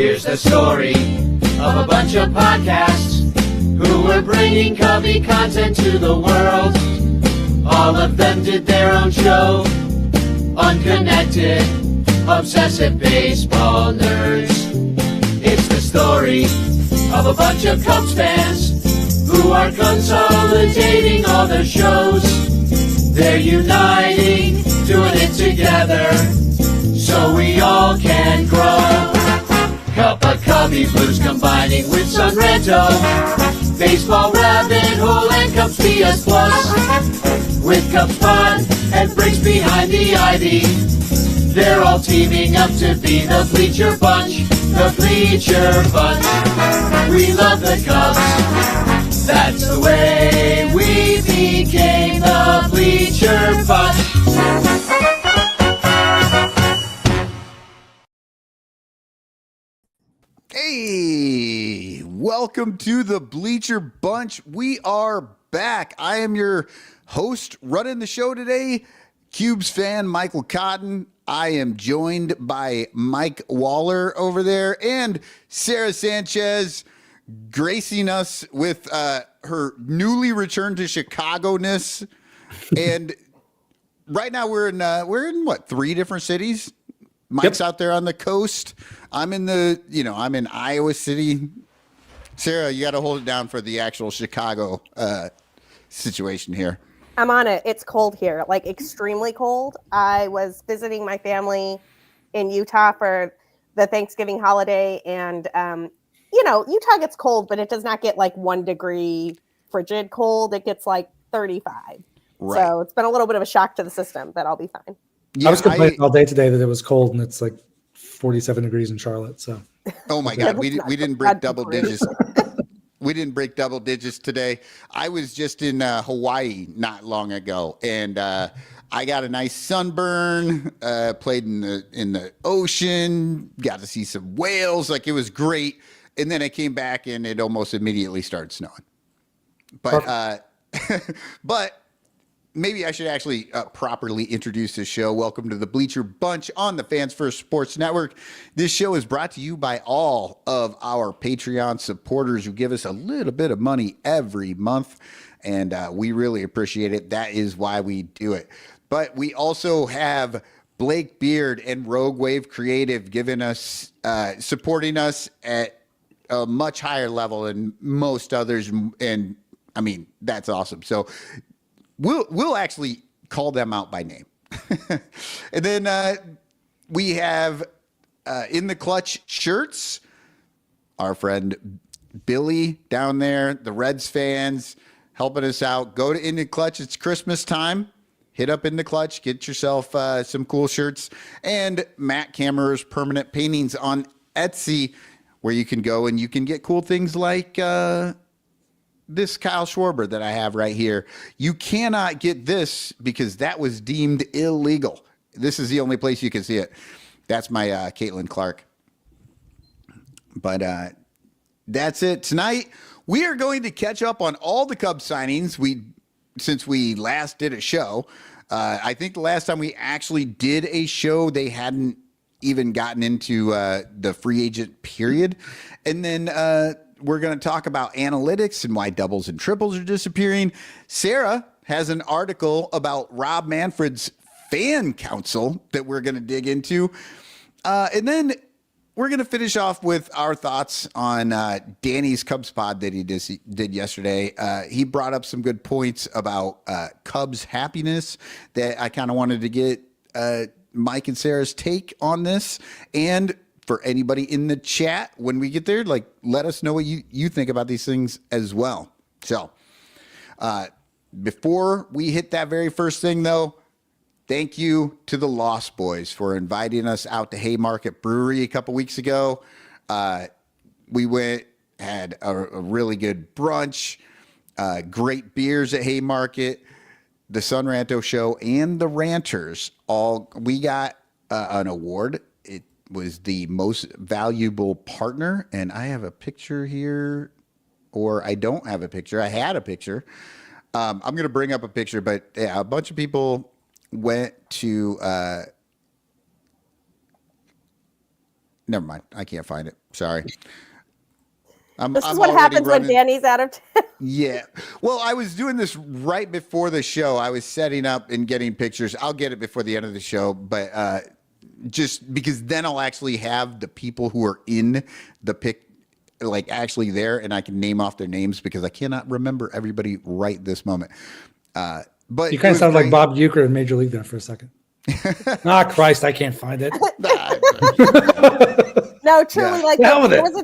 Here's the story of a bunch of podcasts who were bringing Cubby content to the world. All of them did their own show. Unconnected, obsessive baseball nerds. It's the story of a bunch of Cubs fans who are consolidating all their shows. They're uniting, doing it together, so we all can grow. Cup of Cubby Blues combining with Sunranto, baseball rabbit hole and Cubs PS Plus. With Cubs Pod and breaks behind the ivy, they're all teaming up to be the Bleacher Bunch, the Bleacher Bunch. We love the Cubs, that's the way we became the Bleacher Bunch. Hey, welcome to the Bleacher Bunch. We are back. I am your host running the show today, Cubes fan Michael Cotton. I am joined by Mike Waller over there and Sarah Sanchez gracing us with her newly returned to Chicago-ness. And right now we're in what, 3 different cities? Mike's out there on the coast. I'm in I'm in Iowa City. Sarah, you got to hold it down for the actual Chicago situation here. I'm on it. It's cold here, like extremely cold. I was visiting my family in Utah for the Thanksgiving holiday, and Utah gets cold, but it does not get like 1 degree frigid cold. It gets like 35. Right. So it's been a little bit of a shock to the system, but I'll be fine. Yeah, I was complaining all day today that it was cold, and it's like 47 degrees in Charlotte. So, oh my God, we didn't break double digits. We didn't break double digits today. I was just in Hawaii not long ago, and I got a nice sunburn. Played in the ocean. Got to see some whales. Like, it was great. And then I came back, and it almost immediately started snowing. But but. Maybe I should actually properly introduce this show. Welcome to the Bleacher Bunch on the Fans First Sports Network. This show is brought to you by all of our Patreon supporters who give us a little bit of money every month, and we really appreciate it. That is why we do it. But we also have Blake Beard and Rogue Wave Creative giving us, supporting us at a much higher level than most others, and I mean, that's awesome. So We'll actually call them out by name. And then we have In the Clutch shirts, our friend Billy down there, the Reds fans helping us out. Go to In the Clutch. It's Christmas time. Hit up In the Clutch. Get yourself some cool shirts. And Matt Kammerer's Permanent Paintings on Etsy, where you can go and you can get cool things like this Kyle Schwarber that I have right here. You cannot get this because that was deemed illegal. This is the only place you can see it. That's my Caitlin Clark. But that's it. Tonight, we are going to catch up on all the Cubs signings since we last did a show. I think the last time we actually did a show, they hadn't even gotten into the free agent period. And then we're going to talk about analytics and why doubles and triples are disappearing. Sarah has an article about Rob Manfred's fan council that we're going to dig into. And then we're going to finish off with our thoughts on Danny's Cubs pod that he did yesterday. He brought up some good points about Cubs happiness that I kind of wanted to get Mike and Sarah's take on this. And for anybody in the chat, when we get there, like, let us know what you think about these things as well. So before we hit that very first thing, though, thank you to the Lost Boys for inviting us out to Haymarket Brewery a couple weeks ago. We went, had a really good brunch, great beers at Haymarket, the Sunranto Show, and the Ranters. We got an award. It was the most valuable partner, and I have a picture here, or I don't have a picture. I had a picture. I'm going to bring up a picture, but yeah, a bunch of people went to Never mind. I can't find it. Sorry. This is what happens when Danny's out of town. Yeah. Well, I was doing this right before the show. I was setting up and getting pictures. I'll get it before the end of the show, but just because then I'll actually have the people who are in the pic like actually there, and I can name off their names because I cannot remember everybody right this moment. But you kind of sound like Bob Uecker in Major League there for a second. Christ, I can't find it. No, truly, Yeah. like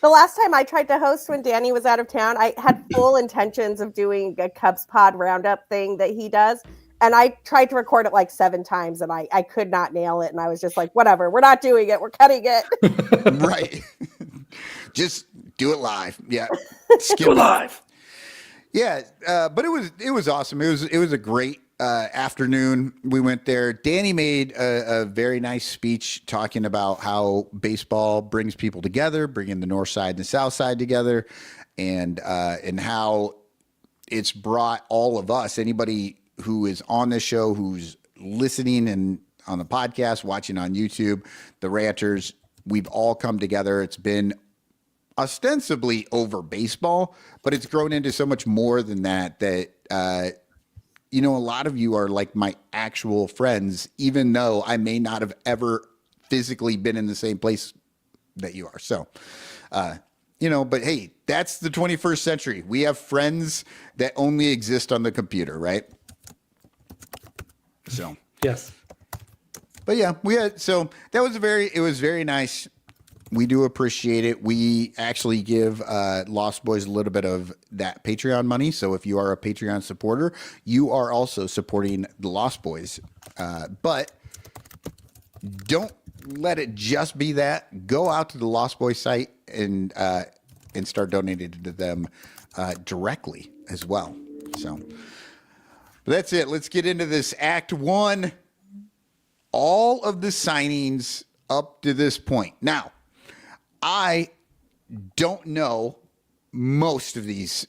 the last time I tried to host when Danny was out of town, I had full intentions of doing a Cubs Pod roundup thing that he does. And I tried to record it like 7 times and I could not nail it. And I was just like, whatever, we're not doing it. We're cutting it. Right. Just do it live. Yeah. Skip it live. Yeah. But it was awesome. It was a great afternoon. We went there. Danny made a very nice speech talking about how baseball brings people together, bringing the North Side and the South Side together, and how it's brought all of us, anybody who is on this show, who's listening and on the podcast, watching on YouTube, the ranters, we've all come together. It's been ostensibly over baseball, but it's grown into so much more than that, a lot of you are like my actual friends, even though I may not have ever physically been in the same place that you are. So, but hey, that's the 21st century. We have friends that only exist on the computer, right? So, yes. But yeah, it was very nice. We do appreciate it. We actually give Lost Boys a little bit of that Patreon money. So if you are a Patreon supporter, you are also supporting the Lost Boys. But don't let it just be that. Go out to the Lost Boys site and start donating to them directly as well. So but that's it. Let's get into this Act 1. All of the signings up to this point. Now, I don't know most of these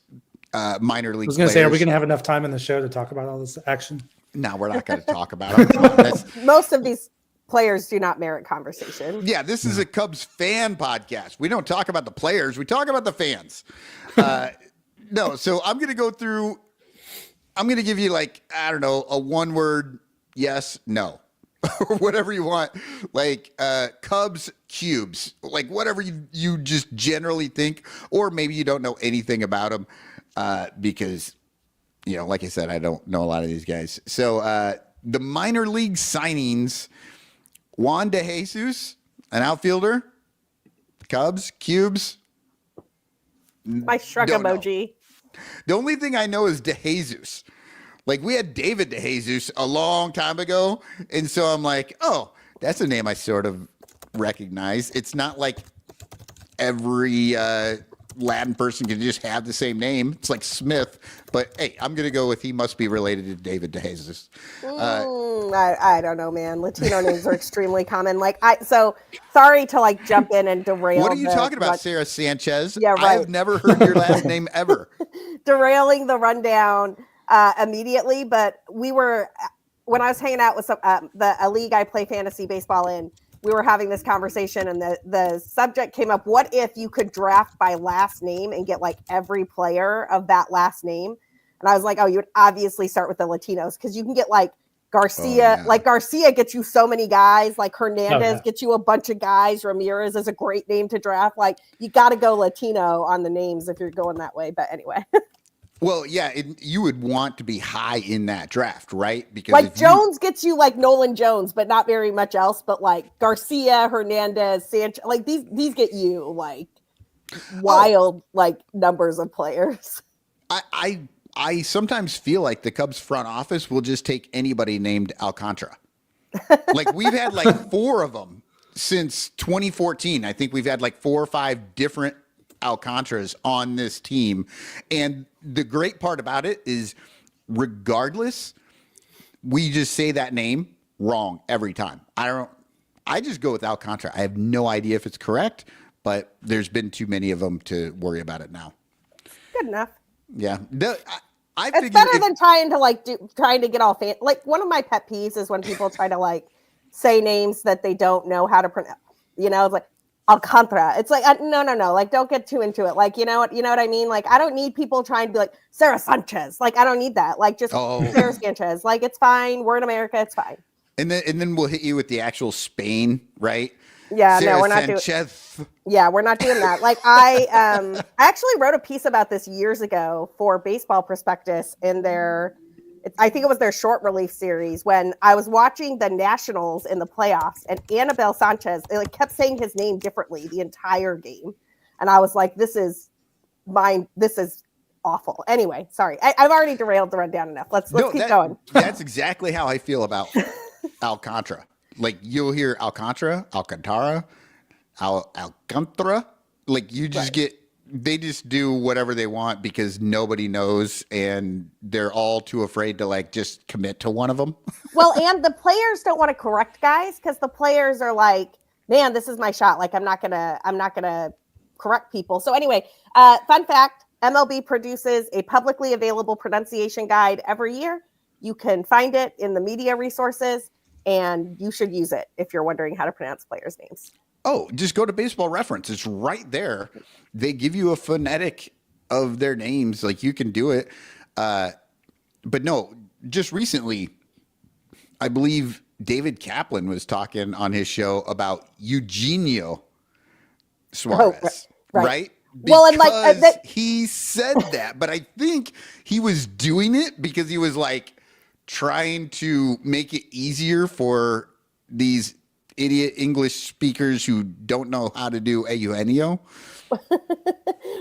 minor league players. I was going to say, are we going to have enough time in the show to talk about all this action? No, we're not going to talk about it. Most of these players do not merit conversation. Yeah, this is a Cubs fan podcast. We don't talk about the players. We talk about the fans. No, so I'm going to go through. I'm going to give you a one-word yes, no. Or whatever you want, like Cubs cubes, like whatever you just generally think, or maybe you don't know anything about them because, like I said, I don't know a lot of these guys. So the minor league signings, Juan De Jesus, an outfielder, Cubs, cubes. My shrug emoji. The only thing I know is De Jesus. Like, we had David De Jesus a long time ago, and so I'm like, oh, that's a name I sort of recognize. It's not like every Latin person can just have the same name. It's like Smith, but hey, I'm going to go with he must be related to David De Jesus. I don't know, man. Latino names are extremely common. So sorry to jump in and derail. What are you talking about, Sarah Sanchez? Yeah, right. I've never heard your last name ever. Derailing the rundown immediately, but when I was hanging out with a league I play fantasy baseball in, we were having this conversation and the subject came up. What if you could draft by last name and get every player of that last name? And I was like, oh, you would obviously start with the Latinos because you can get Garcia. Oh, yeah. Garcia gets you so many guys. Hernandez gets you a bunch of guys. Ramirez is a great name to draft. You got to go Latino on the names if you're going that way. But anyway. Well, yeah, you would want to be high in that draft, right? Because Jones gets you Nolan Jones, but not very much else. But Garcia, Hernandez, Sanchez, these get you wild numbers of players. I sometimes feel like the Cubs front office will just take anybody named Alcantara. We've had 4 of them since 2014. I think we've had 4 or 5 different Alcantaras on this team. And the great part about it is regardless, we just say that name wrong every time. I just go with Alcantara. I have no idea if it's correct, but there's been too many of them to worry about it now. Good enough. Yeah. It's better than trying to get all fan. One of my pet peeves is when people try to say names that they don't know how to pronounce. It's Alcantara. It's like no. Like, don't get too into it. Like, you know what I mean? Like, I don't need people trying to be like Sarah Sanchez. Like, I don't need that. Like, just Sarah Sanchez. Like, it's fine. We're in America. It's fine. And then we'll hit you with the actual Spain, right? Yeah, Sarah no, we're not Sanchez. we're not doing that. Like, I actually wrote a piece about this years ago for Baseball Prospectus in I think it was their short relief series, when I was watching the Nationals in the playoffs, and Anibal Sanchez, they like kept saying his name differently the entire game. And I was like, this is awful. Anyway, sorry. I've already derailed the rundown enough. Let's keep going. That's exactly how I feel about Alcantara. Like, you'll hear Alcantara. Like, you just they just do whatever they want because nobody knows, and they're all too afraid to like just commit to one of them. Well, and the players don't want to correct guys because the players are like, man, this is my shot. Like, I'm not gonna correct people. So anyway, fun fact, MLB produces a publicly available pronunciation guide every year. You can find it in the media resources, and you should use it if you're wondering how to pronounce players' names. Oh, just go to Baseball Reference. It's right there. They give you a phonetic of their names. Like, you can do it. But no, just recently, I believe David Kaplan was talking on his show about Eugenio Suarez, right? Well, and like he said that, but I think he was doing it because he was like trying to make it easier for these idiot English speakers who don't know how to do Eugenio.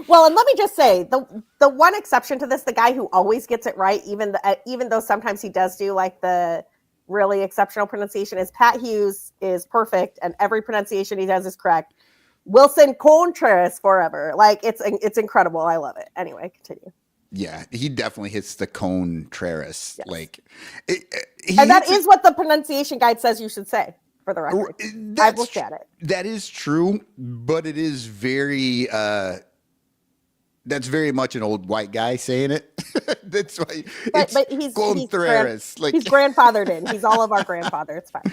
Well, and let me just say, the one exception to this, the guy who always gets it right, even though sometimes he does do like the really exceptional pronunciation, is Pat Hughes is perfect, and every pronunciation he does is correct. Wilson Contreras forever. Like, it's incredible. I love it. Anyway, continue. Yeah, he definitely hits the Contreras. Yes. Like, and that is what the pronunciation guide says you should say. For the record, I've looked at it. That is true, but it is very that's very much an old white guy saying it. That's why but he's grandfathered in. He's all of our grandfather. It's fine.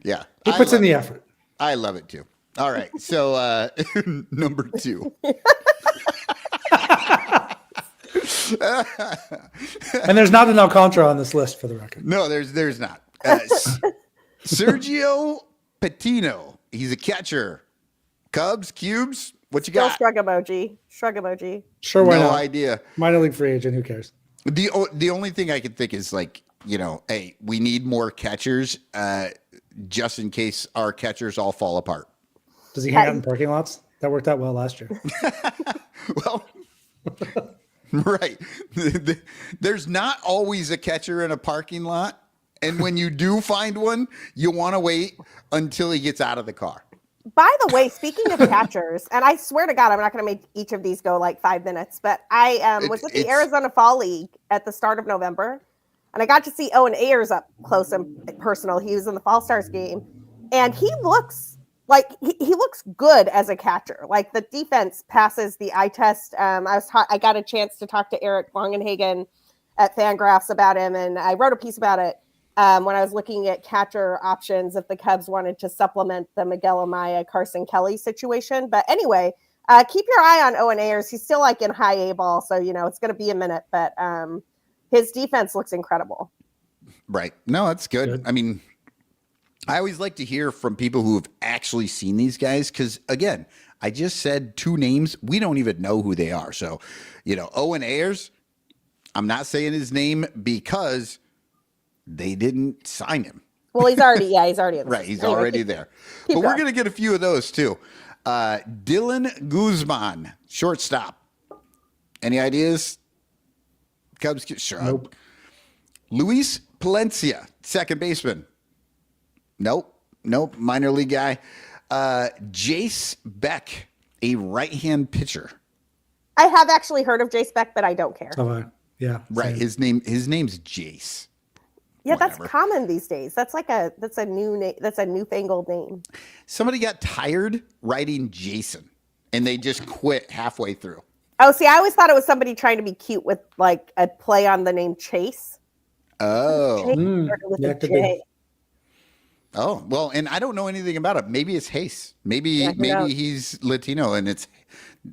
Yeah. He puts in the effort. I love it too. All right. So number 2. And there's not an Alcantara on this list, for the record. No, there's not. Sergio Patino. He's a catcher. Cubs, Cubes. What you got? Shrug emoji. Sure, why not? No idea. Minor league free agent. Who cares? The only thing I can think is like, hey, we need more catchers, just in case our catchers all fall apart. Does he hang out in parking lots? That worked out well last year. Well, right. There's not always a catcher in a parking lot. And when you do find one, you want to wait until he gets out of the car. By the way, speaking of catchers, and I swear to God, I'm not going to make each of these go like 5 minutes, but I was at the Arizona Fall League at the start of November, and I got to see Owen Ayers up close and personal. He was in the Fall Stars game, and he looks like he looks good as a catcher. Like, the defense passes the eye test. I got a chance to talk to Eric Longenhagen at Fangraphs about him, and I wrote a piece about it. When I was looking at catcher options, if the Cubs wanted to supplement the Miguel Amaya, Carson Kelly situation. But anyway, keep your eye on Owen Ayers. He's still like in high A ball, so it's going to be a minute. But his defense looks incredible. Right. No, that's good. I mean, I always like to hear from people who have actually seen these guys because, again, I just said 2 names. We don't even know who they are. So, Owen Ayers, I'm not saying his name because they didn't sign him. Well, he's already right. He's already there. But we're going to get a few of those too. Dylan Guzman, shortstop. Any ideas? Cubs? Sure. Nope. Luis Palencia, second baseman. Nope. Minor league guy. Jace Beck, a right-hand pitcher. I have actually heard of Jace Beck, but I don't care. Yeah. Right. Same. His name's Jace. Yeah, whatever. That's common these days. That's a new name. That's a newfangled name. Somebody got tired writing Jason, and they just quit halfway through. Oh, see, I always thought it was somebody trying to be cute with like a play on the name Chase. Oh, Chase with a J. Oh, well, and I don't know anything about it. Maybe it's Hayes. Maybe Yeah, who knows? he's Latino and it's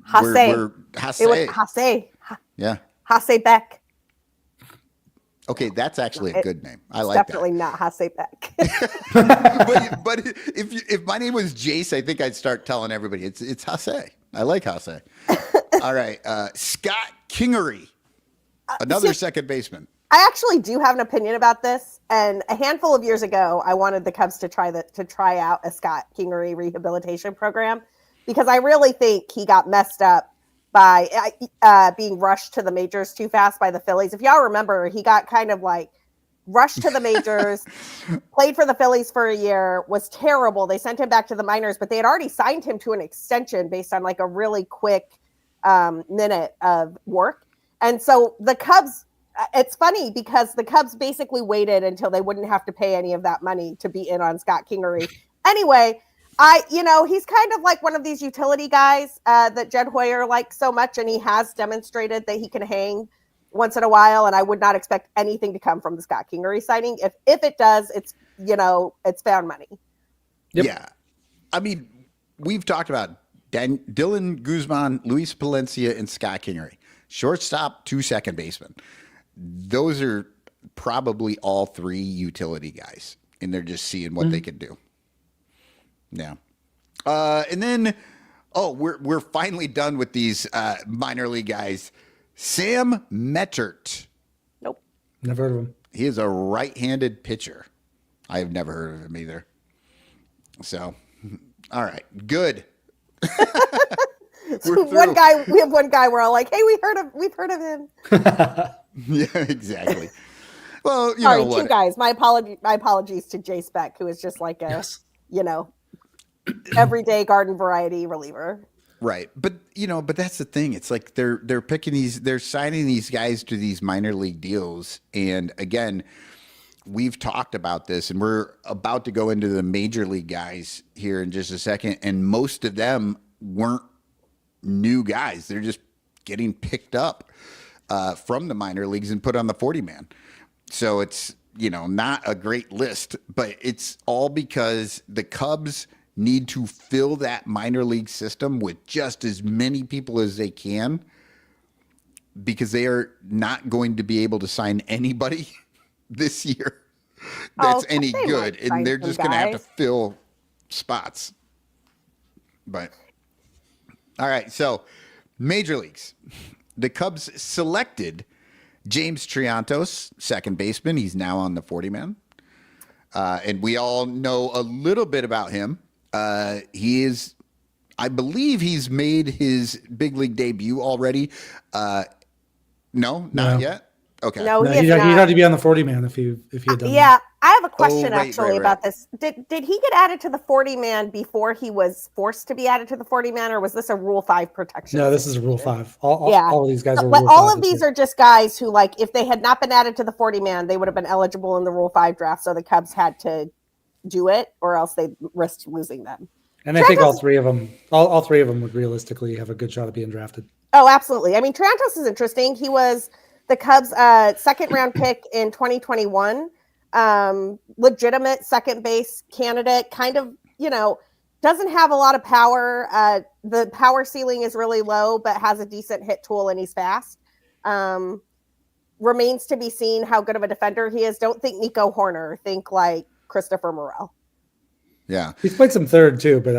Hase. we're Hase. It was Hase. Yeah. Hase Beck. Okay, that's actually a good name. I It's like definitely not Hase Beck. that. But if my name was Jace, I think I'd start telling everybody it's Hase. I like Hase. All right, Scott Kingery, another second baseman. I actually do have an opinion about this. And a handful of years ago, I wanted the Cubs to try out a Scott Kingery rehabilitation program because I really think he got messed up by being rushed to the majors too fast by the Phillies. If y'all remember, he got kind of like rushed to the majors, played for the Phillies for a year, was terrible. They sent him back to the minors, but they had already signed him to an extension based on like a really quick minute of work. And so the Cubs, it's funny because the Cubs basically waited until they wouldn't have to pay any of that money to be in on Scott Kingery. Anyway, he's kind of like one of these utility guys that Jed Hoyer likes so much, and he has demonstrated that he can hang once in a while, and I would not expect anything to come from the Scott Kingery signing. If it does, it's found money. Yep. Yeah. I mean, we've talked about Dylan Guzman, Luis Palencia, and Scott Kingery. Shortstop, 2 second basemen. Those are probably all 3 utility guys, and they're just seeing what they can do. Yeah. And then, we're finally done with these minor league guys. Sam Mettert. Nope. Never heard of him. He is a right-handed pitcher. I have never heard of him either. So, all right, good. We have one guy we're all like, hey, we've heard of him. Yeah, exactly. Well, Sorry, know what? 2 guys. My apologies to Jace Beck, who is just like a everyday garden variety reliever. Right. But that's the thing. It's like they're signing these guys to these minor league deals. And again, we've talked about this and we're about to go into the major league guys here in just a second. And most of them weren't new guys. They're just getting picked up from the minor leagues and put on the 40-man. So it's, not a great list, but it's all because the Cubs need to fill that minor league system with just as many people as they can because they are not going to be able to sign anybody this year that's any good. And they're just going to have to fill spots. But, all right, so major leagues. The Cubs selected James Triantos, second baseman. He's now on the 40-man. And we all know a little bit about him. He is, I believe he's made his big league debut already. No, not yet. Okay. No, he'd have to be on the 40-man if he had done Yeah, I have a question right, about this. Did he get added to the 40-man before he was forced to be added to the 40-man, or was this a Rule 5 protection? No, this is a Rule 5. All of these guys are but Rule 5. all of these are just guys who, like, if they had not been added to the 40-man, they would have been eligible in the Rule 5 draft, so the Cubs had to do it, or else they risked losing them. And I think all three of them would realistically have a good shot of being drafted. Oh, absolutely. I mean, Triantos is interesting. He was the Cubs' second round pick in 2021. Legitimate second base candidate, kind of, doesn't have a lot of power. The power ceiling is really low, but has a decent hit tool and he's fast. Remains to be seen how good of a defender he is. Don't think Nico Horner. Think like Christopher Morel. Yeah. He's played some third too, but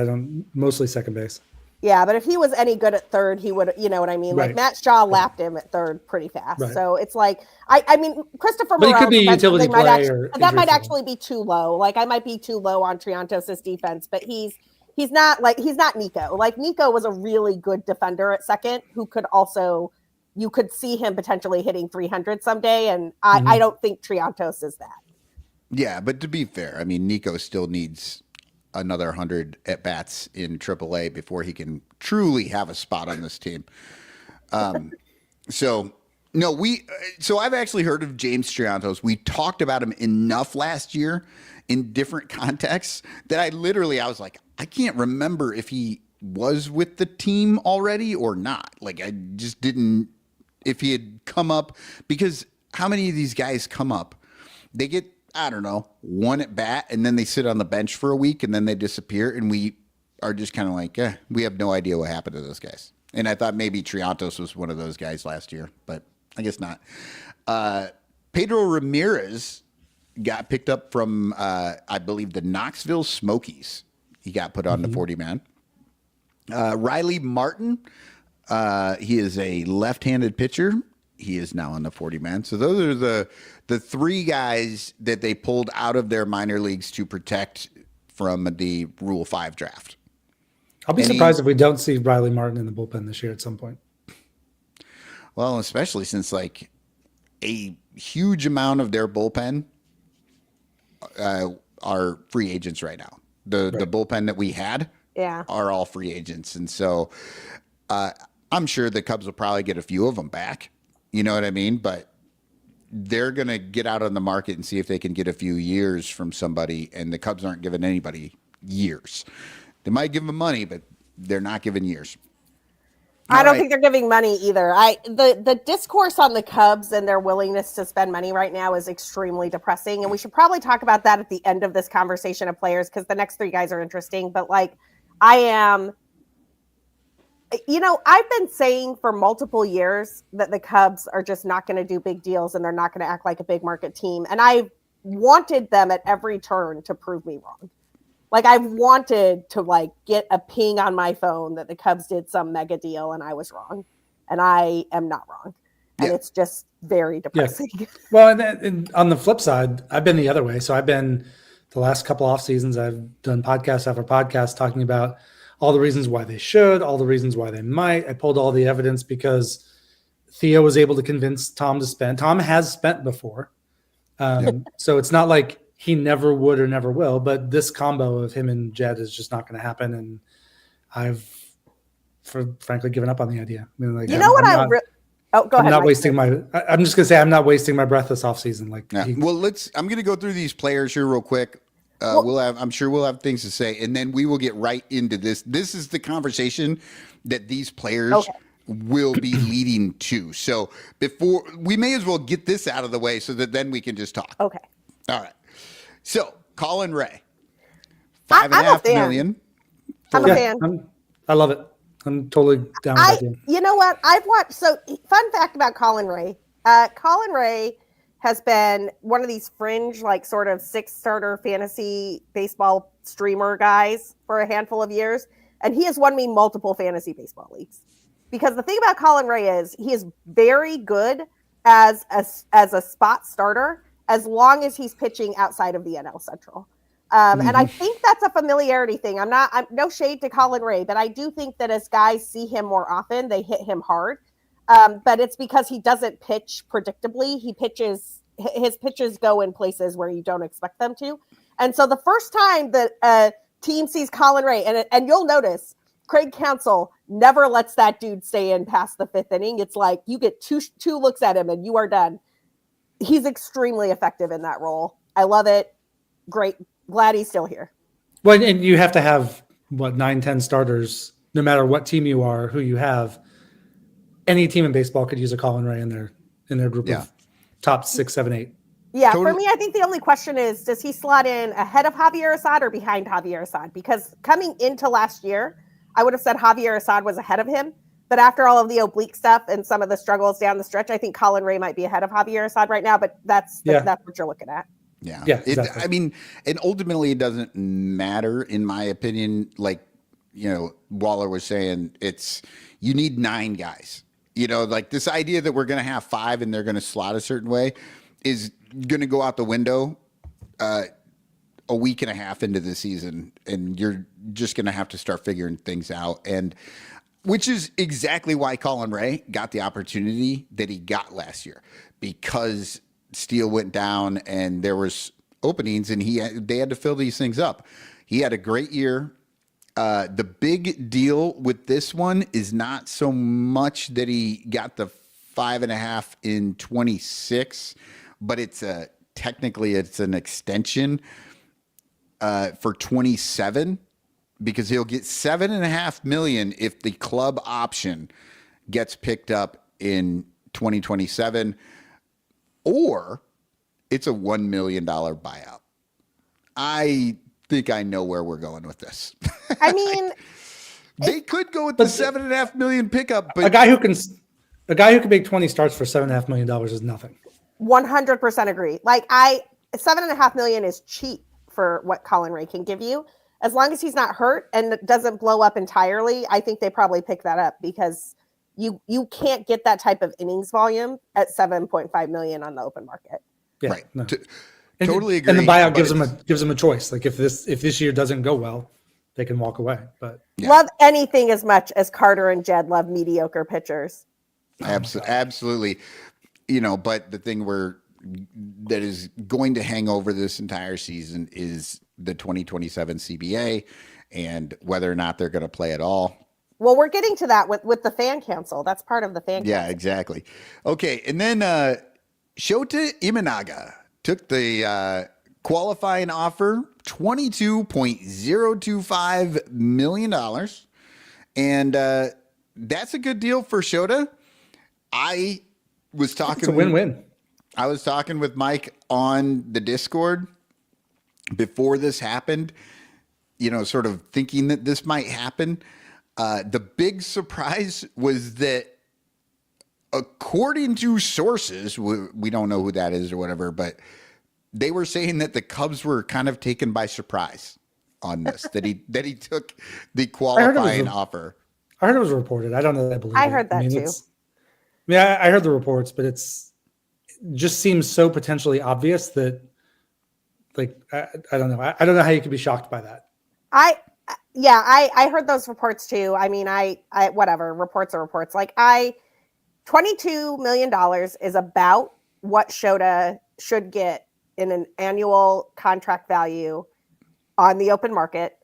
mostly second base. Yeah, but if he was any good at third, he would, you know what I mean? Right. Like Matt Shaw lapped him at third pretty fast. Right. So it's like, I mean, Christopher Morel. But he could be a utility player. That might actually be too low. Like I might be too low on Triantos' defense, but he's not Nico. Like Nico was a really good defender at second who could also, you could see him potentially hitting 300 someday. And I don't think Triantos is that. Yeah, but to be fair, I mean, Nico still needs another 100 at bats in AAA before he can truly have a spot on this team. So I've actually heard of James Triantos. We talked about him enough last year in different contexts that I was like, I can't remember if he was with the team already or not. Like I just didn't, if he had come up, because how many of these guys come up, they get I don't know, one at bat, and then they sit on the bench for a week, and then they disappear, and we are just kind of like, we have no idea what happened to those guys. And I thought maybe Triantos was one of those guys last year, but I guess not. Pedro Ramirez got picked up from, I believe, the Knoxville Smokies. He got put on the 40-man. Riley Martin, he is a left-handed pitcher. He is now on the 40-man. So those are the three guys that they pulled out of their minor leagues to protect from the Rule 5 draft. I'll be surprised if we don't see Riley Martin in the bullpen this year at some point. Well, especially since like a huge amount of their bullpen are free agents right now. The bullpen that we had are all free agents. And so I'm sure the Cubs will probably get a few of them back. You know what I mean? But they're going to get out on the market and see if they can get a few years from somebody. And the Cubs aren't giving anybody years. They might give them money, but they're not giving years. I don't think they're giving money either. The discourse on the Cubs and their willingness to spend money right now is extremely depressing. And we should probably talk about that at the end of this conversation of players, because the next three guys are interesting. But like, I've been saying for multiple years that the Cubs are just not going to do big deals and they're not going to act like a big market team. And I wanted them at every turn to prove me wrong. Like, I've wanted to like get a ping on my phone that the Cubs did some mega deal and I was wrong, and I am not wrong. And it's just very depressing. Yeah. Well, and on the flip side, I've been the other way. So I've been the last couple off seasons, I've done podcast after podcast talking about all the reasons why they should, all the reasons why they might. I pulled all the evidence because Theo was able to convince Tom to spend. Tom has spent before. So it's not like he never would or never will, but this combo of him and Jed is just not going to happen. And I've frankly given up on the idea. I mean, like, go ahead. I'm not wasting my, I'm just going to say I'm not wasting my breath this offseason. Like, I'm going to go through these players here real quick. I'm sure we'll have things to say, and then we will get right into this. This is the conversation that these players will be leading to. So before we may as well get this out of the way so that then we can just talk. Okay. All right. So Colin Ray, $5.5 million. I'm a fan. I love it. I'm totally down with that. You know what? I've watched. So, fun fact about Colin Ray. Colin Ray has been one of these fringe, like sort of 6-starter fantasy baseball streamer guys for a handful of years. And he has won me multiple fantasy baseball leagues. Because the thing about Colin Ray is he is very good as a spot starter, as long as he's pitching outside of the NL Central. And I think that's a familiarity thing. I'm no shade to Colin Ray, but I do think that as guys see him more often, they hit him hard. But it's because he doesn't pitch predictably. His pitches go in places where you don't expect them to. And so the first time that a team sees Colin Ray, and you'll notice Craig Counsell never lets that dude stay in past the 5th inning. It's like you get two looks at him and you are done. He's extremely effective in that role. I love it. Great. Glad he's still here. Well, and you have to have 9-10 starters, no matter what team you are, who you have. Any team in baseball could use a Colin Ray in their group of top 6, 7, 8. Yeah, for me, I think the only question is, does he slot in ahead of Javier Assad or behind Javier Assad? Because coming into last year, I would have said Javier Assad was ahead of him. But after all of the oblique stuff and some of the struggles down the stretch, I think Colin Ray might be ahead of Javier Assad right now. But that's what you're looking at. Yeah. Exactly. And ultimately it doesn't matter, in my opinion. Like, Waller was saying, you need 9 guys. Like this idea that we're going to have 5 and they're going to slot a certain way is going to go out the window a week and a half into the season, and you're just going to have to start figuring things out. And which is exactly why Colin Ray got the opportunity that he got last year, because Steele went down and there was openings and they had to fill these things up. He had a great year. The big deal with this one is not so much that he got the 5.5 in 26, but technically it's an extension for 27, because he'll get $7.5 million if the club option gets picked up in 2027, or it's a $1 million buyout. I think I know where we're going with this. I mean, they could go with the $7.5 million pickup, but a guy who can make 20 starts for $7.5 million is nothing. 100% agree. Like $7.5 million is cheap for what Colin Ray can give you. As long as he's not hurt and it doesn't blow up entirely, I think they probably pick that up because you can't get that type of innings volume at $7.5 million on the open market. Yeah, right. No. And, totally agree. And the buyout gives them a choice. Like if this year doesn't go well, they can walk away. But love anything as much as Carter and Jed love mediocre pitchers. Absolutely. But the thing that is going to hang over this entire season is the 2027 CBA and whether or not they're going to play at all. Well, we're getting to that with the fan cancel. That's part of the fan cancel. Yeah, exactly. Okay, and then Shota Imanaga took the qualifying offer, $22.025 million. And that's a good deal for Shota. I was talking. It's a win-win. I was talking with Mike on the Discord before this happened, sort of thinking that this might happen. The big surprise was that according to sources, we don't know who that is or whatever, but they were saying that the Cubs were kind of taken by surprise on this, that he took the qualifying offer. I heard it was reported. I don't know that I believe it. I heard that too. I heard the reports, but it just seems so potentially obvious that, like, I don't know. I don't know how you could be shocked by that. I heard those reports too. I mean, I whatever, reports are reports. Like $22 million is about what Shota should get in an annual contract value on the open market.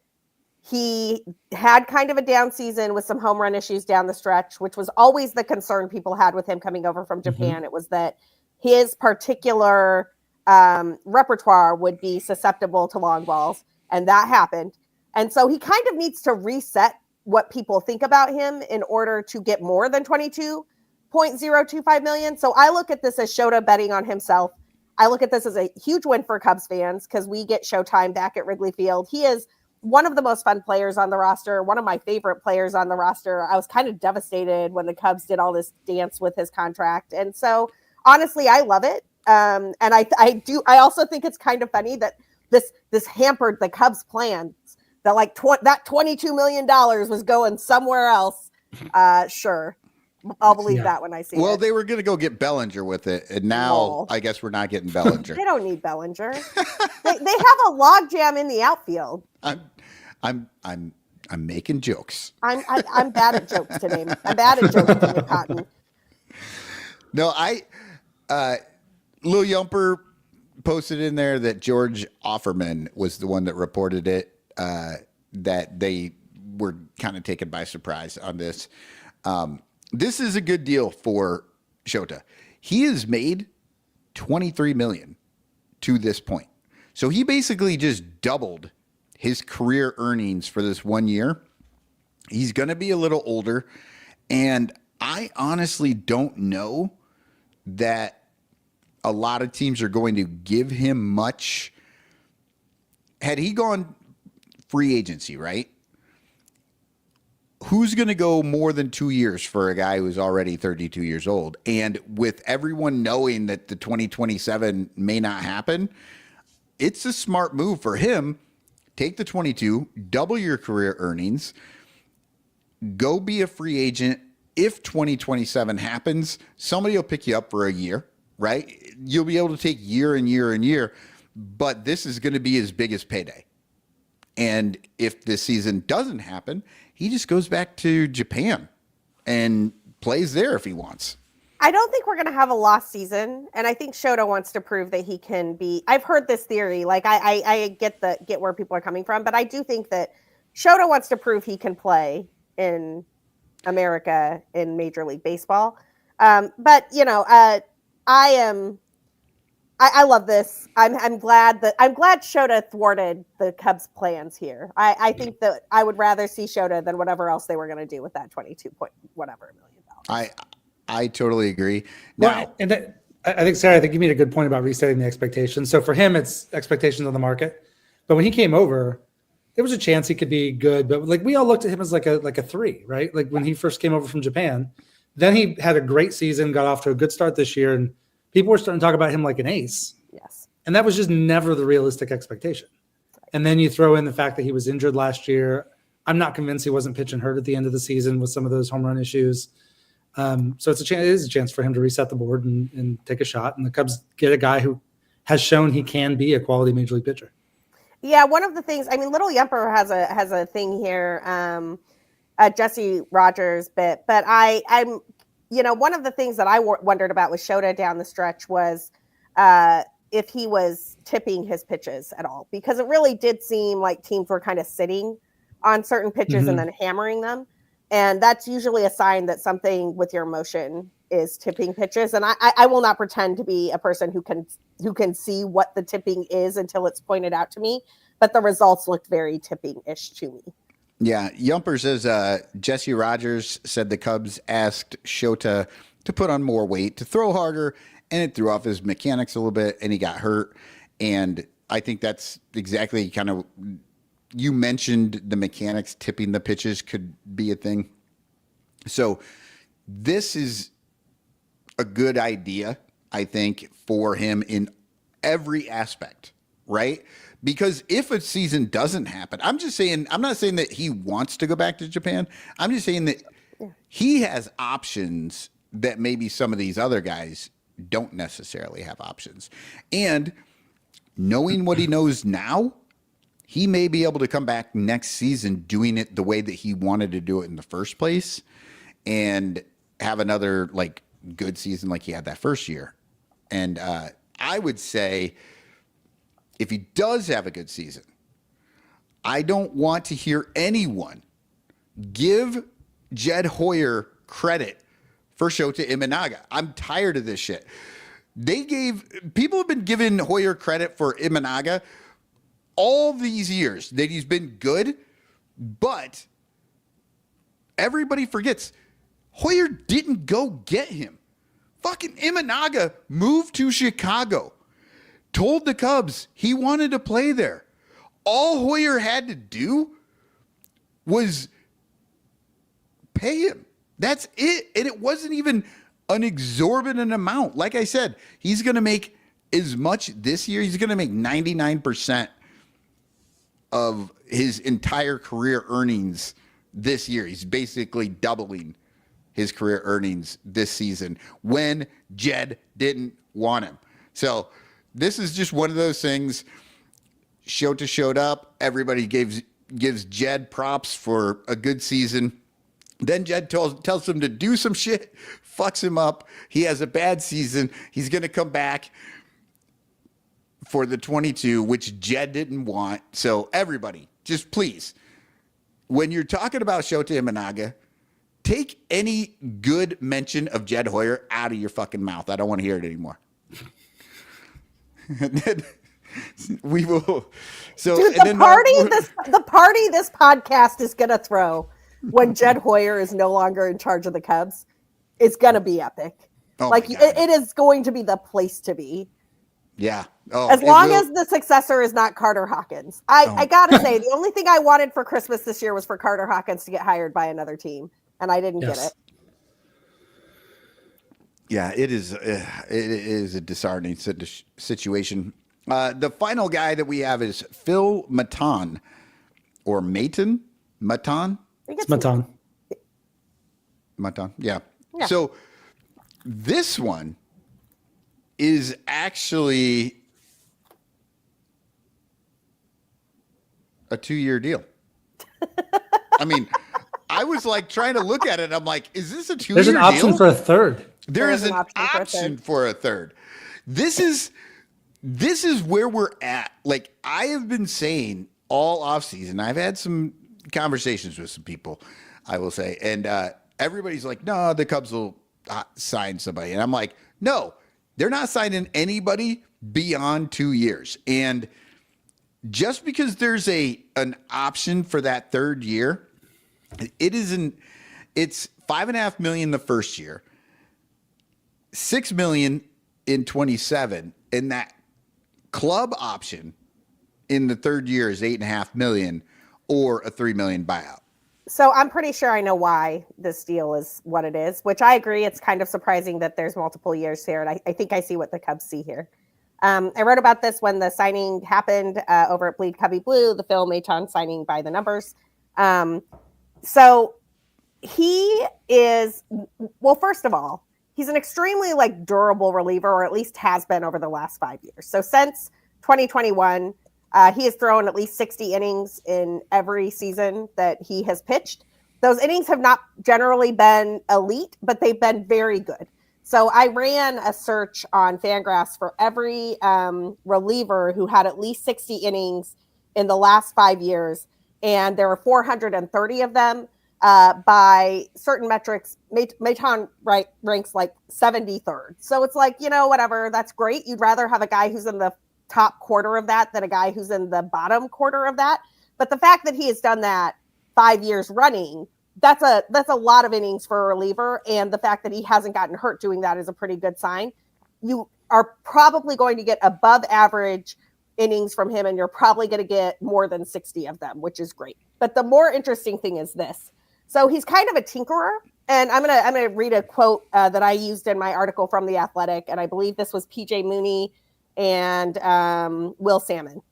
He had kind of a down season with some home run issues down the stretch, which was always the concern people had with him coming over from Japan. Mm-hmm. It was that his particular repertoire would be susceptible to long balls, and that happened. And so he kind of needs to reset what people think about him in order to get more than $22.025 million. So I look at this as Shota betting on himself. I look at this as a huge win for Cubs fans because we get Showtime back at Wrigley Field. He is one of the most fun players on the roster, one of my favorite players on the roster. I was kind of devastated when the Cubs did all this dance with his contract. And so honestly, I love it. And I also think it's kind of funny that this hampered the Cubs plans, that like that $22 million was going somewhere else. Sure. I'll believe that when I see it. Well, they were going to go get Bellinger with it, and now I guess we're not getting Bellinger. They don't need Bellinger. they have a logjam in the outfield. I'm making jokes. I'm bad at jokes today. I'm bad at jokes today, Cotton. No, Lil Yumper posted in there that George Offerman was the one that reported it, that they were kind of taken by surprise on this. This is a good deal for Shota. He has made $23 million to this point. So he basically just doubled his career earnings for this 1 year. He's going to be a little older. And I honestly don't know that a lot of teams are going to give him much. Had he gone free agency, right? Who's going to go more than 2 years for a guy who's already 32 years old? And with everyone knowing that the 2027 may not happen, it's a smart move for him. Take the 22, double your career earnings, go be a free agent. If 2027 happens, somebody will pick you up for a year, right? You'll be able to take year and year and year, but this is going to be his biggest payday. And if this season doesn't happen, he just goes back to Japan and plays there if he wants. I don't think we're going to have a lost season. And I think Shota wants to prove that he can be. I've heard this theory. Like I get where people are coming from, but I do think that Shota wants to prove he can play in America in Major League Baseball. But I love this. I'm glad Shota thwarted the Cubs' plans here. I think that I would rather see Shota than whatever else they were going to do with that $22 point whatever $1 million. I totally agree. Now, well, I think, Sarah, I think you made a good point about resetting the expectations. So for him, it's expectations on the market. But when he came over, there was a chance he could be good. But like we all looked at him as like a 3, right? Like when he first came over from Japan, then he had a great season, got off to a good start this year, and people were starting to talk about him like an ace. Yes. And that was just never the realistic expectation. And then you throw in the fact that he was injured last year. I'm not convinced he wasn't pitching hurt at the end of the season with some of those home run issues. So it is a chance for him to reset the board and take a shot. And the Cubs get a guy who has shown he can be a quality major league pitcher. Yeah, one of the things, I mean, Little Yumper has a thing here, Jesse Rogers bit, but I'm, one of the things that I wondered about with Shota down the stretch was if he was tipping his pitches at all, because it really did seem like teams were kind of sitting on certain pitches and then hammering them. And that's usually a sign that something with your motion is tipping pitches. And I will not pretend to be a person who can see what the tipping is until it's pointed out to me. But the results looked very tipping-ish to me. Yeah. Yumper says Jesse Rogers said the Cubs asked Shota to put on more weight, to throw harder, and it threw off his mechanics a little bit, and he got hurt. And I think that's exactly kind of, you mentioned the mechanics, tipping the pitches could be a thing. So this is a good idea, I think, for him in every aspect, right? Because if a season doesn't happen, I'm not saying that he wants to go back to Japan. I'm just saying that he has options that maybe some of these other guys don't necessarily have options. And knowing what he knows now, he may be able to come back next season doing it the way that he wanted to do it in the first place and have another like good season like he had that first year. And I would say if he does have a good season, I don't want to hear anyone give Jed credit for Shota Imanaga. I'm tired of this shit. People have been giving Hoyer credit for Imanaga all these years that he's been good, but everybody forgets Hoyer didn't go get him. Fucking Imanaga moved to Chicago, told the Cubs he wanted to play there. All Hoyer had to do was pay him. That's it. And it wasn't even an exorbitant amount. Like I said, he's going to make as much this year. He's going to make 99% of his entire career earnings this year. He's basically doubling his career earnings this season when Jed didn't want him. So this is just one of those things. Shota showed up. Everybody gives Jed props for a good season. Then Jed tells him to do some shit, fucks him up. He has a bad season. He's going to come back for the 22, which Jed didn't want. So everybody, just please, when you're talking about Shota Imanaga, take any good mention of Jed Hoyer out of your fucking mouth. I don't want to hear it anymore. And then we will. So dude, the party this podcast is gonna throw when Jed Hoyer is no longer in charge of the Cubs, it's gonna be epic. Oh like it is going to be the place to be. Yeah. As long as the successor is not Carter Hawkins. I gotta say, the only thing I wanted for Christmas this year was for Carter Hawkins to get hired by another team, and I didn't get it. Yeah, it is a disheartening situation. The final guy that we have is Phil Maton, or Maton? Maton? It's Maton. Maton, yeah. So this one is actually a 2-year deal. I mean, I was like trying to look at it. I'm like, is this a 2-year deal? There's an option for a third. There is an option for a third. This is where we're at. Like I have been saying all offseason, I've had some conversations with some people, I will say, and everybody's like, no, the Cubs will sign somebody. And I'm like, no, they're not signing anybody beyond 2 years. And just because there's an option for that third year, it's $5.5 million the first year, $6 million in 27, and that club option in the third year is $8.5 million or a $3 million buyout. So I'm pretty sure I know why this deal is what it is, which I agree. It's kind of surprising that there's multiple years here. And I think I see what the Cubs see here. I wrote about this when the signing happened over at Bleed Cubby Blue, the Phil Maton signing by the numbers. So he is, well, first of all, he's an extremely like durable reliever, or at least has been over the last 5 years. So since 2021, he has thrown at least 60 innings in every season that he has pitched. Those innings have not generally been elite, but they've been very good. So I ran a search on Fangraphs for every reliever who had at least 60 innings in the last 5 years, and there were 430 of them. By certain metrics, Maton ranks like 73rd. So it's like, whatever, that's great. You'd rather have a guy who's in the top quarter of that than a guy who's in the bottom quarter of that. But the fact that he has done that 5 years running, that's a lot of innings for a reliever. And the fact that he hasn't gotten hurt doing that is a pretty good sign. You are probably going to get above average innings from him, and you're probably going to get more than 60 of them, which is great. But the more interesting thing is this. So he's kind of a tinkerer. And I'm gonna read a quote that I used in my article from The Athletic. And I believe this was PJ Mooney and Will Salmon.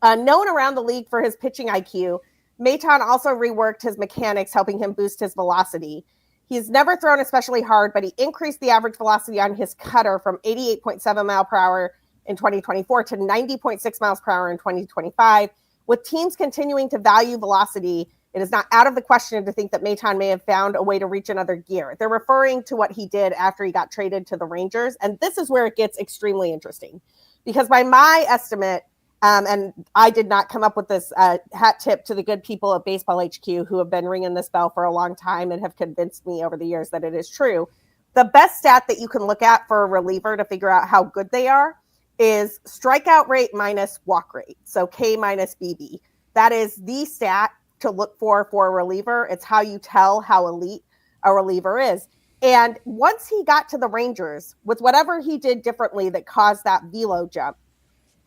Known around the league for his pitching IQ, Maton also reworked his mechanics, helping him boost his velocity. He's never thrown especially hard, but he increased the average velocity on his cutter from 88.7 mile per hour in 2024 to 90.6 miles per hour in 2025. With teams continuing to value velocity, it is not out of the question to think that Maton may have found a way to reach another gear. They're referring to what he did after he got traded to the Rangers. And this is where it gets extremely interesting, because by my estimate, and I did not come up with this hat tip to the good people at Baseball HQ who have been ringing this bell for a long time and have convinced me over the years that it is true. The best stat that you can look at for a reliever to figure out how good they are is strikeout rate minus walk rate. So K minus BB. That is the stat to look for a reliever. It's how you tell how elite a reliever is. And once he got to the Rangers, with whatever he did differently that caused that velo jump,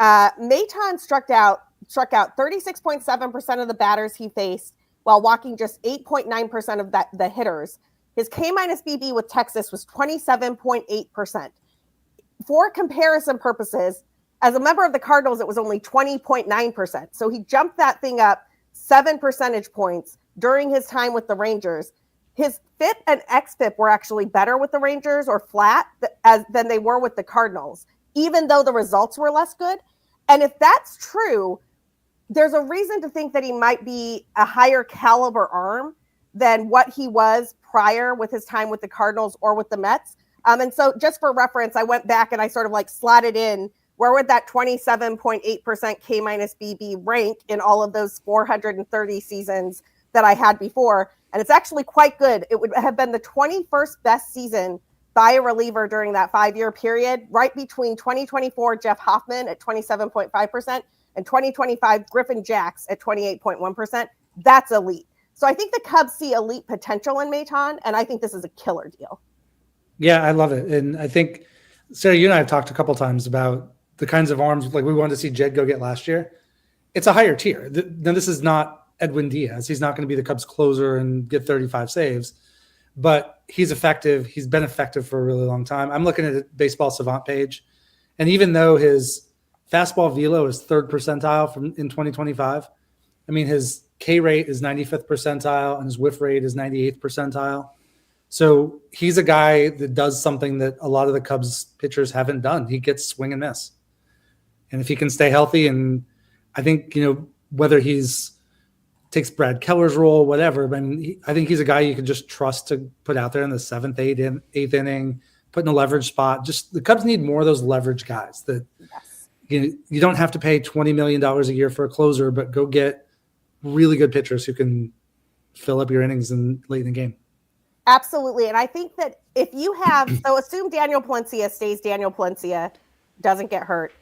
Maton struck out 36.7% of the batters he faced while walking just 8.9% of the hitters. His K minus BB with Texas was 27.8%. For comparison purposes, as a member of the Cardinals, it was only 20.9%. So he jumped that thing up 7 percentage points during his time with the Rangers. His FIP and XFIP were actually better with the Rangers, or flat, than they were with the Cardinals, even though the results were less good. And if that's true, there's a reason to think that he might be a higher caliber arm than what he was prior with his time with the Cardinals or with the Mets. And so just for reference, I went back and I sort of like slotted in where would that 27.8% K minus BB rank in all of those 430 seasons that I had before. And it's actually quite good. It would have been the 21st best season by a reliever during that 5-year period, right between 2024 Jeff Hoffman at 27.5% and 2025 Griffin Jacks at 28.1%. That's elite. So I think the Cubs see elite potential in Maton, and I think this is a killer deal. Yeah, I love it. And I think, Sarah, you and I have talked a couple times about the kinds of arms like we wanted to see Jed go get last year. It's a higher tier. Now, this is not Edwin Diaz. He's not going to be the Cubs closer and get 35 saves, but he's effective. He's been effective for a really long time. I'm looking at the Baseball Savant page, and even though his fastball velo is 3rd percentile in 2025, I mean, his K rate is 95th percentile and his whiff rate is 98th percentile. So he's a guy that does something that a lot of the Cubs pitchers haven't done. He gets swing and miss. And if he can stay healthy, and I think, whether takes Brad Keller's role, whatever, but I think he's a guy you can just trust to put out there in the 7th, 8th inning, put in a leverage spot. Just the Cubs need more of those leverage guys that you don't have to pay $20 million a year for a closer, but go get really good pitchers who can fill up your innings late in the game. Absolutely. And I think that if you have, so assume Daniel Palencia stays Daniel Palencia, doesn't get hurt.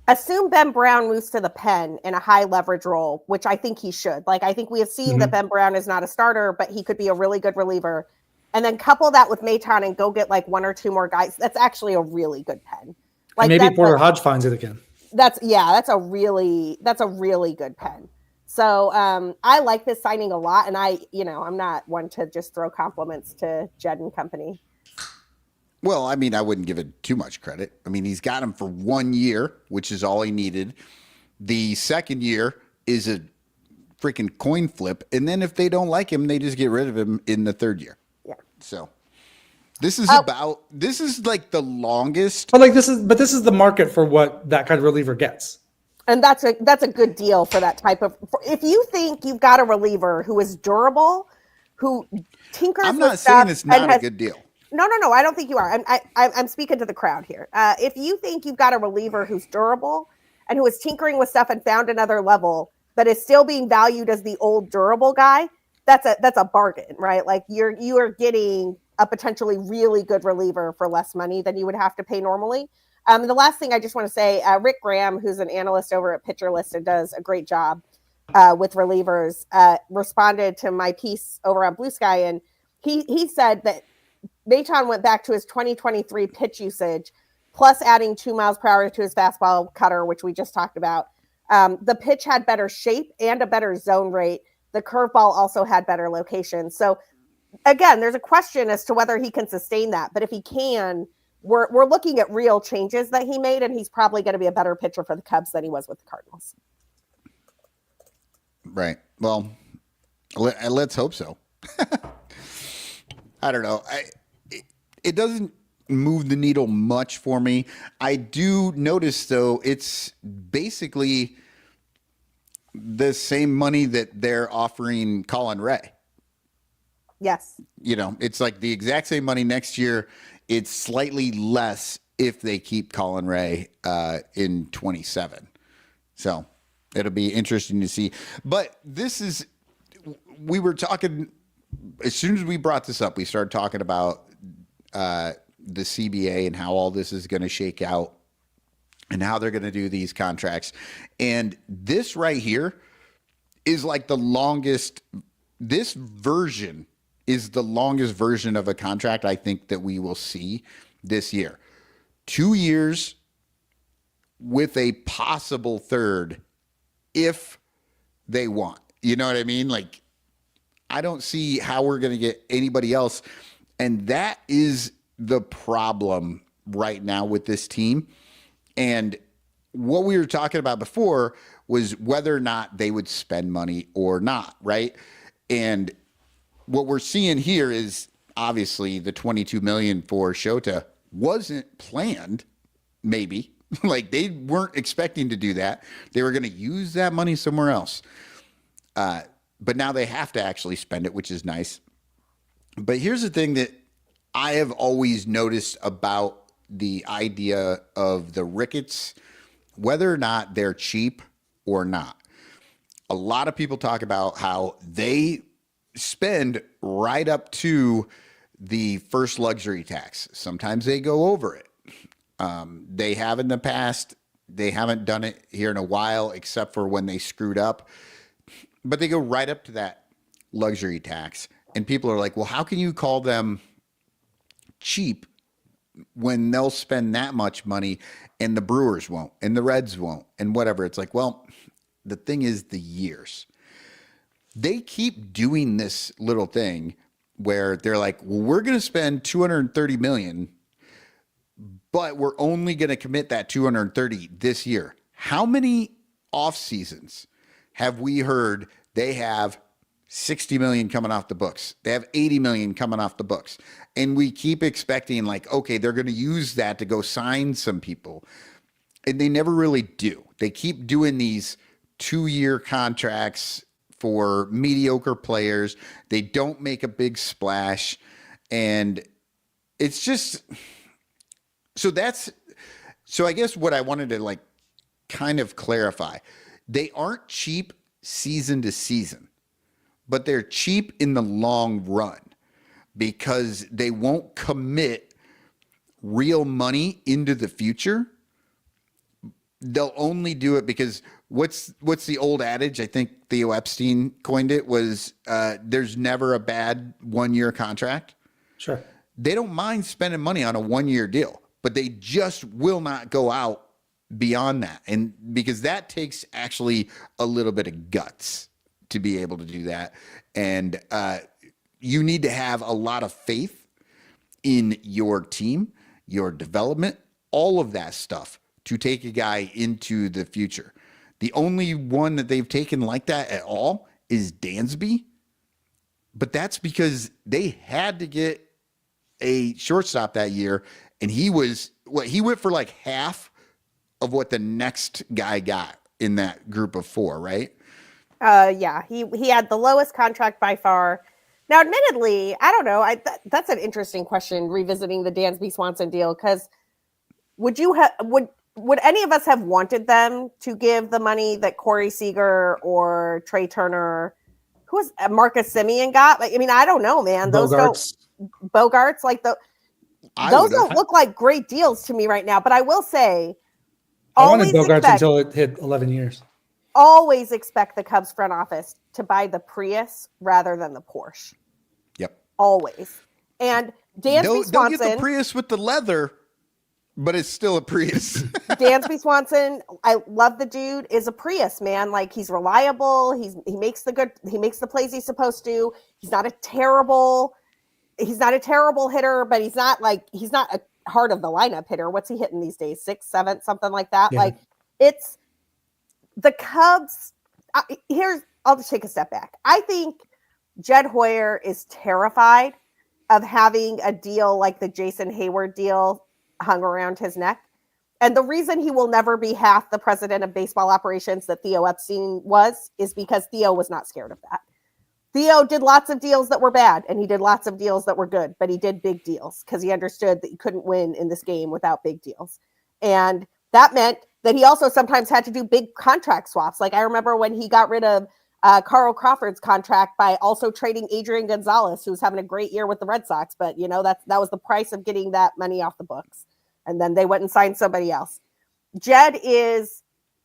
Assume Ben Brown moves to the pen in a high leverage role, which I think he should. Like, I think we have seen that Ben Brown is not a starter, but he could be a really good reliever. and then couple that with Maton and go get like one or two more guys. That's actually a really good pen. Like and maybe Porter like, Hodge finds it again. That's a really good pen. So I like this signing a lot, and I'm not one to just throw compliments to Jed and company. Well, I mean, I wouldn't give it too much credit. I mean, he's got him for 1 year, which is all he needed. The second year is a freaking coin flip, and then if they don't like him, they just get rid of him in the third year. Yeah. So this is like the longest. But this is the market for what that kind of reliever gets. And that's a good deal for that type of. If you think you've got a reliever who is durable, who tinkers. I'm not saying it's not a good deal. No. I don't think you are. I'm speaking to the crowd here. If you think you've got a reliever who's durable and who is tinkering with stuff and found another level, but is still being valued as the old durable guy, that's a bargain, right? Like you are getting a potentially really good reliever for less money than you would have to pay normally. The last thing I just want to say, Rick Graham, who's an analyst over at Pitcher List and does a great job with relievers, responded to my piece over on Blue Sky, and he said that Maton went back to his 2023 pitch usage, plus adding 2 miles per hour to his fastball cutter, which we just talked about. The pitch had better shape and a better zone rate. The curveball also had better location. So again, there's a question as to whether he can sustain that. But if he can, we're looking at real changes that he made, and he's probably going to be a better pitcher for the Cubs than he was with the Cardinals. Right. Well, let's hope so. I don't know. It doesn't move the needle much for me. I do notice, though, it's basically the same money that they're offering Colin Ray. Yes. It's like the exact same money next year. It's slightly less if they keep Colin Ray in 27. So it'll be interesting to see. But we were talking, as soon as we brought this up, we started talking about the CBA and how all this is going to shake out and how they're going to do these contracts. And this right here is like this version is the longest version of a contract I think that we will see this year. 2 years with a possible third if they want. You know what I mean? Like, I don't see how we're going to get anybody else. And that is the problem right now with this team. And what we were talking about before was whether or not they would spend money or not, right? And what we're seeing here is obviously the $22 million for Shota wasn't planned, maybe. Like, they weren't expecting to do that. They were going to use that money somewhere else. But now they have to actually spend it, which is nice. But here's the thing that I have always noticed about the idea of the Ricketts, whether or not they're cheap or not. A lot of people talk about how they spend right up to the first luxury tax. Sometimes they go over it. They have in the past. They haven't done it here in a while, except for when they screwed up. But they go right up to that luxury tax. And people are like, well, how can you call them cheap when they'll spend that much money and the Brewers won't and the Reds won't and whatever? It's like, well, the thing is the years. They keep doing this little thing where they're like, well, we're going to spend $230 million, but we're only going to commit that $230 this year. How many off seasons have we heard they have $60 million coming off the books? They have $80 million coming off the books. And we keep expecting, like, okay, they're going to use that to go sign some people. And they never really do. They keep doing these 2-year contracts for mediocre players. They don't make a big splash. And it's just, so I guess what I wanted to like kind of clarify, they aren't cheap season to season, but they're cheap in the long run because they won't commit real money into the future. They'll only do it because what's the old adage? I think Theo Epstein coined it, was there's never a bad 1-year contract. Sure. They don't mind spending money on a 1-year deal, but they just will not go out beyond that. And because that takes actually a little bit of guts to be able to do that. And you need to have a lot of faith in your team, your development, all of that stuff to take a guy into the future. The only one that they've taken like that at all is Dansby. But that's because they had to get a shortstop that year. And he went for like half of what the next guy got in that group of 4, right? Yeah, he had the lowest contract by far. Now, admittedly, I don't know. That's an interesting question, revisiting the Dansby Swanson deal, because would any of us have wanted them to give the money that Corey Seager or Trey Turner, who was Marcus Simeon got? Like, I mean, I don't know, man. Those Bogarts, like those don't look like great deals to me right now. But I will say, I wanted Bogarts until it hit 11 years. Always expect the Cubs front office to buy the Prius rather than the Porsche. Yep. Always. And Dansby Swanson. They'll get the Prius with the leather, but it's still a Prius. Dansby Swanson, I love the dude, is a Prius, man. Like, he's reliable. He makes the plays he's supposed to. He's not a terrible hitter, but he's not a heart of the lineup hitter. What's he hitting these days? 6th, 7th, something like that. Yeah. Like, it's the Cubs. I'll just take a step back. I think Jed Hoyer is terrified of having a deal like the Jason Hayward deal hung around his neck. And the reason he will never be half the president of baseball operations that Theo Epstein was is because Theo was not scared of that. Theo did lots of deals that were bad, and he did lots of deals that were good, but he did big deals because he understood that you couldn't win in this game without big deals. And that meant that he also sometimes had to do big contract swaps. Like, I remember when he got rid of Carl Crawford's contract by also trading Adrian Gonzalez, who was having a great year with the Red Sox. But, that was the price of getting that money off the books. And then they went and signed somebody else. Jed is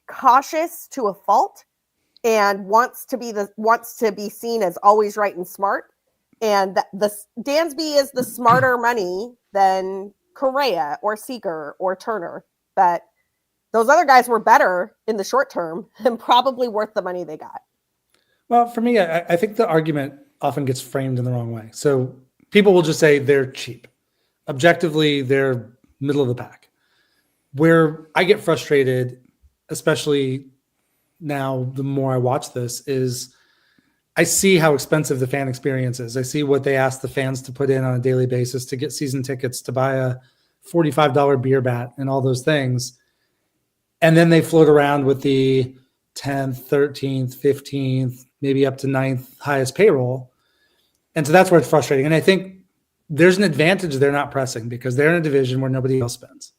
cautious to a fault and wants to be seen as always right and smart. And Dansby is the smarter money than Correa or Seager or Turner. But those other guys were better in the short term and probably worth the money they got. Well, for me, I think the argument often gets framed in the wrong way. So people will just say they're cheap. Objectively, they're middle of the pack. Where I get frustrated, especially now, the more I watch this, is I see how expensive the fan experience is. I see what they ask the fans to put in on a daily basis to get season tickets, to buy a $45 beer bat and all those things. And then they float around with the 10th, 13th, 15th, maybe up to 9th highest payroll. And so that's where it's frustrating. And I think there's an advantage they're not pressing because they're in a division where nobody else spends.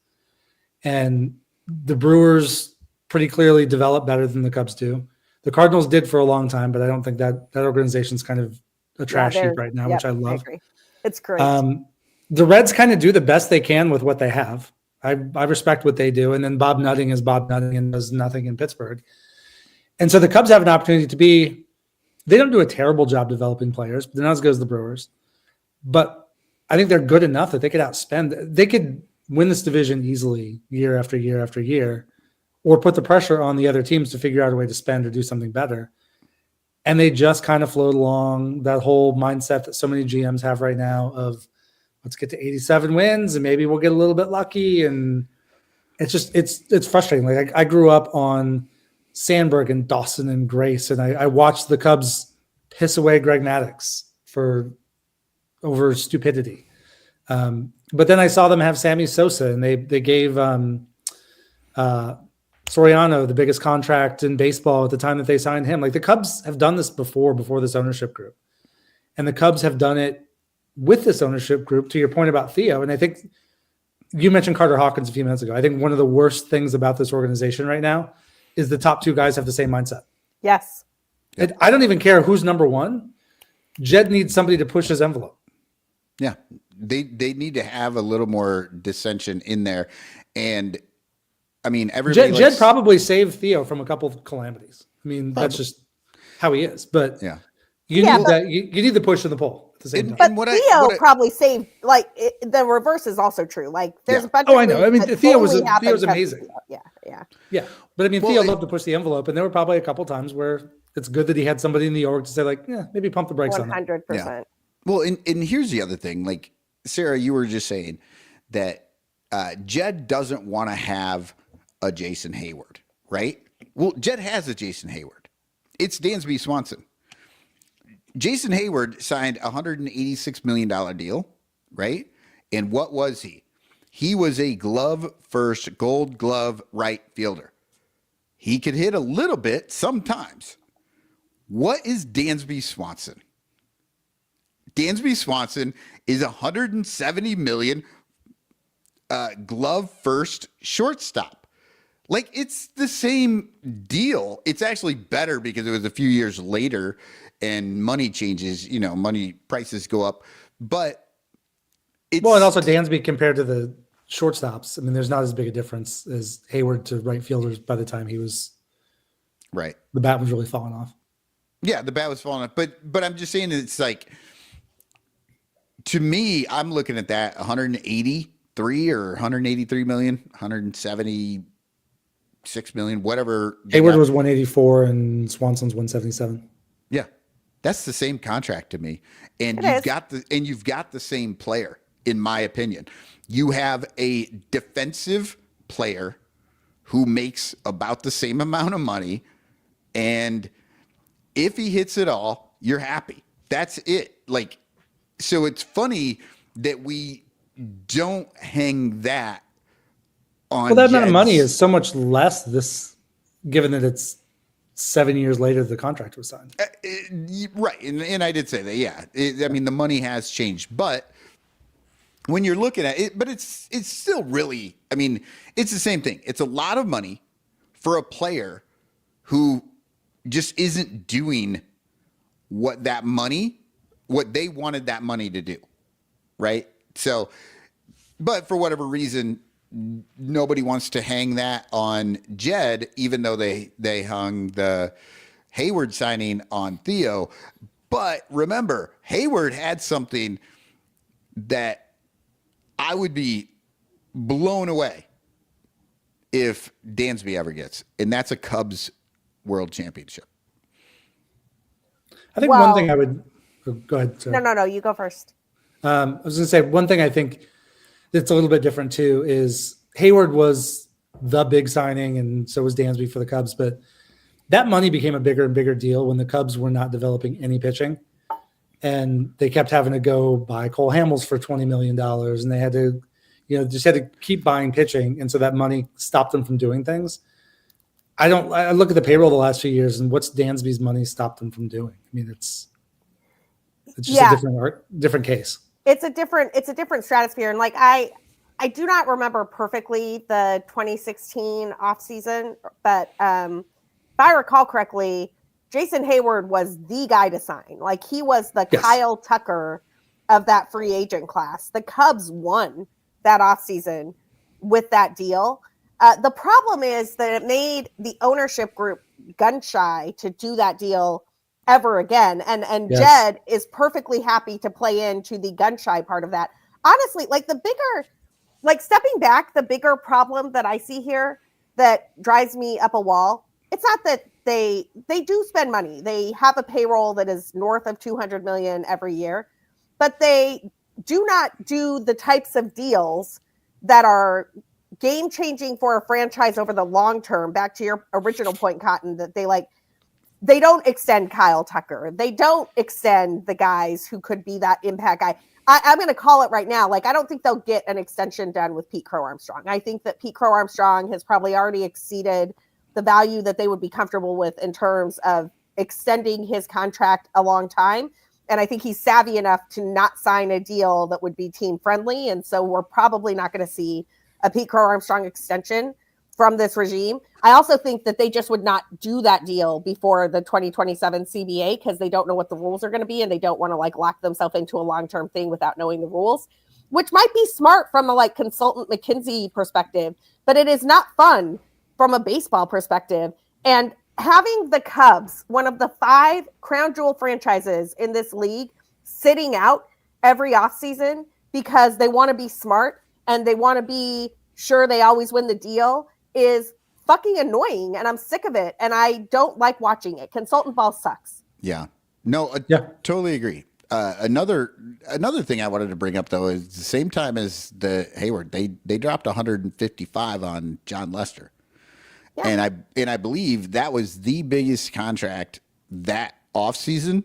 And the Brewers pretty clearly develop better than the Cubs do. The Cardinals did for a long time, but I don't think that organization's kind of a trash heap right now, which I love. I agree. It's great. The Reds kind of do the best they can with what they have. I respect what they do. And then Bob Nutting is Bob Nutting and does nothing in Pittsburgh. And so the Cubs have an opportunity they don't do a terrible job developing players, but they're not as good as the Brewers. But I think they're good enough that they could outspend. They could win this division easily year after year after year, or put the pressure on the other teams to figure out a way to spend or do something better. And they just kind of float along that whole mindset that so many GMs have right now of let's get to 87 wins and maybe we'll get a little bit lucky. And it's just, it's frustrating. Like I grew up on Sandberg and Dawson and Grace, and I watched the Cubs piss away Greg Maddux over stupidity. But then I saw them have Sammy Sosa, and they gave Soriano the biggest contract in baseball at the time that they signed him. Like the Cubs have done this before this ownership group. And the Cubs have done it with this ownership group, to your point about Theo. And I think you mentioned Carter Hawkins a few minutes ago. I think one of the worst things about this organization right now is the top two guys have the same mindset. Yes. I don't even care who's number one. Jed needs somebody to push his envelope. Yeah. They need to have a little more dissension in there. And I mean, everybody Jed probably saved Theo from a couple of calamities. I mean, that's just how he is. But yeah, you need the push and the pull. the same time. But Theo probably saved. Like the reverse is also true. Like there's a bunch. Oh, I know. I mean, Theo's amazing. Yeah. But I mean, Theo loved to push the envelope, and there were probably a couple times where it's good that he had somebody in New York to say, like, yeah, maybe pump the brakes on that. 100%. Well, and here's the other thing. Like, Sarah, you were just saying that Jed doesn't want to have a Jason Hayward, right? Well, Jed has a Jason Hayward. It's Dansby Swanson. Jason Hayward signed a $186 million deal, right? And what was he? He was a glove first, gold glove right fielder. He could hit a little bit sometimes. What is Dansby Swanson? Dansby Swanson is $170 million glove first shortstop. Like, it's the same deal. It's actually better because it was a few years later and money changes, money prices go up. But it's... Well, and also Dansby compared to the shortstops, I mean, there's not as big a difference as Hayward to right fielders by the time he was... Right. The bat was really falling off. Yeah, the bat was falling off. But I'm just saying it's like... To me, I'm looking at that 183 or 183 million, 176 million, whatever. Hayward was 184 and Swanson's 177. Yeah. That's the same contract to me. And you've got the same player, in my opinion. You have a defensive player who makes about the same amount of money, and if he hits it all, you're happy. That's it. Like, so it's funny that we don't hang that on. Well, that amount of money is so much less given that it's 7 years later the contract was signed. Right. And I did say that, yeah. I mean, the money has changed, but when you're looking at it, but it's still really, I mean, it's the same thing. It's a lot of money for a player who just isn't doing what they wanted that money to do. Right. So, but for whatever reason, nobody wants to hang that on Jed, even though they hung the Hayward signing on Theo. But remember, Hayward had something that I would be blown away if Dansby ever gets, and that's a Cubs World Championship. I think one thing I would go ahead. Sorry. No, you go first. I was going to say one thing I think that's a little bit different too is Hayward was the big signing, and so was Dansby for the Cubs. But that money became a bigger and bigger deal when the Cubs were not developing any pitching, and they kept having to go buy Cole Hamels for $20 million, and they had to, just had to keep buying pitching, and so that money stopped them from doing things. I look at the payroll the last few years, and what's Dansby's money stopped them from doing? I mean, it's just a different case. It's a different stratosphere. And like, I do not remember perfectly the 2016 offseason, but if I recall correctly, Jason Hayward was the guy to sign. Like, he was the Kyle Tucker of that free agent class. The Cubs won that offseason with that deal. The problem is that it made the ownership group gun shy to do that deal ever again. And yes. Jed is perfectly happy to play into the gun shy part of that. Honestly, like stepping back, the bigger problem that I see here that drives me up a wall, it's not that they do spend money. They have a payroll that is north of 200 million every year, but they do not do the types of deals that are game changing for a franchise over the long term. Back to your original point, Cotton, that they don't extend Kyle Tucker. They don't extend the guys who could be that impact guy. I'm going to call it right now. Like, I don't think they'll get an extension done with Pete Crow Armstrong. I think that Pete Crow Armstrong has probably already exceeded the value that they would be comfortable with in terms of extending his contract a long time. And I think he's savvy enough to not sign a deal that would be team friendly. And so we're probably not going to see a Pete Crow Armstrong extension from this regime. I also think that they just would not do that deal before the 2027 CBA because they don't know what the rules are going to be, and they don't want to lock themselves into a long-term thing without knowing the rules, which might be smart from a consultant McKinsey perspective, but it is not fun from a baseball perspective. And having the Cubs, one of the 5 crown jewel franchises in this league, sitting out every offseason because they want to be smart and they want to be sure they always win the deal is fucking annoying, and I'm sick of it, and I don't like watching it. Consultant ball sucks. Yeah. No, totally agree. Another thing I wanted to bring up though is the same time as the Hayward, they dropped 155 on John Lester. Yeah. And I believe that was the biggest contract that offseason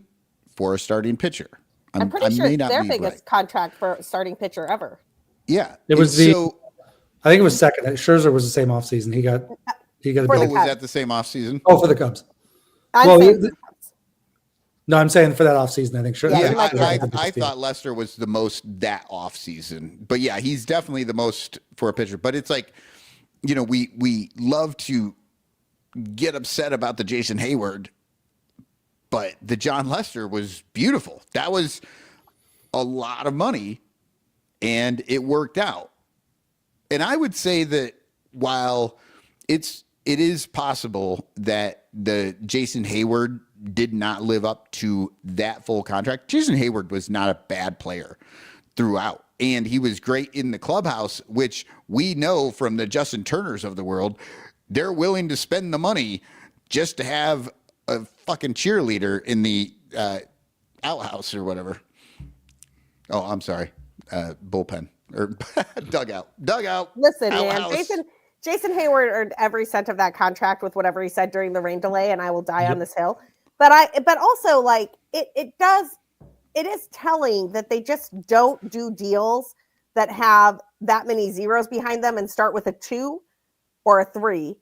for a starting pitcher. I'm pretty sure it's their biggest contract for a starting pitcher ever. Yeah. It was I think it was second. Scherzer was the same offseason. He got a big. Was that the same offseason? Oh, for the Cubs. No, I'm saying for that offseason, I think sure. Yeah, I thought Lester was the most that offseason. But yeah, he's definitely the most for a pitcher. But it's like, you know, we love to get upset about the Jason Hayward, but the John Lester was beautiful. That was a lot of money, and it worked out. And I would say that while it is possible that the Jason Hayward did not live up to that full contract, Jason Hayward was not a bad player throughout. And he was great in the clubhouse, which we know from the Justin Turners of the world, they're willing to spend the money just to have a fucking cheerleader in the outhouse or whatever. Oh, I'm sorry. Bullpen. Or dugout. Listen, outhouse. Man, Jason Hayward earned every cent of that contract with whatever he said during the rain delay, and I will die on this hill. But also like it is telling that they just don't do deals that have that many zeros behind them and start with a 2 or a 3.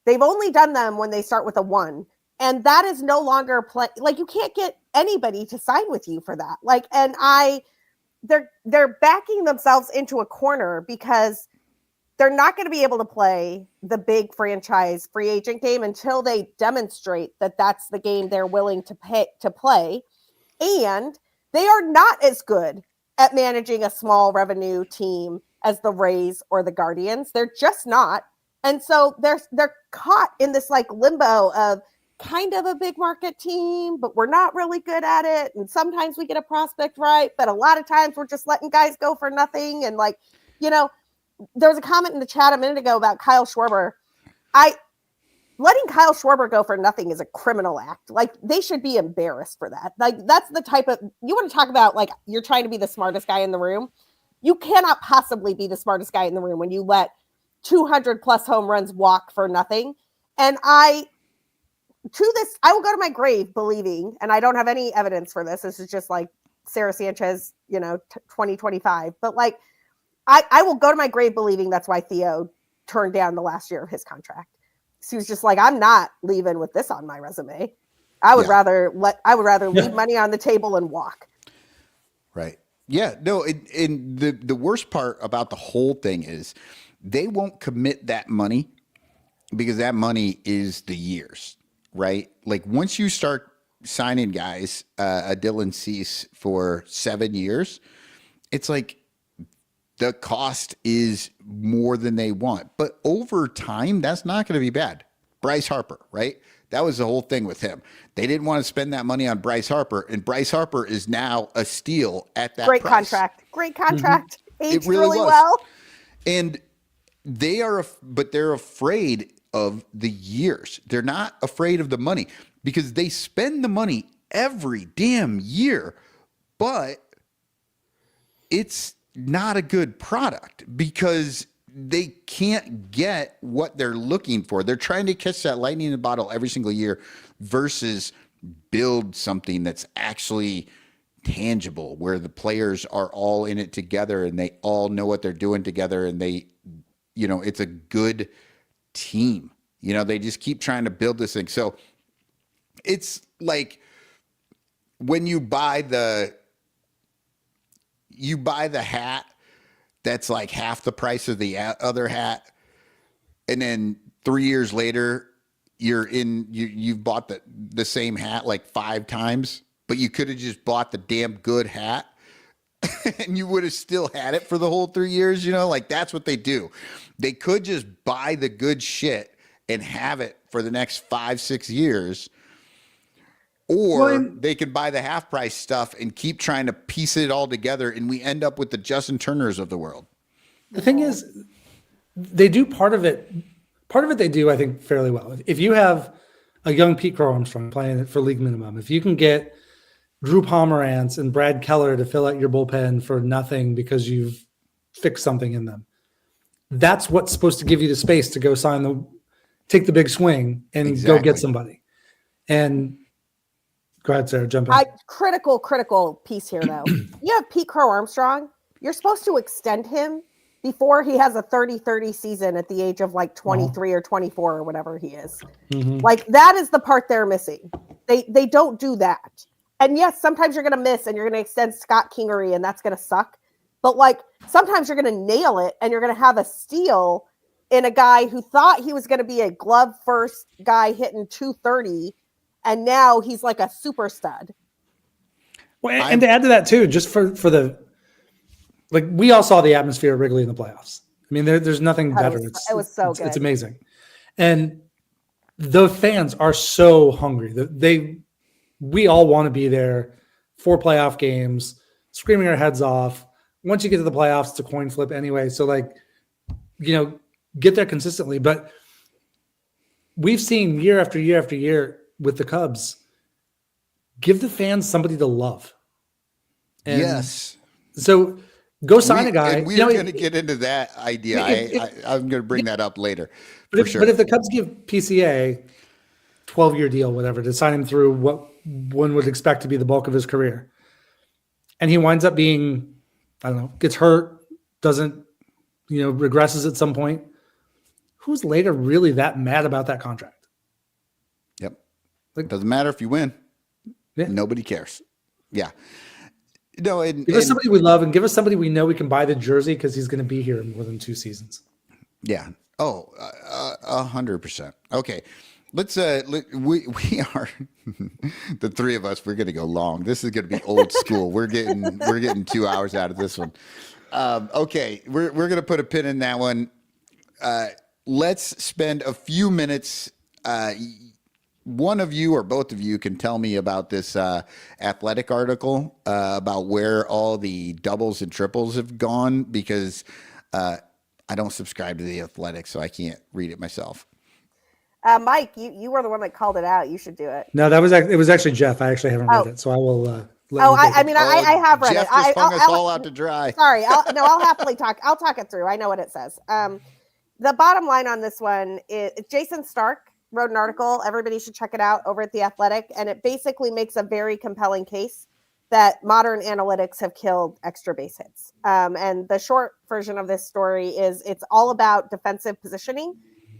They've only done them when they start with a 1, and that is no longer like you can't get anybody to sign with you for that. Like, and they're backing themselves into a corner because they're not going to be able to play the big franchise free agent game until they demonstrate that that's the game they're willing to play. And they are not as good at managing a small revenue team as the Rays or the Guardians. They're just not. And so they're caught in this like limbo of kind of a big market team, but we're not really good at it. And sometimes we get a prospect right, but a lot of times we're just letting guys go for nothing. And like, you know, there was a comment in the chat a minute ago about Kyle Schwarber. Letting Kyle Schwarber go for nothing is a criminal act. Like, they should be embarrassed for that. Like, that's the type of, you want to talk about like you're trying to be the smartest guy in the room. You cannot possibly be the smartest guy in the room when you let 200 plus home runs walk for nothing. And I will go to my grave believing, and I don't have any evidence for this. This is just like Sarah Sanchez, 2025. But like, I will go to my grave believing that's why Theo turned down the last year of his contract. So he was just like, I'm not leaving with this on my resume. I would rather leave money on the table and walk. Right. Yeah. No. And the worst part about the whole thing is they won't commit that money because that money is the years. Right? Like, once you start signing guys, a Dylan Cease for 7 years, it's like the cost is more than they want. But over time, that's not going to be bad. Bryce Harper, right? That was the whole thing with him. They didn't want to spend that money on Bryce Harper, and Bryce Harper is now a steal at that Great price. Great contract. Mm-hmm. Aged it really was. Well. And they're afraid of the years. They're not afraid of the money because they spend the money every damn year, but it's not a good product because they can't get what they're looking for. They're trying to catch that lightning in a bottle every single year versus build something that's actually tangible, where the players are all in it together and they all know what they're doing together, and they, it's a good team. They just keep trying to build this thing. So it's like when you buy the hat that's like half the price of the other hat, and then 3 years later you've bought the same hat like 5 times, but you could have just bought the damn good hat and you would have still had it for the whole 3 years. Like, that's what they do. They could just buy the good shit and have it for the next 5-6 years, Or they could buy the half price stuff and keep trying to piece it all together, and we end up with the Justin Turners of the world. The thing is, they do part of it. Part of it they do, I think, fairly well. If you have a young Pete Crow Armstrong playing it for league minimum, if you can get Drew Pomerantz and Brad Keller to fill out your bullpen for nothing because you've fixed something in them, that's what's supposed to give you the space to go take the big swing and go get somebody. And go ahead, Sarah, jump in. Critical piece here, though. You have Pete Crow Armstrong. You're supposed to extend him before he has a 30-30 season at the age of like 23 or 24 or whatever he is. Mm-hmm. Like, that is the part they're missing. They don't do that. And yes, sometimes you're going to miss and you're going to extend Scott Kingery and that's going to suck. But like, sometimes you're going to nail it and you're going to have a steal in a guy who thought he was going to be a glove first guy hitting 230. And now he's like a super stud. Well, and to add to that too, just for the, like, we all saw the atmosphere at Wrigley in the playoffs. I mean, there's nothing better. It was so good. It's amazing. And the fans are so hungry. We all want to be there for playoff games, screaming our heads off. Once you get to the playoffs, it's a coin flip anyway. So, like, get there consistently. But we've seen year after year after year with the Cubs, give the fans somebody to love. And yes. So go sign a guy. And we're going to get into that idea. I'm going to bring that up later. But if the Cubs give PCA 12-year deal, whatever, to sign him through what one would expect to be the bulk of his career, and he winds up being, I don't know, gets hurt, doesn't, regresses at some point, who's later really that mad about that contract? Yep. It doesn't matter if you win. Yeah. Nobody cares. Yeah. Give us somebody we love and give us somebody we know we can buy the jersey because he's going to be here in more than 2 seasons. Yeah. Oh, 100%. Okay. Let's we are the three of us. We're going to go long. This is going to be old school. We're getting 2 hours out of this one. Okay. We're going to put a pin in that one. Let's spend a few minutes. One of you or both of you can tell me about this Athletic article about where all the doubles and triples have gone, because I don't subscribe to the Athletic, so I can't read it myself. Mike, you were the one that called it out. You should do it. No, it was actually Jeff. I actually haven't read it, so I will. I have read Jeff it. Just hung us all out to dry. Sorry, I'll happily talk. I'll talk it through. I know what it says. The bottom line on this one is Jason Stark wrote an article. Everybody should check it out over at The Athletic. And it basically makes a very compelling case that modern analytics have killed extra base hits. And the short version of this story is it's all about defensive positioning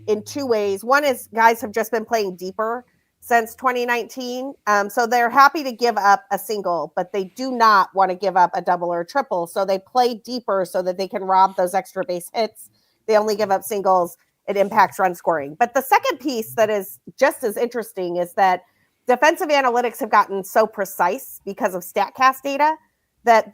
in 2 ways. One is guys have just been playing deeper since 2019. So they're happy to give up a single, but they do not want to give up a double or a triple. So they play deeper so that they can rob those extra base hits. They only give up singles. It impacts run scoring. But the second piece that is just as interesting is that defensive analytics have gotten so precise because of StatCast data that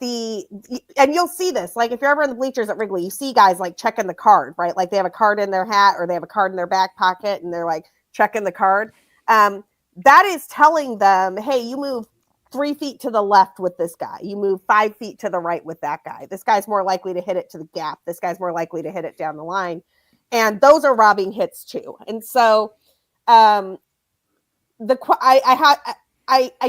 and you'll see this, like if you're ever in the bleachers at Wrigley, you see guys like checking the card, right? Like they have a card in their hat or they have a card in their back pocket and they're like checking the card. That is telling them, hey, you move 3 feet to the left with this guy. You move 5 feet to the right with that guy. This guy's more likely to hit it to the gap. This guy's more likely to hit it down the line. And those are robbing hits too. And so I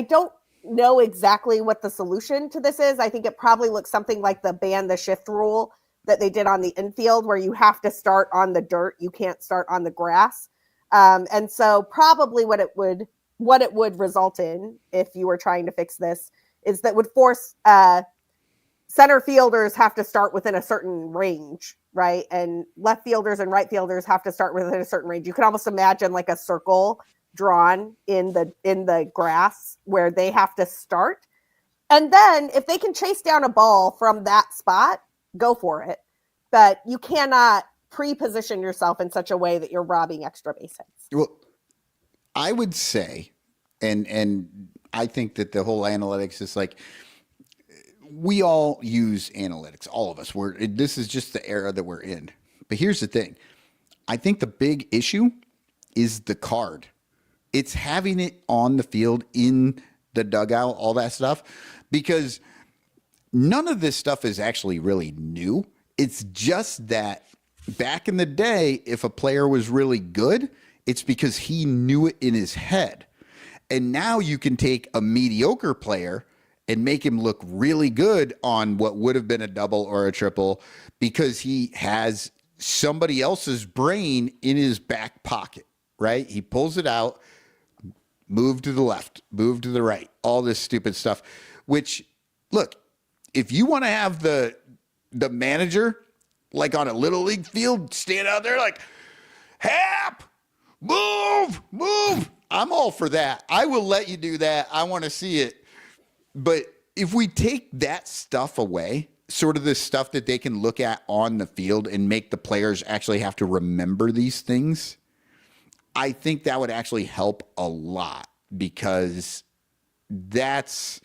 don't know exactly what the solution to this is. I think it probably looks something like the ban the shift rule that they did on the infield, where you have to start on the dirt. You can't start on the grass. And so probably what it would result in, if you were trying to fix this, is that would force center fielders have to start within a certain range, right? And left fielders and right fielders have to start within a certain range. You could almost imagine like a circle drawn in the grass where they have to start. And then if they can chase down a ball from that spot, go for it. But you cannot pre-position yourself in such a way that you're robbing extra base hits. Well, I would say, and I think that the whole analytics is like, we all use analytics, all of us. This is just the era that we're in. But here's the thing. I think the big issue is the card. It's having it on the field, in the dugout, all that stuff, because none of this stuff is actually really new. It's just that back in the day, if a player was really good, it's because he knew it in his head. And now you can take a mediocre player and make him look really good on what would have been a double or a triple because he has somebody else's brain in his back pocket, right? He pulls it out, move to the left, move to the right, all this stupid stuff, which, look, if you want to have the manager, like on a little league field, stand out there like, Hap, move. I'm all for that. I will let you do that. I want to see it. But if we take that stuff away, sort of the stuff that they can look at on the field and make the players actually have to remember these things, I think that would actually help a lot, because that's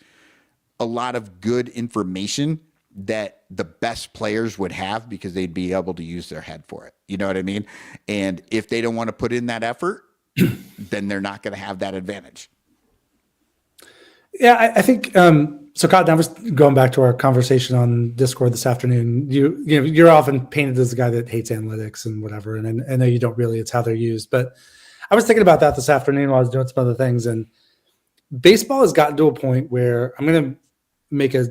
a lot of good information that the best players would have because they'd be able to use their head for it. You know what I mean? And if they don't want to put in that effort, then they're not going to have that advantage. Yeah, I think so. Cotton, I was going back to our conversation on Discord this afternoon. You're often painted as a guy that hates analytics and whatever, and I know you don't really. It's how they're used. But I was thinking about that this afternoon while I was doing some other things, and baseball has gotten to a point where I'm going to make a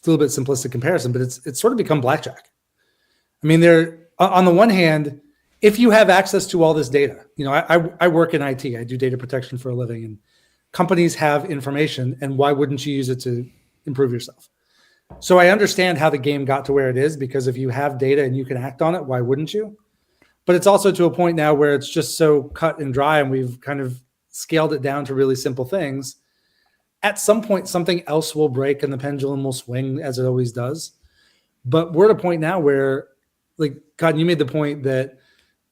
little bit simplistic comparison, but it's sort of become blackjack. I mean, they're on the one hand, if you have access to all this data, I work in IT, I do data protection for a living, and companies have information, and why wouldn't you use it to improve yourself? So I understand how the game got to where it is, because if you have data and you can act on it, why wouldn't you? But it's also to a point now where it's just so cut and dry, and we've kind of scaled it down to really simple things. At some point, something else will break and the pendulum will swing, as it always does. But we're at a point now where, like, God, you made the point that,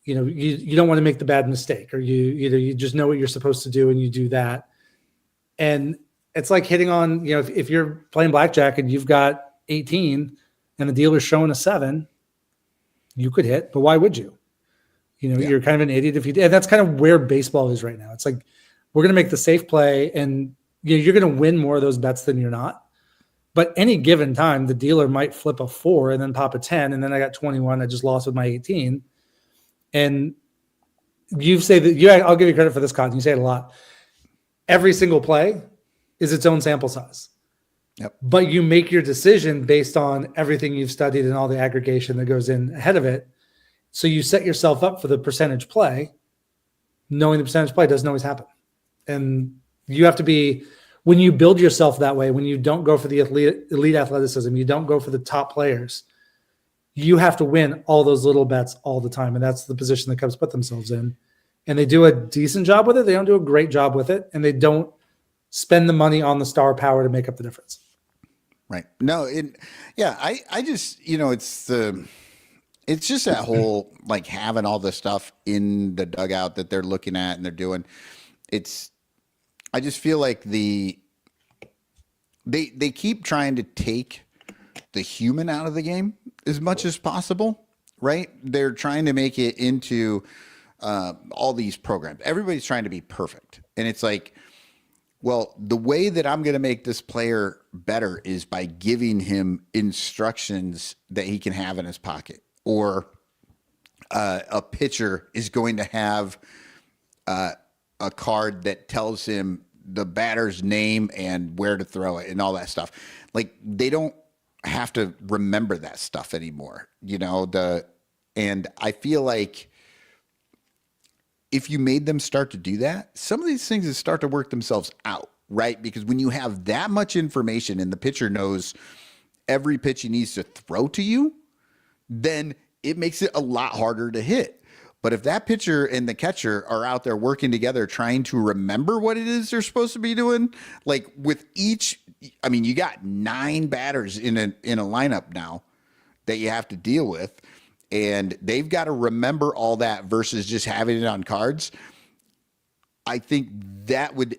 you don't want to make the bad mistake, or you just know what you're supposed to do and you do that. And it's like hitting on, if you're playing blackjack and you've got 18 and the dealer's showing a 7, you could hit, but why would you? You're kind of an idiot if you did. And that's kind of where baseball is right now. It's like, we're going to make the safe play, and you're going to win more of those bets than you're not. But any given time, the dealer might flip a 4 and then pop a 10, and then I got 21. I just lost with my 18. And you say that I'll give you credit for this, Cotton. You say it a lot. Every single play is its own sample size. Yep. But you make your decision based on everything you've studied and all the aggregation that goes in ahead of it. So you set yourself up for the percentage play, knowing the percentage play doesn't always happen. And you have to be, when you build yourself that way, when you don't go for the elite athleticism, you don't go for the top players, you have to win all those little bets all the time. And that's the position the Cubs put themselves in. And they do a decent job with it. They don't do a great job with it. And they don't spend the money on the star power to make up the difference. Right. No, I just, it's just that whole, like, having all the stuff in the dugout that they're looking at and they're doing. I just feel like they keep trying to take the human out of the game as much as possible, right? They're trying to make it into all these programs. Everybody's trying to be perfect. And it's like, well, the way that I'm going to make this player better is by giving him instructions that he can have in his pocket. Or a pitcher is going to have a card that tells him the batter's name and where to throw it and all that stuff. Like, they don't have to remember that stuff anymore, and I feel like if you made them start to do that, some of these things would start to work themselves out, right? Because when you have that much information and the pitcher knows every pitch he needs to throw to you, then it makes it a lot harder to hit. But if that pitcher and the catcher are out there working together, trying to remember what it is they're supposed to be doing, like with each, you got 9 batters in a lineup now that you have to deal with, and they've got to remember all that versus just having it on cards. I think that would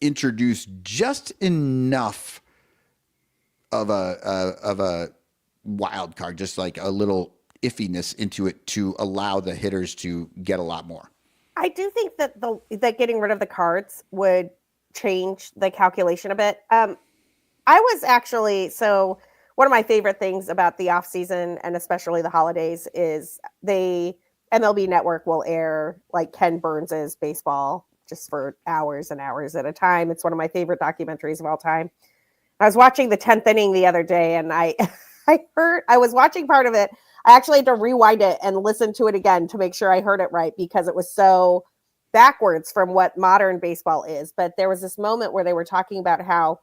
introduce just enough of a wild card, just like a little iffiness into it to allow the hitters to get a lot more. I do think that that getting rid of the cards would change the calculation a bit. I was actually one of my favorite things about the off season and especially the holidays is MLB Network will air like Ken Burns's baseball just for hours and hours at a time. It's one of my favorite documentaries of all time. I was watching the 10th inning the other day and I was watching part of it. I actually had to rewind it and listen to it again to make sure I heard it right because it was so backwards from what modern baseball is. But there was this moment where they were talking about how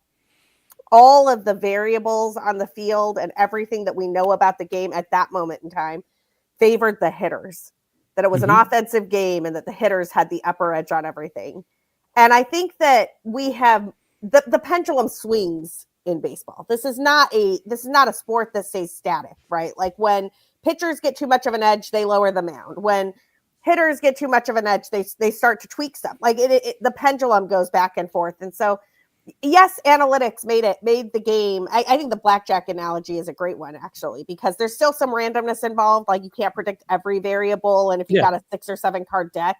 all of the variables on the field and everything that we know about the game at that moment in time favored the hitters, that it was an offensive game and that the hitters had the upper edge on everything. And I think that we have the pendulum swings in baseball. This is not a sport that stays static, right? Like when pitchers get too much of an edge, they lower the mound. When hitters get too much of an edge, they start to tweak stuff. Like the pendulum goes back and forth. And so yes, analytics made the game. I think the blackjack analogy is a great one, actually, because there's still some randomness involved. Like you can't predict every variable. And if you got a 6 or 7 card deck,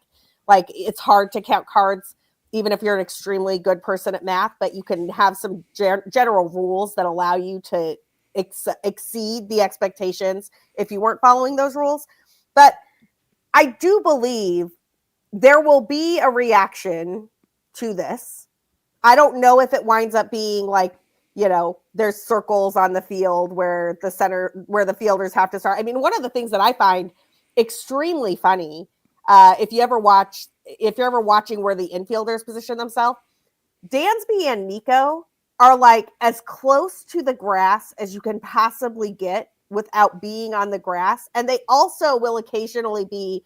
like it's hard to count cards, even if you're an extremely good person at math, but you can have some general rules that allow you to exceed the expectations if you weren't following those rules. But I do believe there will be a reaction to this. I don't know if it winds up being like, there's circles on the field where the fielders have to start. I mean, one of the things that I find extremely funny, if you're ever watching where the infielders position themselves, Dansby and Nico are like as close to the grass as you can possibly get without being on the grass. And they also will occasionally be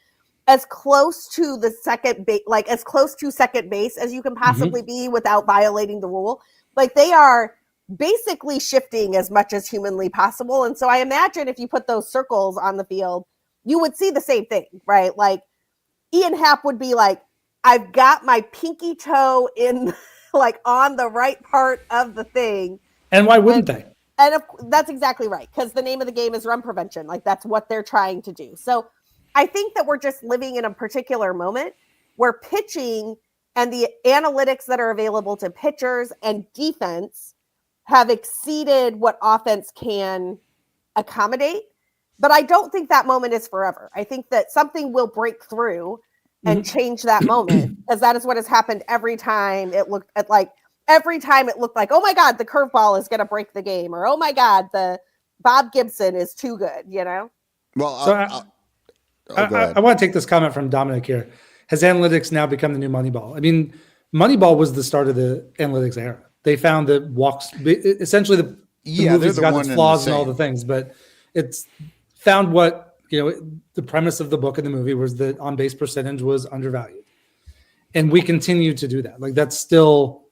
as close to the second base, like as close to second base as you can possibly be without violating the rule. Like they are basically shifting as much as humanly possible. And so I imagine if you put those circles on the field, you would see the same thing, right? Like Ian Happ would be like, I've got my pinky toe in like on the right part of the thing. And why wouldn't they? And that's exactly right. Because the name of the game is run prevention. Like that's what they're trying to do. So I think that we're just living in a particular moment where pitching and the analytics that are available to pitchers and defense have exceeded what offense can accommodate. But I don't think that moment is forever. I think that something will break through and change that moment, because that is what has happened every time it looked like, oh my God, the curveball is going to break the game, or oh my God, the Bob Gibson is too good, Well, I want to take this comment from Dominic here. Has analytics now become the new Moneyball? I mean, Moneyball was the start of the analytics era. They found that walks, essentially the movie's got its flaws and all the things, but it's found what, the premise of the book and the movie was that on-base percentage was undervalued. And we continue to do that. Like that's still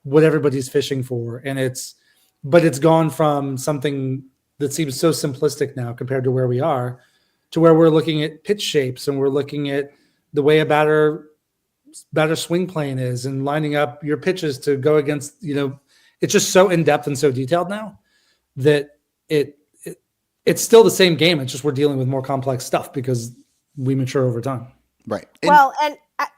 what everybody's fishing for. But it's gone from something that seems so simplistic now compared to where we are, to where we're looking at pitch shapes and we're looking at the way a batter swing plane is and lining up your pitches to go against, it's just so in-depth and so detailed now that it's still the same game. It's just we're dealing with more complex stuff because we mature over time. Right.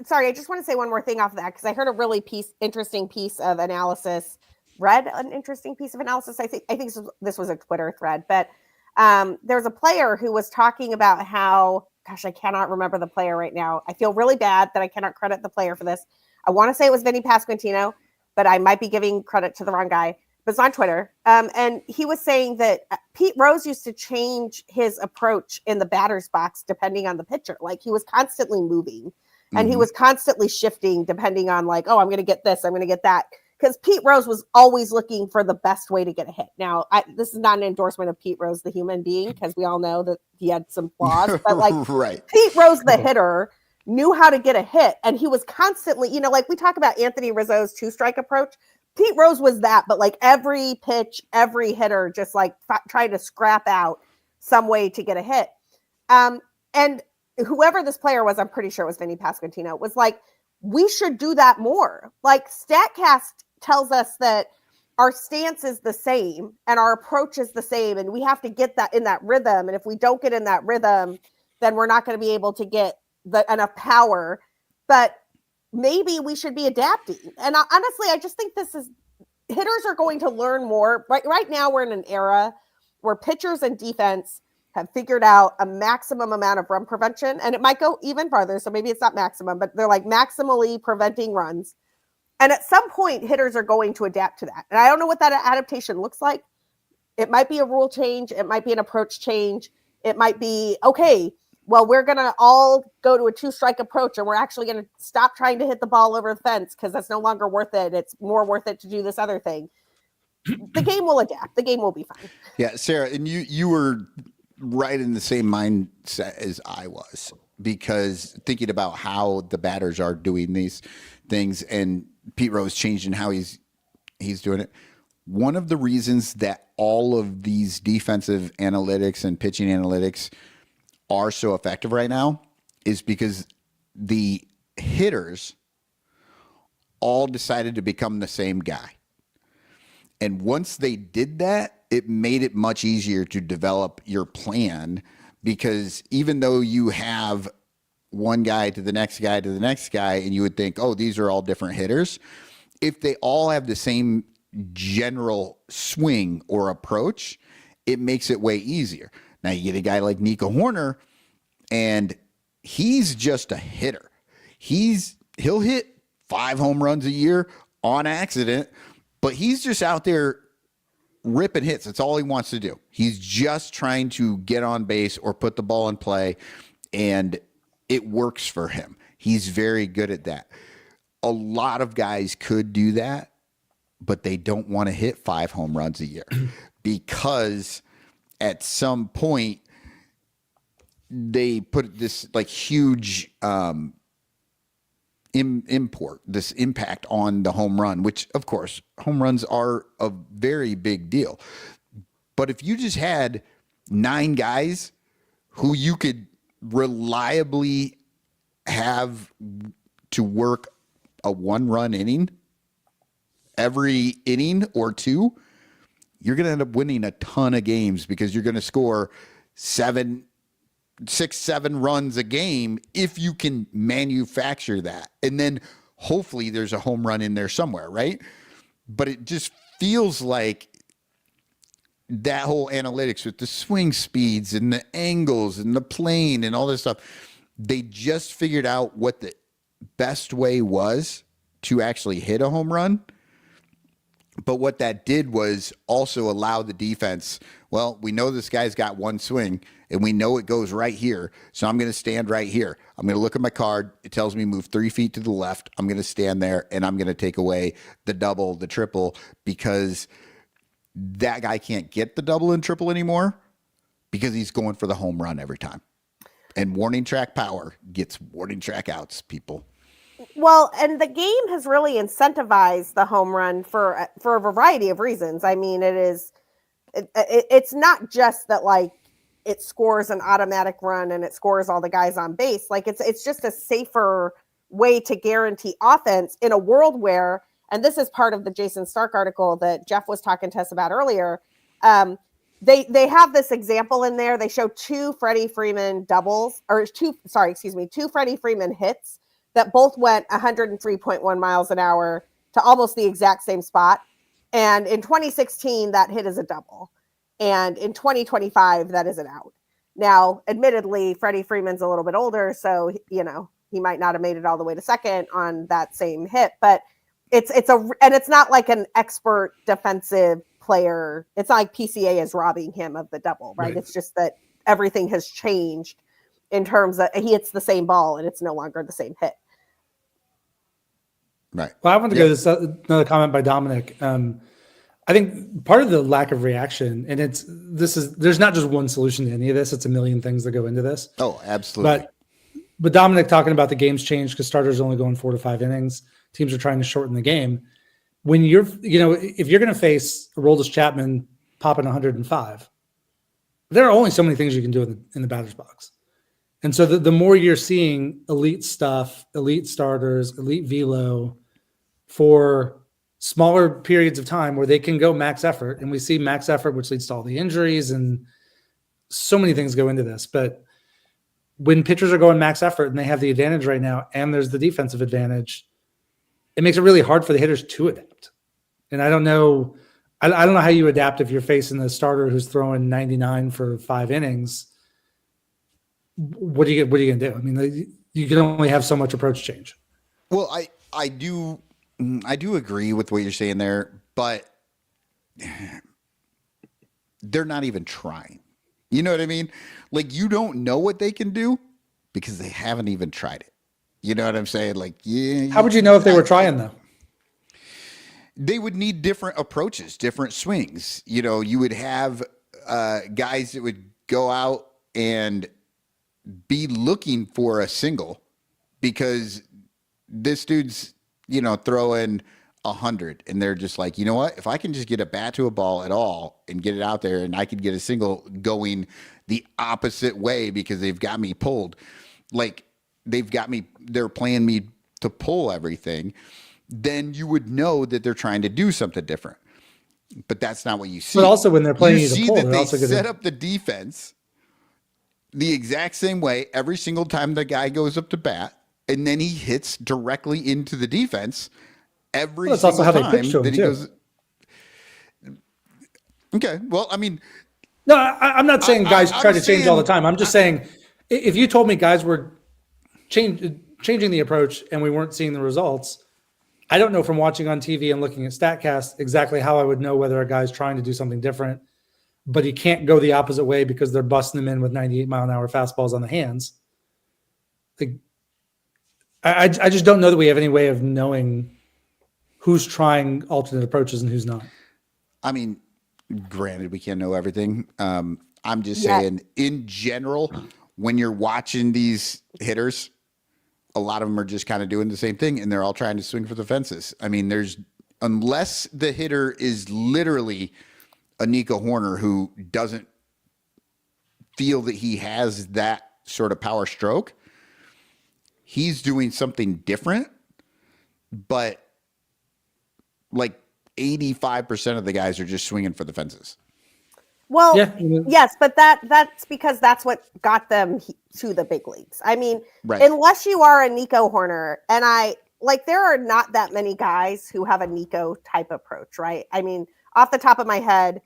Sorry, I just want to say one more thing off of that because I heard a really interesting piece of analysis. Read an interesting piece of analysis. I think this was a Twitter thread, but there was a player who was talking about how, gosh, I cannot remember the player right now. I feel really bad that I cannot credit the player for this. I want to say it was Vinny Pasquantino, but I might be giving credit to the wrong guy. But it's on Twitter. And he was saying that Pete Rose used to change his approach in the batter's box depending on the pitcher. Like he was constantly moving and he was constantly shifting depending on like, oh, I'm going to get this, I'm going to get that. Because Pete Rose was always looking for the best way to get a hit. Now, this is not an endorsement of Pete Rose, the human being, because we all know that he had some flaws. But like right. Pete Rose, the hitter, knew how to get a hit. And he was constantly, like we talk about Anthony Rizzo's 2-strike approach. Pete Rose was that, but like every pitch, every hitter just like trying to scrap out some way to get a hit. And whoever this player was, I'm pretty sure it was Vinny Pasquantino, was like, we should do that more. Like StatCast tells us that our stance is the same and our approach is the same. And we have to get that in that rhythm. And if we don't get in that rhythm, then we're not going to be able to get enough power that maybe we should be adapting. And honestly, I just think hitters are going to learn more. Right now, we're in an era where pitchers and defense have figured out a maximum amount of run prevention, and it might go even farther. So maybe it's not maximum, but they're like maximally preventing runs. And at some point, hitters are going to adapt to that. And I don't know what that adaptation looks like. It might be a rule change. It might be an approach change. It might be, okay, well, we're going to all go to a 2-strike approach, and we're actually going to stop trying to hit the ball over the fence because that's no longer worth it. It's more worth it to do this other thing. The game will adapt. The game will be fine. Yeah, Sarah, and you were right in the same mindset as I was, because thinking about how the batters are doing these things, and Pete Rose changing how he's doing it. One of the reasons that all of these defensive analytics and pitching analytics are so effective right now is because the hitters all decided to become the same guy. And once they did that, it made it much easier to develop your plan, because even though you have one guy to the next guy to the next guy, and you would think, oh, these are all different hitters, if they all have the same general swing or approach, it makes it way easier. Now you get a guy like Nico Horner, and he's just a hitter. He'll hit 5 home runs a year on accident, but he's just out there ripping hits. That's all he wants to do. He's just trying to get on base or put the ball in play, and it works for him. He's very good at that. A lot of guys could do that, but they don't want to hit 5 home runs a year because at some point they put this like huge this impact on the home run, which of course home runs are a very big deal. But if you just had 9 guys who you could reliably have to work a 1-run inning every inning or 2, you're going to end up winning a ton of games, because you're going to score 6-7 runs a game if you can manufacture that. And then hopefully there's a home run in there somewhere, right? But it just feels like that whole analytics with the swing speeds and the angles and the plane and all this stuff, they just figured out what the best way was to actually hit a home run. But what that did was also allow the defense, well, we know this guy's got one swing, and we know it goes right here, so I'm going to stand right here. I'm going to look at my card. It tells me move 3 feet to the left. I'm going to stand there, and I'm going to take away the double, the triple, because that guy can't get the double and triple anymore because he's going for the home run every time. And warning track power gets warning track outs, people. Well, and the game has really incentivized the home run for a variety of reasons. I mean, it's not just that like it scores an automatic run and it scores all the guys on base. Like it's just a safer way to guarantee offense in a world where, and this is part of the Jason Stark article that Jeff was talking to us about earlier. They have this example in there. They show 2 Freddie Freeman two Freddie Freeman hits that both went 103.1 miles an hour to almost the exact same spot. And in 2016, that hit is a double. And in 2025, that is an out. Now, admittedly, Freddie Freeman's a little bit older, so, you know, he might not have made it all the way to second on that same hit. But it's not like an expert defensive player. It's not like PCA is robbing him of the double, right? It's just that everything has changed in terms of he hits the same ball and it's no longer the same hit. Right. Well, I want to go to this another comment by Dominic. I think part of the lack of reaction, and there's not just one solution to any of this. It's a million things that go into this. Oh, absolutely. But Dominic talking about the game's changed because starters are only going 4 to 5 innings. Teams are trying to shorten the game. When if you're going to face Aroldis Chapman popping 105, there are only so many things you can do in the batter's box. And so the more you're seeing elite stuff, elite starters, elite velo for smaller periods of time where they can go max effort, and we see max effort, which leads to all the injuries and so many things go into this. But when pitchers are going max effort and they have the advantage right now, and there's the defensive advantage, it makes it really hard for the hitters to adapt. And I don't know. I don't know how you adapt if you're facing a starter who's throwing 99 for 5 innings. What are you going to do? I mean, you can only have so much approach change. Well, I do agree with what you're saying there, but they're not even trying. You know what I mean? Like, you don't know what they can do because they haven't even tried it. You know what I'm saying? Like, yeah. How would you know if they were trying though? They would need different approaches, different swings. You know, you would have guys that would go out and be looking for a single because this dude's, you know, throwing 100 and they're just like, you know what? If I can just get a bat to a ball at all and get it out there and I could get a single going the opposite way because they've got me pulled, like they're playing me to pull everything, then you would know that they're trying to do something different. But that's not what you see. But also when they're playing you see pull, that they also set up the defense the exact same way every single time the guy goes up to bat, and then he hits directly into the defense every single also how time they pitch to him that he too. goes. Okay, well, I mean, no, I'm not saying guys I'm try to change all the saying- time. I'm just saying if you told me guys were changing the approach and we weren't seeing the results, I don't know from watching on TV and looking at StatCast exactly how I would know whether a guy's trying to do something different, but he can't go the opposite way because they're busting him in with 98-mile-an-hour fastballs on the hands. Like, I just don't know that we have any way of knowing who's trying alternate approaches and who's not. I mean, granted, we can't know everything. I'm just saying, in general, when you're watching these hitters, a lot of them are just kind of doing the same thing, and they're all trying to swing for the fences. I mean, unless the hitter is literally a Nico Horner who doesn't feel that he has that sort of power stroke, he's doing something different. But like 85% of the guys are just swinging for the fences. Well, Yeah. yes, but that's because that's what got them to the big leagues. I mean, Right. unless you are a Nico Horner, and there are not that many guys who have a Nico type approach, right? I mean, off the top of my head,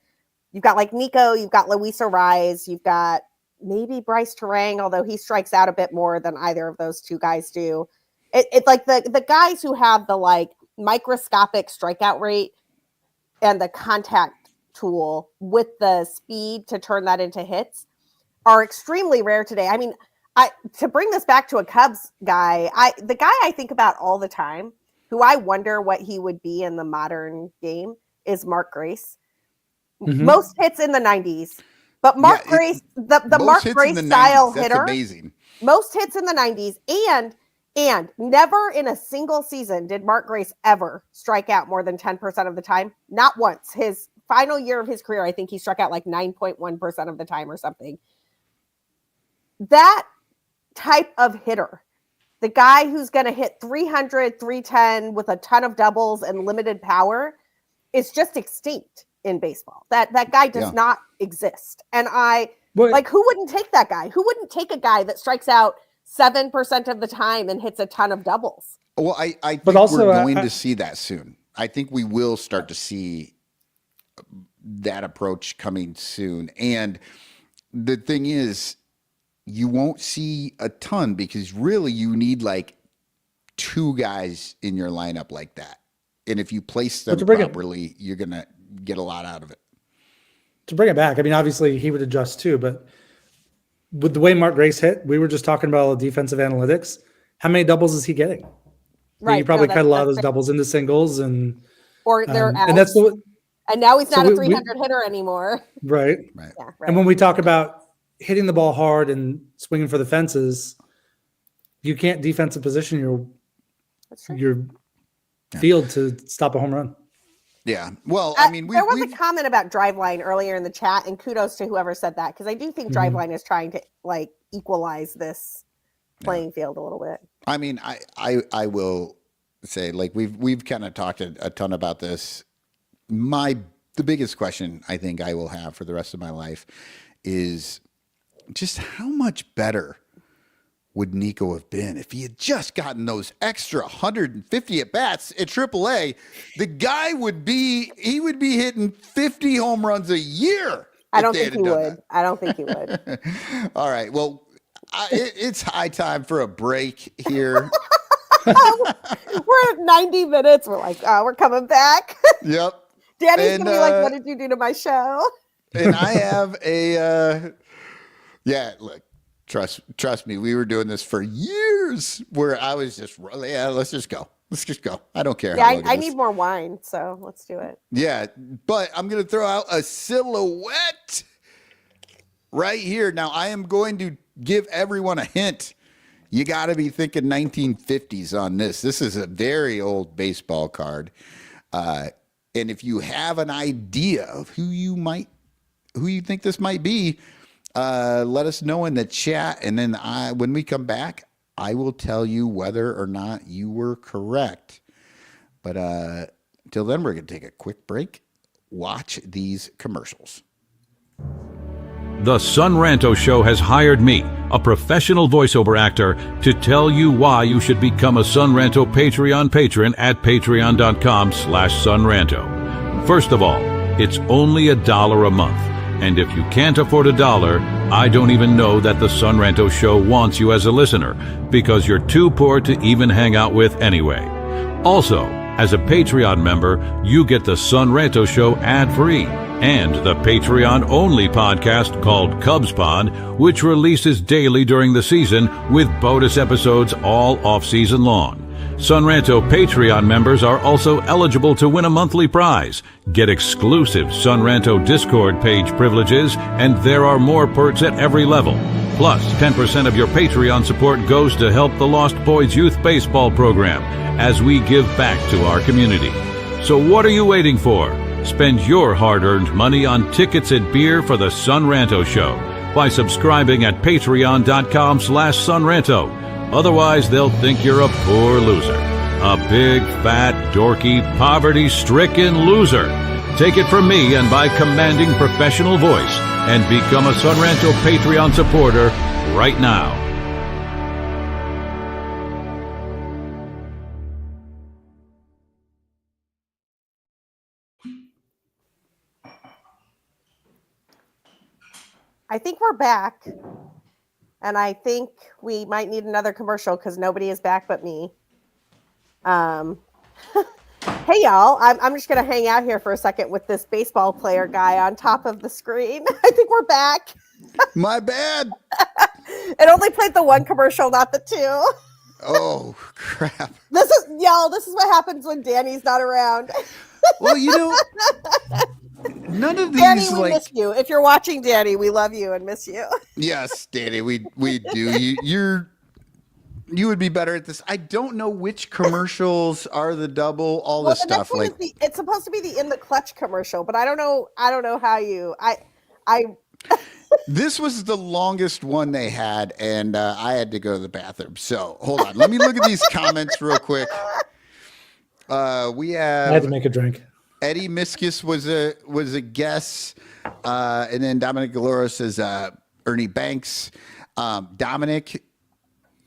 you've got like Nico, you've got Luis Ariz, you've got maybe Bryce Terang, although he strikes out a bit more than either of those two guys do. It's like the guys who have the like microscopic strikeout rate and the contact tool with the speed to turn that into hits are extremely rare today. I mean, to bring this back to a Cubs guy, the guy I think about all the time, who I wonder what he would be in the modern game, is Mark Grace. Mhm. Most hits in the 90s, but Mark Grace, the Mark Grace style hitter, That's amazing. most hits in the 90s, and never in a single season did Mark Grace ever strike out more than 10% of the time. Not once. His final year of his career, I think he struck out like 9.1% of the time or something. That type of hitter, the guy who's going to hit 300, 310 with a ton of doubles and limited power, is just extinct in baseball. That guy does not exist. And who wouldn't take that guy? Who wouldn't take a guy that strikes out 7% of the time and hits a ton of doubles? Well, I think also, we're going to see that soon. I think we will start to see that approach coming soon. And the thing is, you won't see a ton because really you need like 2 guys in your lineup like that. And if you place them properly, you're going to get a lot out of it. To bring it back, I mean, obviously he would adjust too, but with the way Mark Grace hit, we were just talking about all the defensive analytics. How many doubles is he getting? Right. You probably cut a lot of those doubles into singles, and they're out. and that's and now he's not a 300 hitter anymore. Right. Right. Yeah, right. And when we talk about hitting the ball hard and swinging for the fences, you can't defensive position your field to stop a home run. Yeah. Well, I mean, there was a comment about Driveline earlier in the chat, and kudos to whoever said that, because I do think Driveline is trying to like equalize this playing field a little bit. I mean, I will say, like, we've kind of talked a ton about this. The biggest question I think I will have for the rest of my life is just how much better would Nico have been if he had just gotten those extra 150 at bats at AAA? The guy would be hitting 50 home runs a year. I don't think he would. I don't think he would. All right. Well, it's high time for a break here. We're at 90 minutes. We're like, oh, we're coming back. Yep. Danny's gonna be like, what did you do to my show? And I have a look, trust me, we were doing this for years where I was just let's just go. Let's just go. I don't care. Yeah, I need more wine, so let's do it. Yeah, but I'm gonna throw out a silhouette right here. Now I am going to give everyone a hint. You got to be thinking 1950s on this. This is a very old baseball card. And if you have an idea of who you think this might be, let us know in the chat. And then when we come back, I will tell you whether or not you were correct. But until then, we're going to take a quick break. Watch these commercials. The Sunranto Show has hired me, a professional voiceover actor, to tell you why you should become a Sunranto Patreon patron at patreon.com/Sunranto. First of all, it's only $1 a month. And if you can't afford $1, I don't even know that the Sunranto Show wants you as a listener, because you're too poor to even hang out with anyway. Also, as a Patreon member, you get the Sunranto Show ad-free and the Patreon-only podcast called Cubs Pod, which releases daily during the season with bonus episodes all off-season long. Sunranto Patreon members are also eligible to win a monthly prize, get exclusive Sunranto Discord page privileges, and there are more perks at every level. Plus, 10% of your Patreon support goes to help the Lost Boys Youth Baseball Program as we give back to our community. So what are you waiting for? Spend your hard-earned money on tickets and beer for the Sunranto Show by subscribing at patreon.com/Sunranto. Otherwise, they'll think you're a poor loser. A big, fat, dorky, poverty-stricken loser. Take it from me and by commanding professional voice, and become a Sunranto Patreon supporter right now. I think we're back. And I think we might need another commercial because nobody is back but me. Hey, y'all. I'm just going to hang out here for a second with this baseball player guy on top of the screen. I think we're back. My bad. It only played the one commercial, not the two. Oh, crap. This is what happens when Danny's not around. Well, none of these, Danny, we miss you. If you're watching, Danny, we love you and miss you. Yes, Danny, we do. You would be better at this. I don't know which commercials are the double, all this stuff. Like it's supposed to be the In the Clutch commercial, but I don't know how you. I. This was the longest one they had, and I had to go to the bathroom. So hold on, let me look at these comments real quick. We have. I had to make a drink. Eddie Miskus was a guess, and then Dominic Galoro says Ernie Banks. Dominic,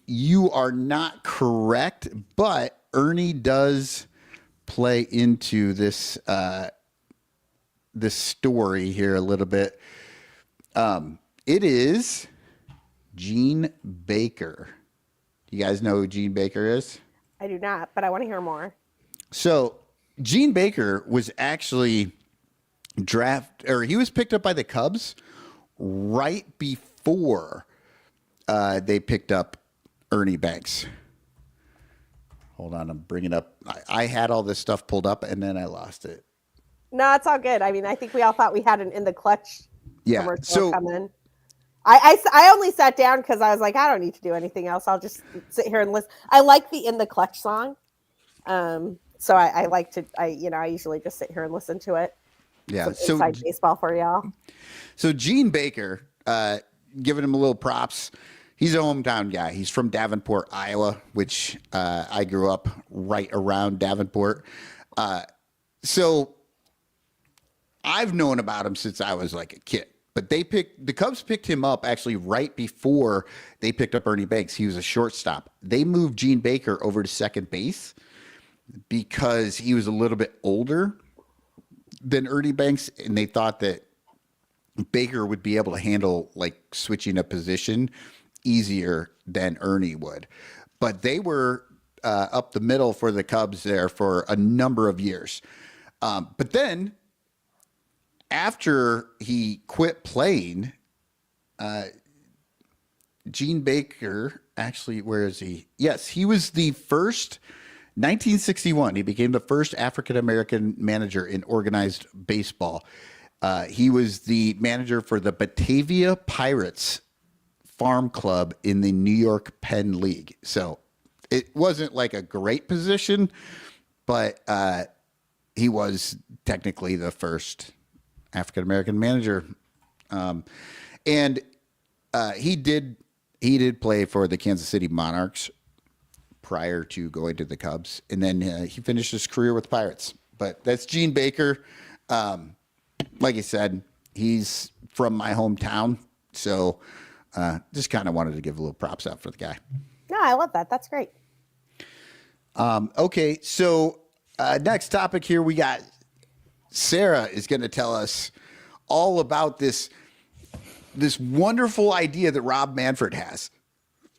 you are not correct, but Ernie does play into this this story here a little bit. It is Gene Baker. You guys know who Gene Baker is? I do not, but I want to hear more. So Gene Baker was actually he was picked up by the Cubs right before they picked up Ernie Banks. Hold on, I'm bringing up. I had all this stuff pulled up and then I lost it. No, it's all good. I mean, I think we all thought we had an In the Clutch commercial coming. I only sat down because I was like, I don't need to do anything else. I'll just sit here and listen. I like the In the Clutch song. So I like to, I usually just sit here and listen to it. Yeah. Some inside baseball for y'all. So Gene Baker, giving him a little props. He's a hometown guy. He's from Davenport, Iowa, which I grew up right around Davenport. So I've known about him since I was like a kid. But the Cubs picked him up actually right before they picked up Ernie Banks. He was a shortstop. They moved Gene Baker over to second base because he was a little bit older than Ernie Banks, and they thought that Baker would be able to handle like switching a position easier than Ernie would. But they were up the middle for the Cubs there for a number of years. But then after he quit playing, Gene Baker, actually, where is he? Yes, he was the first, 1961, he became the first African-American manager in organized baseball. He was the manager for the Batavia Pirates Farm Club in the New York Penn League. So it wasn't like a great position, but he was technically the first African-American manager. And he did play for the Kansas City Monarchs prior to going to the Cubs. And then he finished his career with the Pirates. But that's Gene Baker. Like I said, he's from my hometown. So just kind of wanted to give a little props out for the guy. No, I love that. That's great. Okay, so next topic here, we got Sarah is going to tell us all about this wonderful idea that Rob Manfred has.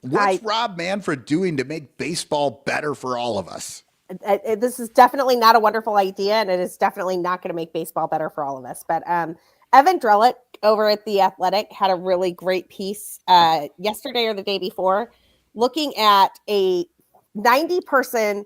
What's Rob Manfred doing to make baseball better for all of us? This is definitely not a wonderful idea, and it is definitely not going to make baseball better for all of us. But Evan Drellick over at The Athletic had a really great piece yesterday or the day before looking at a 90-person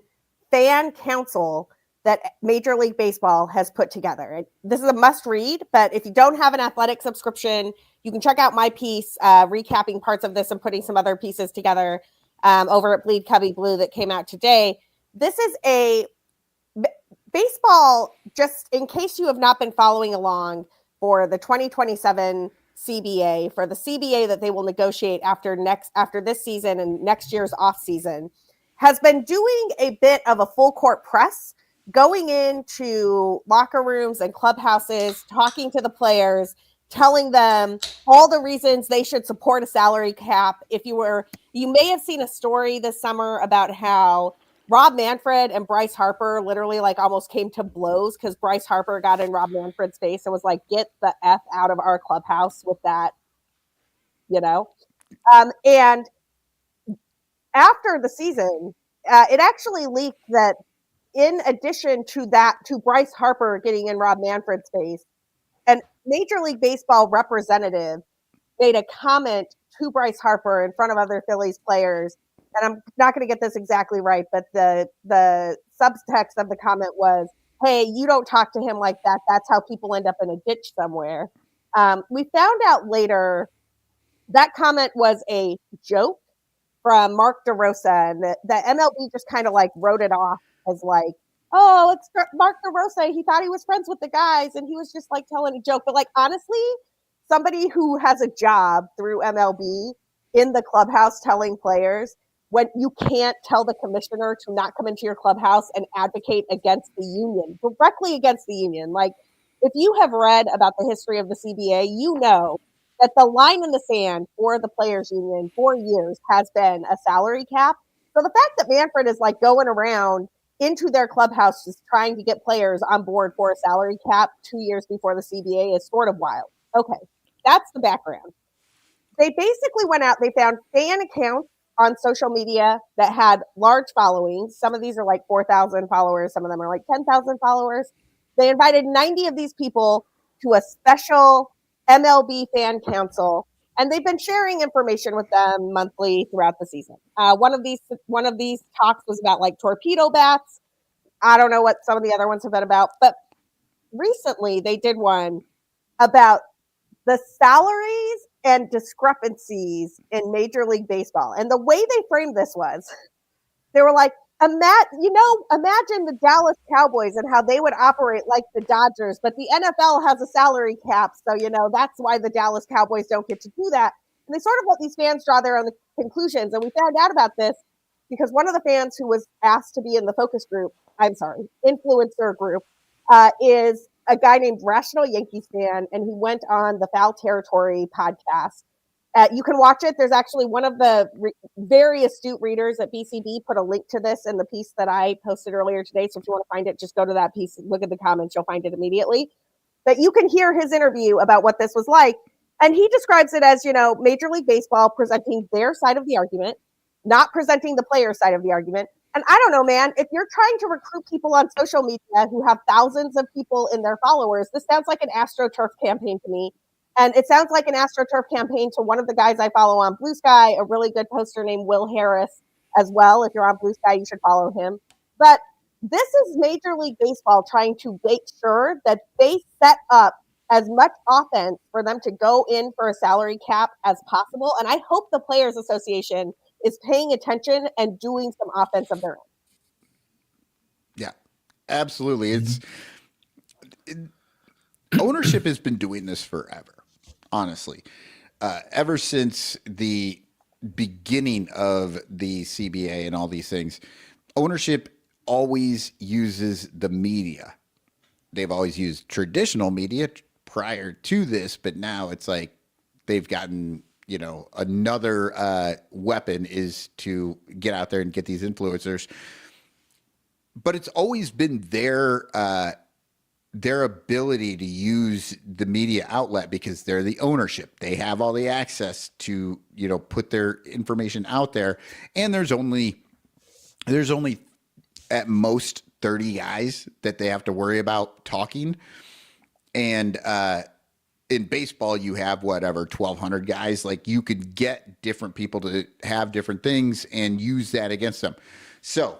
fan council that Major League Baseball has put together. This is a must read, but if you don't have an Athletic subscription, you can check out my piece recapping parts of this and putting some other pieces together over at Bleed Cubby Blue that came out today. This is a baseball, just in case you have not been following along for the 2027 CBA, for the CBA that they will negotiate after this season and next year's off season, has been doing a bit of a full court press, going into locker rooms and clubhouses, talking to the players, telling them all the reasons they should support a salary cap. You may have seen a story this summer about how Rob Manfred and Bryce Harper literally like almost came to blows because Bryce Harper got in Rob Manfred's face and was like, get the F out of our clubhouse with that, and after the season, it actually leaked that in addition to Bryce Harper getting in Rob Manfred's face, an Major League Baseball representative made a comment to Bryce Harper in front of other Phillies players. And I'm not going to get this exactly right, but the subtext of the comment was, hey, you don't talk to him like that. That's how people end up in a ditch somewhere. We found out later that comment was a joke from Mark DeRosa, and the MLB just kind of like wrote it off as like, oh, it's Mark DeRosa. He thought he was friends with the guys, and he was just like telling a joke. But like, honestly, somebody who has a job through MLB in the clubhouse telling players, when you can't tell the commissioner to not come into your clubhouse and advocate against the union, directly against the union. Like, if you have read about the history of the CBA, you know that the line in the sand for the players union for years has been a salary cap. So the fact that Manfred is like going around into their clubhouse just trying to get players on board for a salary cap 2 years before the CBA is sort of wild. Okay, that's the background. They basically went out, they found fan accounts on social media that had large followings. Some of these are like 4,000 followers. Some of them are like 10,000 followers. They invited 90 of these people to a special MLB fan council, and they've been sharing information with them monthly throughout the season. One of these talks was about like torpedo bats. I don't know what some of the other ones have been about, but recently they did one about the salaries and discrepancies in Major League Baseball. And the way they framed this was, they were like, imagine the Dallas Cowboys and how they would operate like the Dodgers, but the NFL has a salary cap, so that's why the Dallas Cowboys don't get to do that. And they sort of let these fans draw their own conclusions. And we found out about this because one of the fans who was asked to be in the influencer group, is a guy named Rational Yankees Fan, and he went on the Foul Territory podcast. You can watch it. There's actually one of the very astute readers at BCB put a link to this in the piece that I posted earlier today. So if you want to find it, just go to that piece, look at the comments, you'll find it immediately. But you can hear his interview about what this was like. And he describes it as, Major League Baseball presenting their side of the argument, not presenting the player's side of the argument. And I don't know, man, if you're trying to recruit people on social media who have thousands of people in their followers, this sounds like an AstroTurf campaign to me. And it sounds like an AstroTurf campaign to one of the guys I follow on Blue Sky, a really good poster named Will Harris as well. If you're on Blue Sky, you should follow him. But this is Major League Baseball trying to make sure that they set up as much offense for them to go in for a salary cap as possible. And I hope the Players Association is paying attention and doing some offense of their own. Yeah, absolutely. Ownership has been doing this forever. Honestly, ever since the beginning of the CBA and all these things, ownership always uses the media. They've always used traditional media prior to this, but now it's like they've gotten, another weapon is to get out there and get these influencers. But it's always been their ability to use the media outlet because they're the ownership. They have all the access to, put their information out there. And there's only at most 30 guys that they have to worry about talking. And in baseball, you have 1,200 guys. Like, you could get different people to have different things and use that against them. So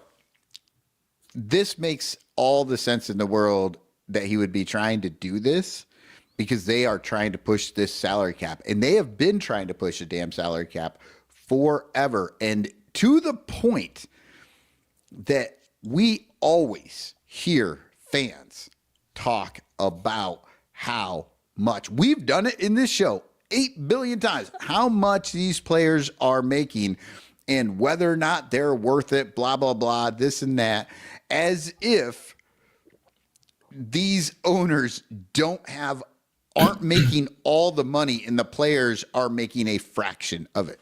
this makes all the sense in the world that he would be trying to do this, because they are trying to push this salary cap, and they have been trying to push a damn salary cap forever. And to the point that we always hear fans talk about how much we've done it in this show 8 billion times, how much these players are making and whether or not they're worth it, blah, blah, blah, this and that, as if these owners aren't making all the money and the players are making a fraction of it.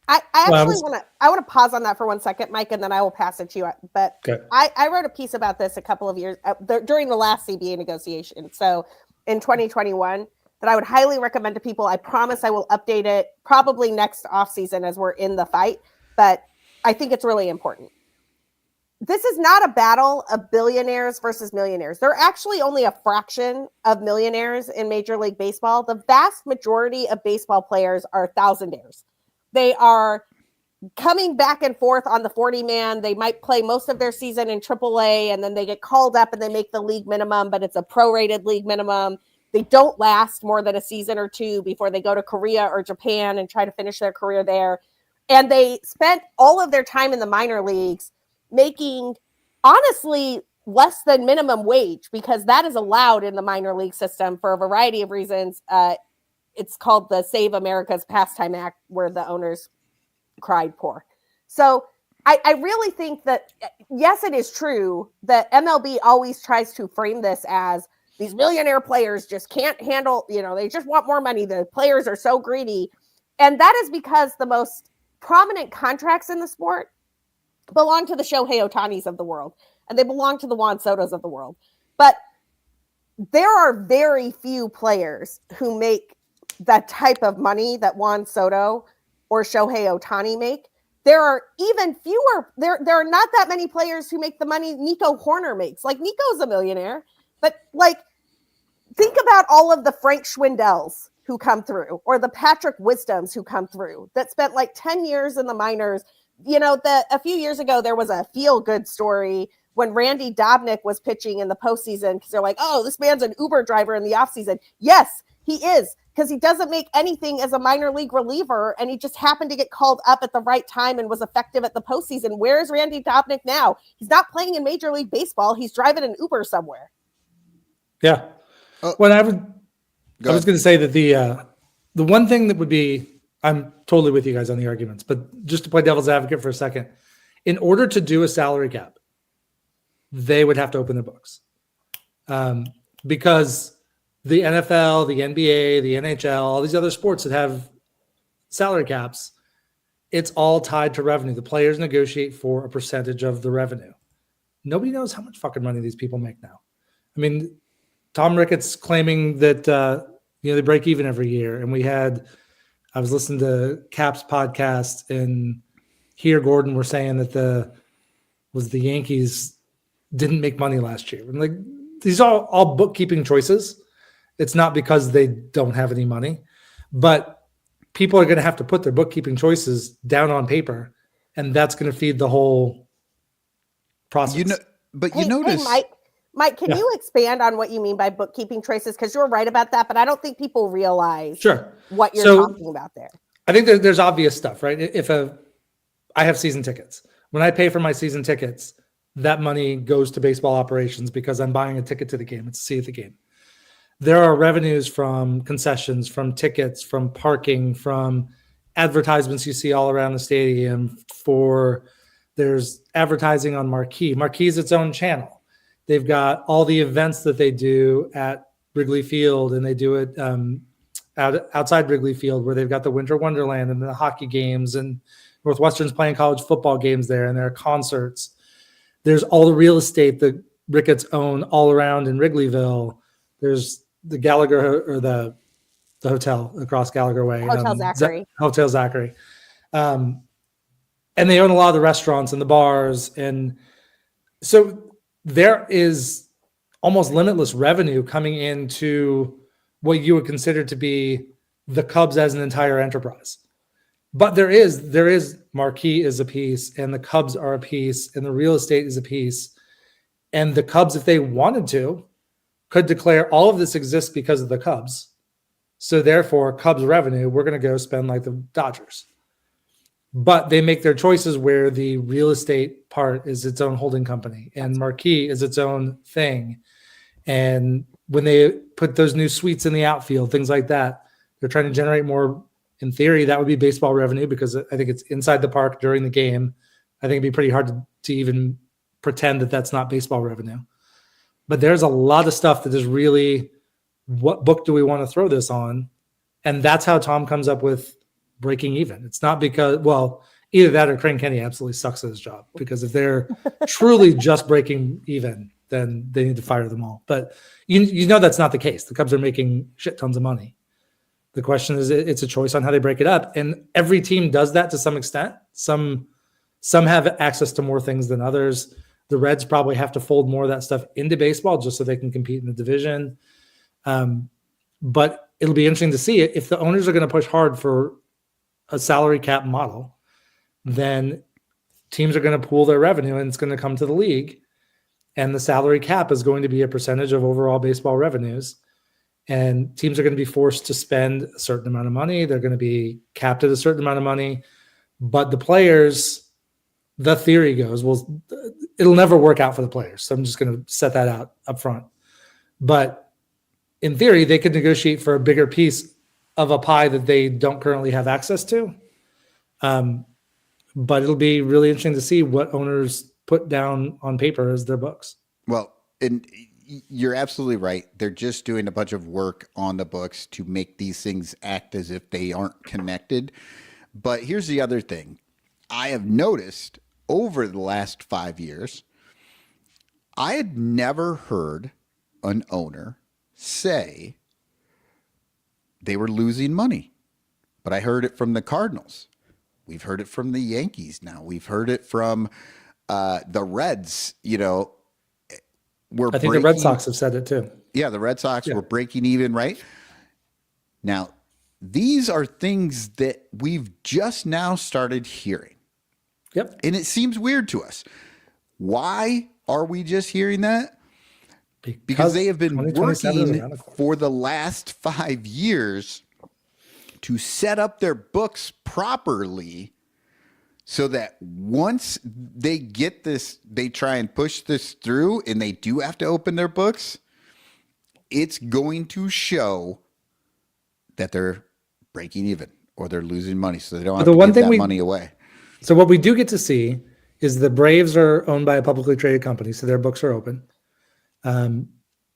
I want to pause on that for 1 second, Mike, and then I will pass it to you. But okay. I wrote a piece about this a couple of years during the last CBA negotiation. So in 2021, that I would highly recommend to people. I promise I will update it probably next offseason as we're in the fight, but I think it's really important. This is not a battle of billionaires versus millionaires. There are actually only a fraction of millionaires in Major League Baseball. The vast majority of baseball players are thousandaires. They are coming back and forth on the 40-man. They might play most of their season in AAA, and then they get called up and they make the league minimum, but it's a prorated league minimum. They don't last more than a season or two before they go to Korea or Japan and try to finish their career there. And they spent all of their time in the minor leagues making, honestly, less than minimum wage, because that is allowed in the minor league system for a variety of reasons. It's called the Save America's Pastime Act, where the owners cried poor. So I really think that, yes, it is true that MLB always tries to frame this as these millionaire players just can't handle, they just want more money. The players are so greedy. And that is because the most prominent contracts in the sport belong to the Shohei Ohtanis of the world, and they belong to the Juan Sotos of the world. But there are very few players who make that type of money that Juan Soto or Shohei Ohtani make. There are even fewer. There are not that many players who make the money Nico Horner makes. Like, Nico's a millionaire, but think about all of the Frank Schwindels who come through, or the Patrick Wisdoms who come through, that spent 10 years in the minors. A few years ago, there was a feel-good story when Randy Dobnik was pitching in the postseason, because they're like, oh, this man's an Uber driver in the offseason. Yes, he is, because he doesn't make anything as a minor league reliever, and he just happened to get called up at the right time and was effective at the postseason. Where's Randy Dobnik now? He's not playing in Major League Baseball. He's driving an Uber somewhere. Yeah. Well, I was going to say that the one thing that would be, I'm totally with you guys on the arguments, but just to play devil's advocate for a second, in order to do a salary cap, they would have to open their books. because the NFL, the NBA, the NHL, all these other sports that have salary caps, it's all tied to revenue. The players negotiate for a percentage of the revenue. Nobody knows how much fucking money these people make now. I mean, Tom Ricketts claiming that they break even every year, and I was listening to Cap's podcast, and Gordon were saying that the Yankees didn't make money last year. And like, these are all bookkeeping choices. It's not because they don't have any money, but people are going to have to put their bookkeeping choices down on paper, and that's going to feed the whole process. Notice, hey, Mike, can you expand on what you mean by bookkeeping choices? Because you're right about that, but I don't think people realize what you're talking about there. I think there's obvious stuff, right? I have season tickets. When I pay for my season tickets, that money goes to baseball operations because I'm buying a ticket to the game. It's to see the game. There are revenues from concessions, from tickets, from parking, from advertisements you see all around the stadium. There's advertising on Marquee. Marquee is its own channel. They've got all the events that they do at Wrigley Field, and they do it outside Wrigley Field, where they've got the Winter Wonderland and the hockey games, and Northwestern's playing college football games there, and there are concerts. There's all the real estate that Ricketts own all around in Wrigleyville. There's the Gallagher, or the hotel across Gallagher Way. Hotel Zachary. Hotel Zachary. And they own a lot of the restaurants and the bars. And so there is almost limitless revenue coming into what you would consider to be the Cubs as an entire enterprise. But there is Marquee is a piece, and the Cubs are a piece, and the real estate is a piece. And the Cubs, if they wanted to, could declare all of this exists because of the Cubs. So therefore, Cubs revenue, we're going to go spend like the Dodgers. But they make their choices where the real estate part is its own holding company, and Marquee is its own thing. And when they put those new suites in the outfield, things like that, they're trying to generate more. In theory, that would be baseball revenue, because I think it's inside the park during the game. I think it'd be pretty hard to even pretend that that's not baseball revenue. But there's a lot of stuff that is really, what book do we want to throw this on? And that's how Tom comes up with breaking even. It's not because, well, either that or Crane Kenny absolutely sucks at his job, because if they're truly just breaking even, then they need to fire them all. But you know that's not the case. The Cubs are making shit tons of money. The question is, it's a choice on how they break it up. And every team does that to some extent. Some have access to more things than others. The Reds probably have to fold more of that stuff into baseball just so they can compete in the division. But it'll be interesting to see it. If the owners are going to push hard for a salary cap model, then teams are going to pool their revenue, and it's going to come to the league. And the salary cap is going to be a percentage of overall baseball revenues. And teams are going to be forced to spend a certain amount of money. They're going to be capped at a certain amount of money. But the players, the theory goes, well, it'll never work out for the players. So I'm just going to set that out up front. But in theory, they could negotiate for a bigger piece of a pie that they don't currently have access to. But it'll be really interesting to see what owners put down on paper as their books. Well, and you're absolutely right. They're just doing a bunch of work on the books to make these things act as if they aren't connected. But here's the other thing. I have noticed over the last 5 years, I had never heard an owner say they were losing money. But I heard it from the Cardinals. We've heard it from the Yankees now. We've heard it from the Reds, I think the Red Sox have said it too. Yeah, the Red Sox were breaking even, right? Now, these are things that we've just now started hearing. Yep. And it seems weird to us. Why are we just hearing that? Because they have been working for the last 5 years to set up their books properly, so that once they get this, they try and push this through, and they do have to open their books, it's going to show that they're breaking even or they're losing money, so they don't have to give that money away. So what we do get to see is the Braves are owned by a publicly traded company, so their books are open.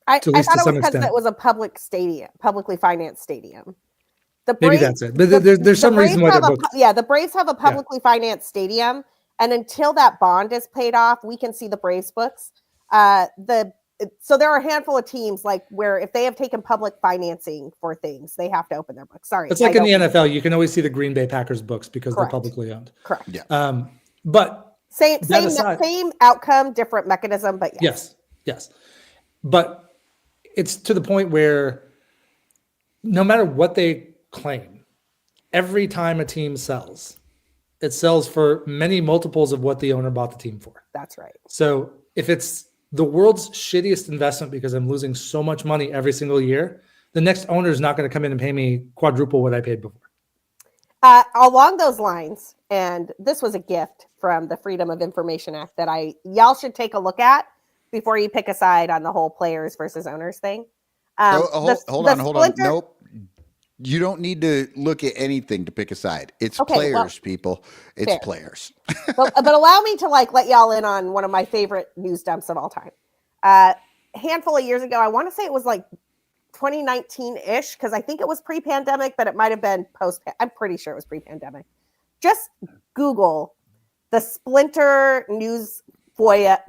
I to at least thought to it was some because extent. it was a publicly financed stadium. The Maybe Braves, that's it. But there's some reason why they're both. the Braves have a publicly financed stadium, and until that bond is paid off, we can see the Braves books. So there are a handful of teams like where if they have taken public financing for things, they have to open their books. Sorry, It's like in the NFL, you can always see the Green Bay Packers books because Correct. they're publicly owned. Correct. Yeah. But same aside, same outcome, different mechanism, but yes. But it's to the point where no matter what they claim, every time a team sells, it sells for many multiples of what the owner bought the team for. That's right. So if it's the world's shittiest investment because I'm losing so much money every single year, the next owner is not going to come in and pay me quadruple what I paid before. Along those lines, and this was a gift from the Freedom of Information Act that y'all should take a look at before you pick a side on the whole players versus owners thing. Hold on. Nope. You don't need to look at anything to pick a side. It's players, people. It's fair. players. but allow me to let y'all in on one of my favorite news dumps of all time. A handful of years ago, I want to say it was 2019-ish, because I think it was pre-pandemic, but it might have been post. I'm pretty sure it was pre-pandemic. Just Google the Splinter News FOIA,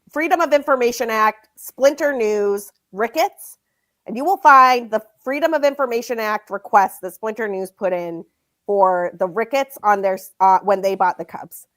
Freedom of Information Act, Splinter News, Ricketts, and you will find the Freedom of Information Act request that Splinter News put in for the Ricketts on their when they bought the Cubs.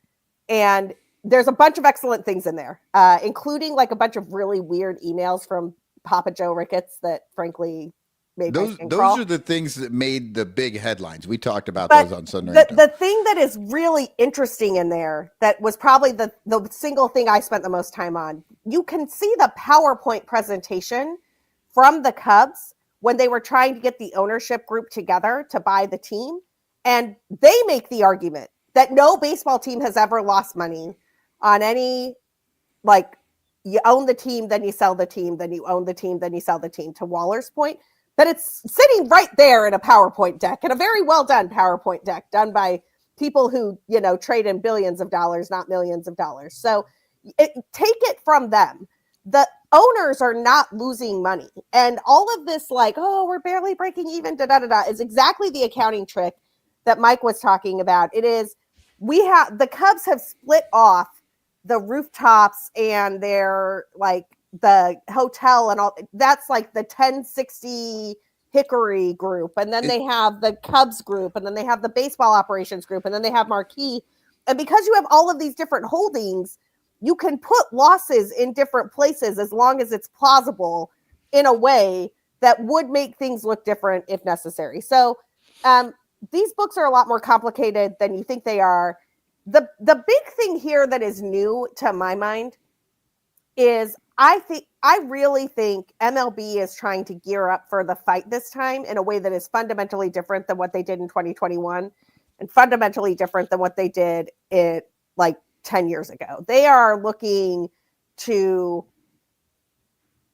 And there's a bunch of excellent things in there, including a bunch of really weird emails from Papa Joe Ricketts that frankly made those are the things that made the big headlines. We talked about those on Sunday. The thing that is really interesting in there that was probably the single thing I spent the most time on, you can see the PowerPoint presentation from the Cubs when they were trying to get the ownership group together to buy the team. And they make the argument that no baseball team has ever lost money on any, you own the team, then you sell the team, then you own the team, then you sell the team, to Waller's point. But it's sitting right there in a PowerPoint deck, and a very well done PowerPoint deck done by people who, trade in billions of dollars, not millions of dollars. So take it from them. The owners are not losing money. And all of this, we're barely breaking even, is exactly the accounting trick that Mike was talking about. It is, the Cubs have split off the rooftops and their, the hotel and all. That's the 1060 Hickory group. And then they have the Cubs group, and then they have the baseball operations group, and then they have Marquee. And because you have all of these different holdings, you can put losses in different places as long as it's plausible in a way that would make things look different if necessary. So these books are a lot more complicated than you think they are. The big thing here that is new to my mind is I really think MLB is trying to gear up for the fight this time in a way that is fundamentally different than what they did in 2021 and fundamentally different than what they did 10 years ago. They are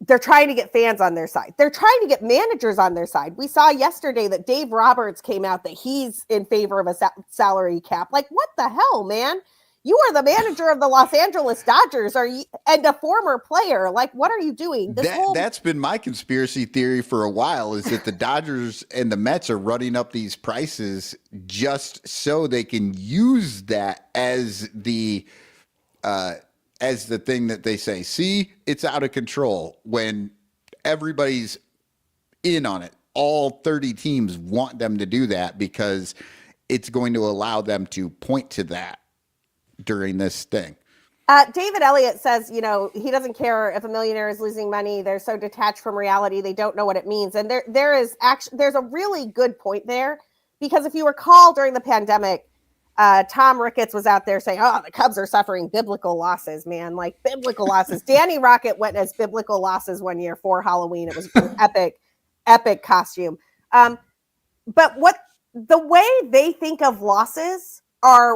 they're trying to get fans on their side. They're trying to get managers on their side. We saw yesterday that Dave Roberts came out that he's in favor of a salary cap. What the hell, man? You are the manager of the Los Angeles Dodgers, and a former player. What are you doing? That's been my conspiracy theory for a while, is that the Dodgers and the Mets are running up these prices just so they can use that as the thing that they say, see, it's out of control, when everybody's in on it. All 30 teams want them to do that because it's going to allow them to point to that during this thing. David Elliott says, he doesn't care if a millionaire is losing money. They're so detached from reality, they don't know what it means. And there's a really good point there, because if you recall during the pandemic, Tom Ricketts was out there saying, the Cubs are suffering biblical losses, man, biblical losses. Danny Rocket went as biblical losses one year for Halloween. It was an epic costume. But the way they think of losses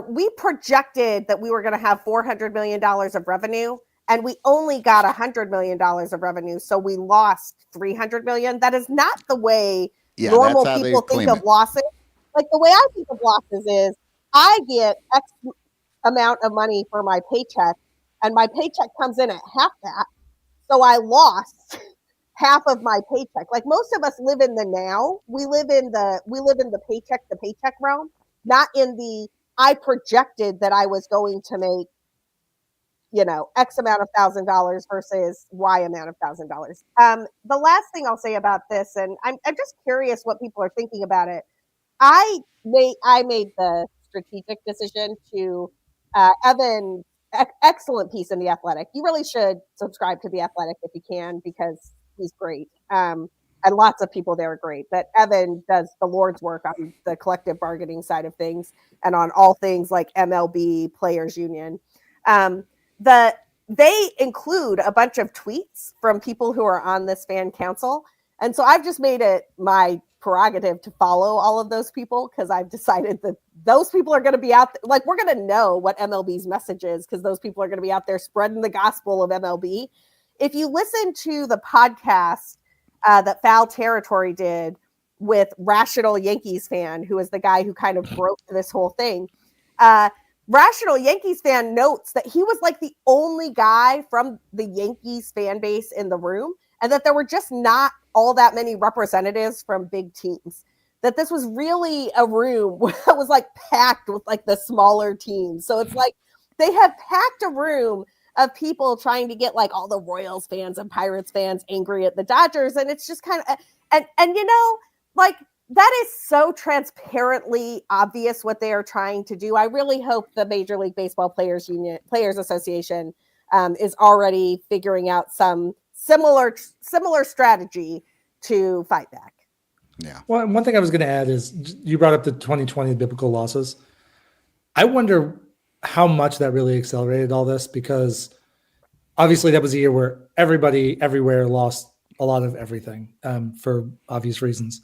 we projected that we were going to have $400 million of revenue, and we only got $100 million of revenue. So we lost $300 million. That is not the way normal people think of losses. The way I think of losses is I get X amount of money for my paycheck, and my paycheck comes in at half that. So I lost half of my paycheck. Like most of us live in the now. We live in the paycheck to paycheck realm, not in the I projected that I was going to make, X amount of $1,000 versus Y amount of $1,000. The last thing I'll say about this, and I'm just curious what people are thinking about it. I made the strategic decision to Evan, excellent piece in The Athletic. You really should subscribe to The Athletic if you can, because he's great. And lots of people there are great. But Evan does the Lord's work on the collective bargaining side of things and on all things like MLB Players Union. They include a bunch of tweets from people who are on this fan council. And so I've just made it my prerogative to follow all of those people, because I've decided that those people are going to be out like we're going to know what MLB's message is, because those people are going to be out there spreading the gospel of MLB. If you listen to the podcast that Foul Territory did with Rational Yankees Fan, who is the guy who kind of broke this whole thing, Rational Yankees Fan notes that he was like the only guy from the Yankees fan base in the room, and that there were just not all that many representatives from big teams. That this was really a room that was like packed with like the smaller teams. So it's like they have packed a room of people trying to get like all the Royals fans and Pirates fans angry at the Dodgers. And it's just kind of, and like that is so transparently obvious what they are trying to do. I really hope the Major League Baseball Players Association is already figuring out some similar strategy to fight back. Yeah. Well, one thing I was going to add is you brought up the 2020 biblical losses. I wonder how much that really accelerated all this, because obviously that was a year where everybody everywhere lost a lot of everything for obvious reasons.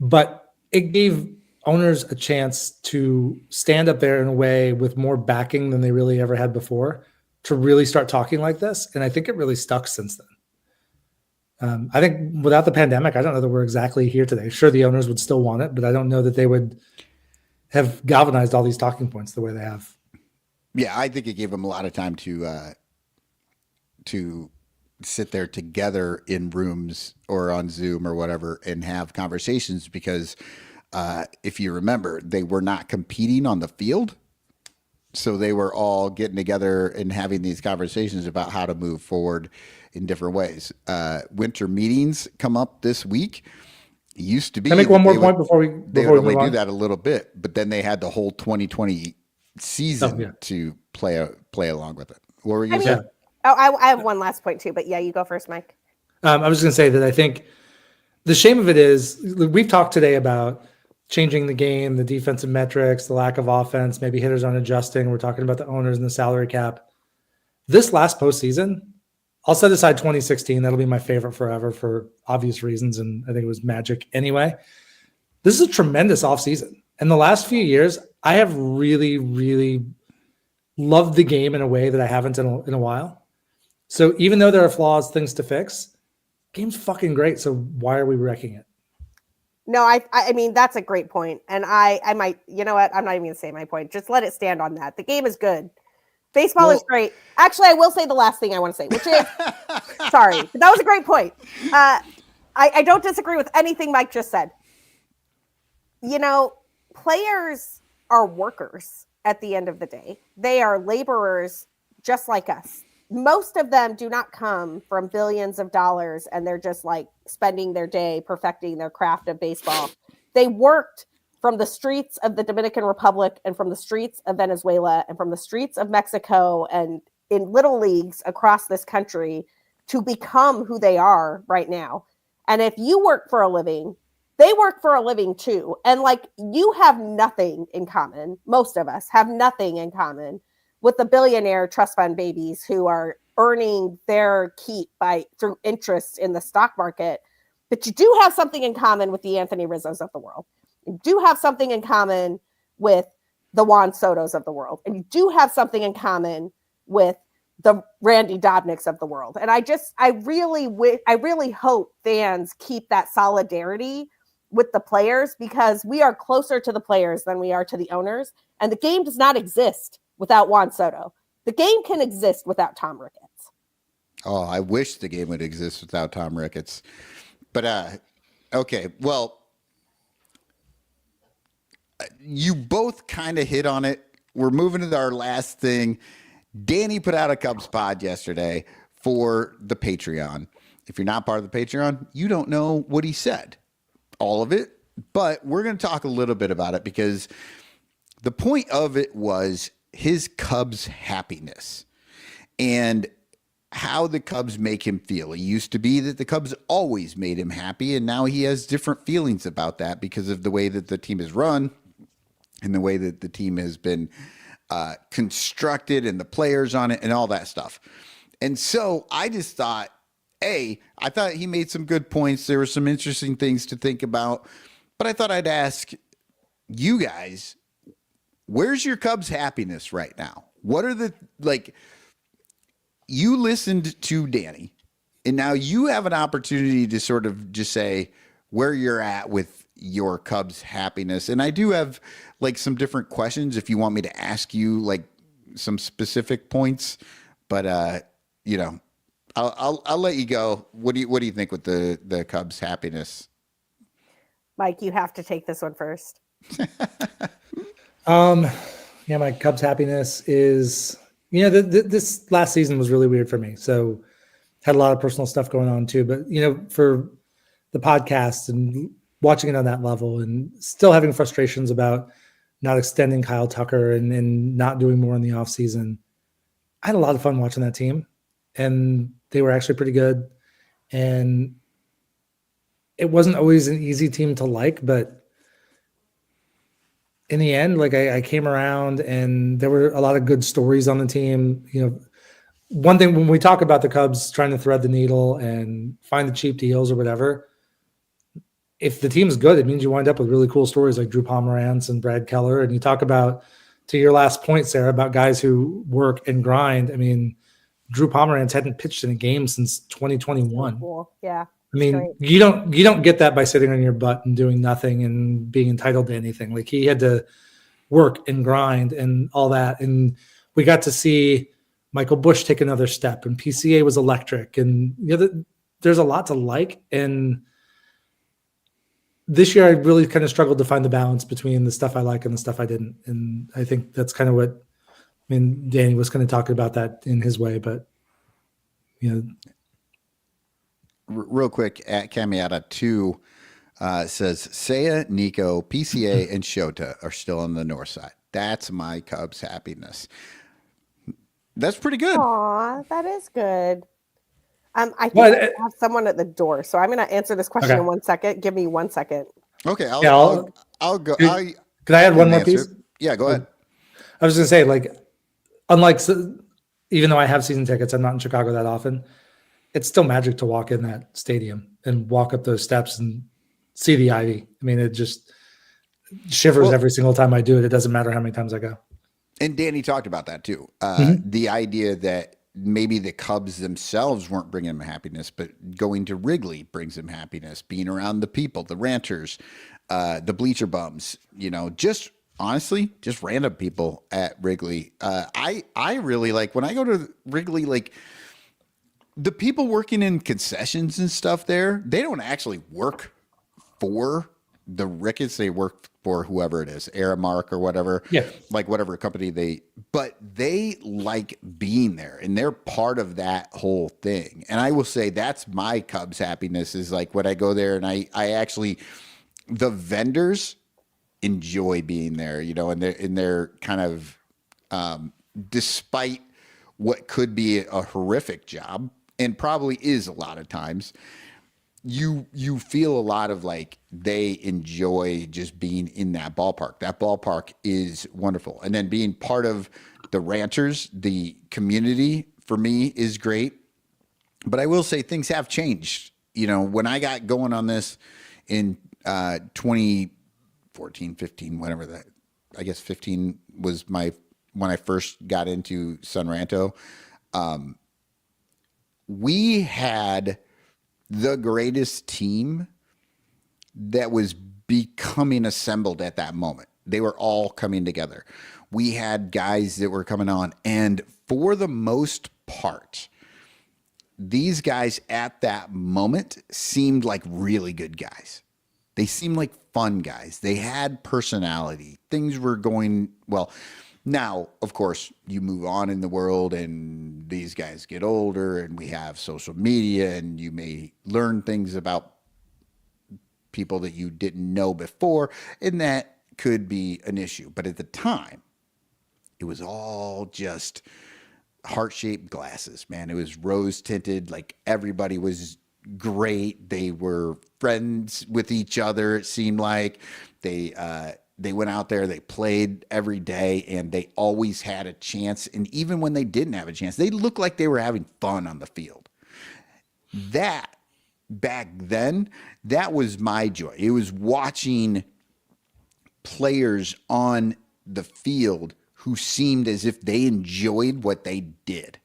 But it gave owners a chance to stand up there in a way with more backing than they really ever had before, to really start talking like this. And I think it really stuck since then. I think without the pandemic, I don't know that we're exactly here today. Sure, the owners would still want it, but I don't know that they would have galvanized all these talking points the way they have. Yeah, I think it gave them a lot of time to sit there together in rooms or on Zoom or whatever and have conversations, because if you remember, they were not competing on the field. So they were all getting together and having these conversations about how to move forward in different ways. Winter meetings come up this week. It used to be. Can I make one more point before we only do that a little bit, but then they had the whole 2020 season to play along with it. What were you saying? I have one last point too, but yeah, you go first, Mike. I was going to say that I think the shame of it is we've talked today about changing the game, the defensive metrics, the lack of offense, maybe hitters aren't adjusting. We're talking about the owners and the salary cap. This last postseason, I'll set aside 2016. That'll be my favorite forever for obvious reasons, and I think it was magic anyway. This is a tremendous offseason. And the last few years, I have really, really loved the game in a way that I haven't in a while. So even though there are flaws, things to fix, game's fucking great. So why are we wrecking it? No, I mean, that's a great point. And I might, you know what? I'm not even going to say my point. Just let it stand on that. The game is good. Baseball is great. Actually, I will say the last thing I want to say, which is, sorry, but that was a great point. I don't disagree with anything Mike just said. Players are workers at the end of the day. They are laborers just like us. Most of them do not come from billions of dollars and they're just like spending their day perfecting their craft of baseball. They worked from the streets of the Dominican Republic and from the streets of Venezuela and from the streets of Mexico and in little leagues across this country to become who they are right now. And if you work for a living, they work for a living too. And like, you have nothing in common. Most of us have nothing in common with the billionaire trust fund babies who are earning their keep through interest in the stock market. But you do have something in common with the Anthony Rizzos of the world. You do have something in common with the Juan Sotos of the world. And you do have something in common with the Randy Dobniks of the world. And I really hope fans keep that solidarity with the players, because we are closer to the players than we are to the owners. And the game does not exist without Juan Soto. The game can exist without Tom Ricketts. Oh, I wish the game would exist without Tom Ricketts. But okay, well, you both kind of hit on it. We're moving to our last thing. Danny put out a Cubs pod yesterday for the Patreon. If you're not part of the Patreon, you don't know what he said, all of it. But we're going to talk a little bit about it because the point of it was his Cubs happiness and how the Cubs make him feel. It used to be that the Cubs always made him happy, and now he has different feelings about that because of the way that the team is run and the way that the team has been constructed and the players on it and all that stuff. And so I just thought, I thought he made some good points. There were some interesting things to think about, but I thought I'd ask you guys, where's your Cubs happiness right now? What are you listened to Danny, and now you have an opportunity to sort of just say where you're at with your Cubs happiness. And I do have some different questions if you want me to ask you some specific points, but I'll let you go. What do you think with the Cubs happiness? Mike, you have to take this one first. Yeah, my Cubs happiness is, this last season was really weird for me. So had a lot of personal stuff going on too, but for the podcast and watching it on that level and still having frustrations about not extending Kyle Tucker and not doing more in the off season. I had a lot of fun watching that team, and they were actually pretty good. And it wasn't always an easy team to like, but in the end, I came around and there were a lot of good stories on the team. One thing when we talk about the Cubs trying to thread the needle and find the cheap deals or whatever, if the team's good, it means you wind up with really cool stories like Drew Pomerantz and Brad Keller. And you talk about, to your last point, Sarah, about guys who work and grind. I mean, Drew Pomerantz hadn't pitched in a game since 2021. Cool. Yeah. I mean, you don't get that by sitting on your butt and doing nothing and being entitled to anything. He had to work and grind and all that. And we got to see Michael Busch take another step, and PCA was electric. And there's a lot to like. And this year I really kind of struggled to find the balance between the stuff I like and the stuff I didn't. And I think that's kind of what, Danny was kind of talking about that in his way, but real quick, at Camiata 2 says Seiya, Nico, PCA, and Shota are still on the north side. That's my Cubs happiness. That's pretty good. Aw, that is good. I think I have someone at the door, so I'm going to answer this question in 1 second. Give me 1 second. Okay, I'll go. Can I add one more piece? Yeah, go ahead. I was going to say, unlike, even though I have season tickets, I'm not in Chicago that often. It's still magic to walk in that stadium and walk up those steps and see the ivy. It just shivers every single time I do it. It doesn't matter how many times I go. And Danny talked about that too. The idea that maybe the Cubs themselves weren't bringing him happiness, but going to Wrigley brings him happiness. Being around the people, the ranters, the bleacher bums, just honestly, just random people at Wrigley. I really like when I go to Wrigley, the people working in concessions and stuff there, they don't actually work for the Ricketts. They work for whoever it is, Aramark or whatever. Yeah. Whatever company but they like being there and they're part of that whole thing. And I will say that's my Cubs happiness is when I go there and I actually, the vendors enjoy being there, and they're kind of, despite what could be a horrific job, and probably is a lot of times, you feel a lot of they enjoy just being in that ballpark. That ballpark is wonderful. And then being part of the ranchers, the community for me is great. But I will say things have changed. When I got going on this in 2014, 15, whatever that, I guess 15 was when I first got into Sun Ranto. We had the greatest team that was becoming assembled at that moment. They were all coming together. We had guys that were coming on, and for the most part, these guys at that moment seemed like really good guys. They seemed like fun guys. They had personality. Things were going well. Now, of course, you move on in the world and these guys get older and we have social media and you may learn things about people that you didn't know before, and that could be an issue. But at the time, it was all just heart-shaped glasses, man. It was rose-tinted. Like, everybody was great. They were friends with each other. It seemed like they went out there, they played every day, and they always had a chance. And even when they didn't have a chance, they looked like they were having fun on the field. That, back then, that was my joy. It was watching players on the field who seemed as if they enjoyed what they did.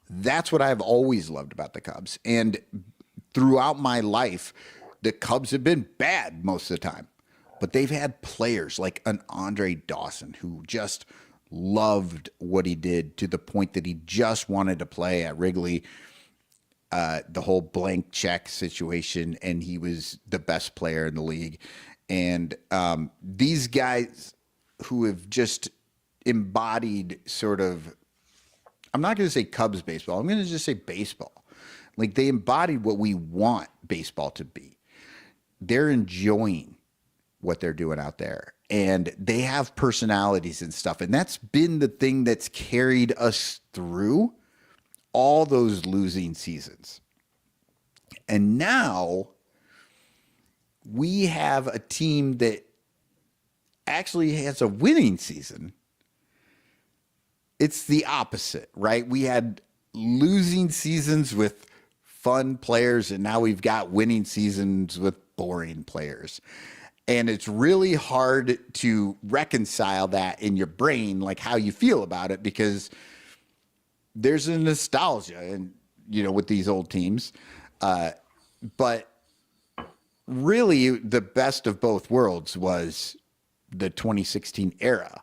That's what I've always loved about the Cubs. And throughout my life, the Cubs have been bad most of the time. But they've had players like an Andre Dawson who just loved what he did to the point that he just wanted to play at Wrigley. The whole blank check situation, and he was the best player in the league. And these guys who have just embodied sort of, I'm not going to say Cubs baseball, I'm going to just say baseball. Like, they embodied what we want baseball to be. They're enjoying what they're doing out there, and they have personalities and stuff. And that's been the thing that's carried us through all those losing seasons. And now we have a team that actually has a winning season. It's the opposite, right? We had losing seasons with fun players, and now we've got winning seasons with boring players. And it's really hard to reconcile that in your brain, like how you feel about it, because there's a nostalgia and, with these old teams. But really the best of both worlds was the 2016 era,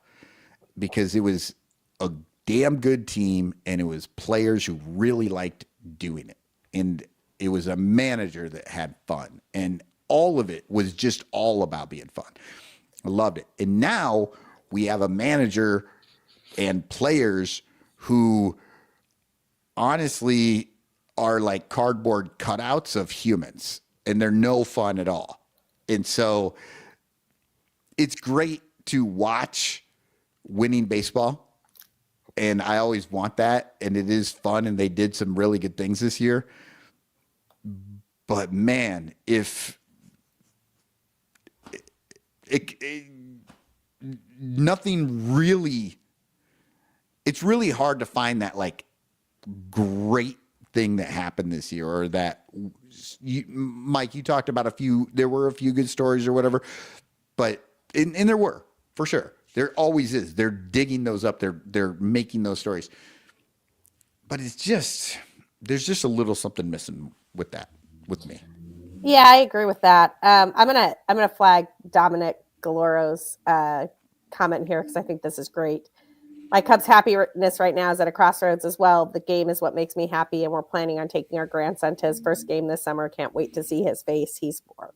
because it was a damn good team and it was players who really liked doing it. And it was a manager that had fun, and all of it was just all about being fun. I loved it. And now we have a manager and players who honestly are like cardboard cutouts of humans, and they're no fun at all. And so it's great to watch winning baseball, and I always want that, and it is fun, and they did some really good things this year. But man, if nothing really, it's really hard to find that like great thing that happened this year, or that Mike, you talked about there were a few good stories or whatever, but and there were, for sure. There always is. They're digging those up. They're making those stories. But there's just a little something missing with that, with me. Yeah, I agree with that. I'm gonna flag Dominic Galoro's comment here, because I think this is great. My Cubs' happiness right now is at a crossroads as well. The game is what makes me happy, and we're planning on taking our grandson to his first game this summer. Can't wait to see his face. He's 4.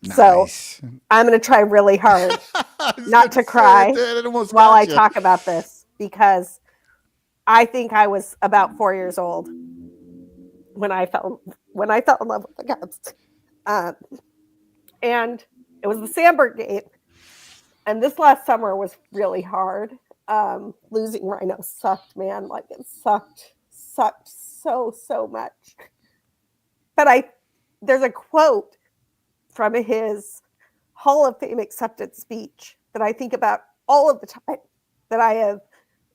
Nice. So I'm going to try really hard not to cry while I talk about this, because I think I was about 4 years old when I fell in love with the Cubs. And it was the Sandberg game. And this last summer was really hard. Losing Rhino sucked, man. Like, it sucked so much. But there's a quote from his Hall of Fame acceptance speech that I think about all of the time, that I have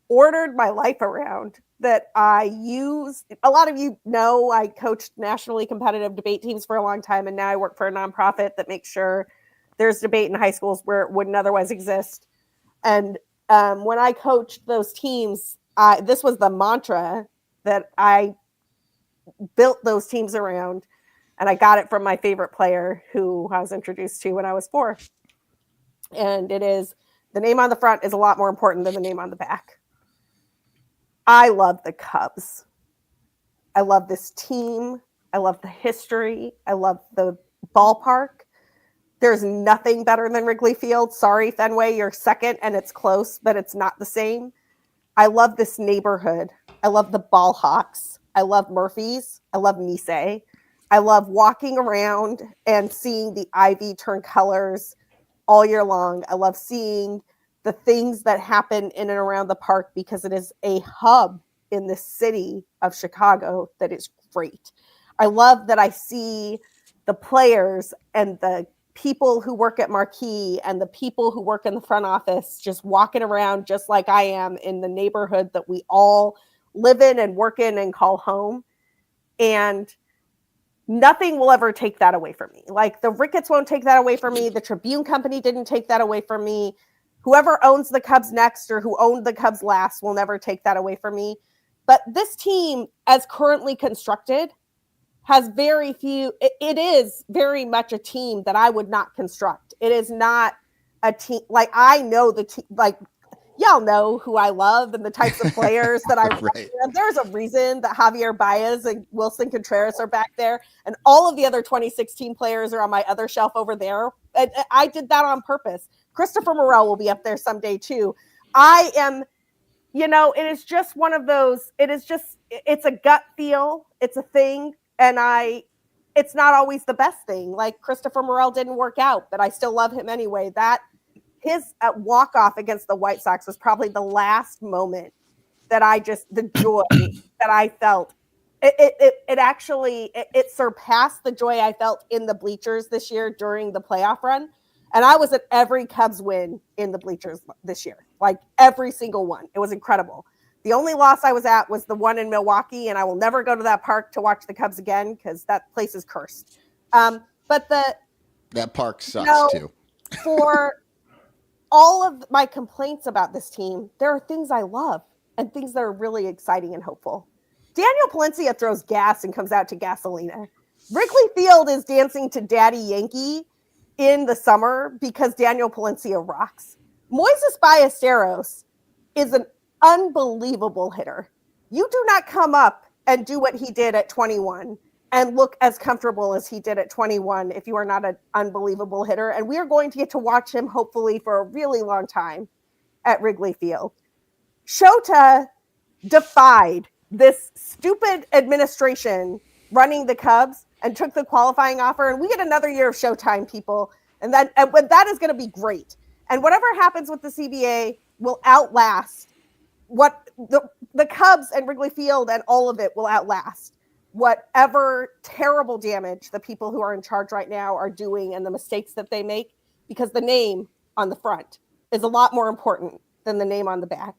ordered my life around, that I use. A lot of you know I coached nationally competitive debate teams for a long time, and now I work for a nonprofit that makes sure there's debate in high schools where it wouldn't otherwise exist. And when I coached those teams, this was the mantra that I built those teams around. And I got it from my favorite player, who I was introduced to when I was 4. And it is, the name on the front is a lot more important than the name on the back. I love the Cubs. I love this team. I love the history. I love the ballpark. There's nothing better than Wrigley Field. Sorry, Fenway, you're second and it's close, but it's not the same. I love this neighborhood. I love the Ball Hawks. I love Murphy's. I love Nisei. I love walking around and seeing the ivy turn colors all year long. I love seeing the things that happen in and around the park because it is a hub in the city of Chicago that is great. I love that I see the players and the people who work at Marquee and the people who work in the front office just walking around just like I am in the neighborhood that we all live in and work in and call home. And nothing will ever take that away from me. Like the Ricketts won't take that away from me. The Tribune Company didn't take that away from me. Whoever owns the Cubs next or who owned the Cubs last will never take that away from me. But this team, as currently constructed, has very few. It is very much a team that I would not construct. It is not a team like I know the team. Like y'all know who I love and the types of players that I. Right. There's a reason that Javier Baez and Wilson Contreras are back there, and all of the other 2016 players are on my other shelf over there. And I did that on purpose. Christopher Morel will be up there someday too. I am. It is just one of those. It's a gut feel. It's a thing. And it's not always the best thing. Like Christopher Morel didn't work out, but I still love him anyway. His walk-off against the White Sox was probably the last moment that the joy that I felt. It actually surpassed the joy I felt in the bleachers this year during the playoff run. And I was at every Cubs win in the bleachers this year, like every single one. It was incredible. The only loss I was at was the one in Milwaukee, and I will never go to that park to watch the Cubs again because that place is cursed. But that park sucks too. For all of my complaints about this team, there are things I love and things that are really exciting and hopeful. Daniel Palencia throws gas and comes out to Gasolina. Wrigley Field is dancing to Daddy Yankee in the summer because Daniel Palencia rocks. Moises Ballesteros is an unbelievable hitter. You do not come up and do what he did at 21 and look as comfortable as he did at 21 if you are not an unbelievable hitter. And we are going to get to watch him hopefully for a really long time at Wrigley Field. Shota defied this stupid administration running the Cubs and took the qualifying offer. And we get another year of Showtime, people. And that is going to be great. And whatever happens with the CBA will outlast what the Cubs and Wrigley Field and all of it will outlast whatever terrible damage the people who are in charge right now are doing and the mistakes that they make, because the name on the front is a lot more important than the name on the back.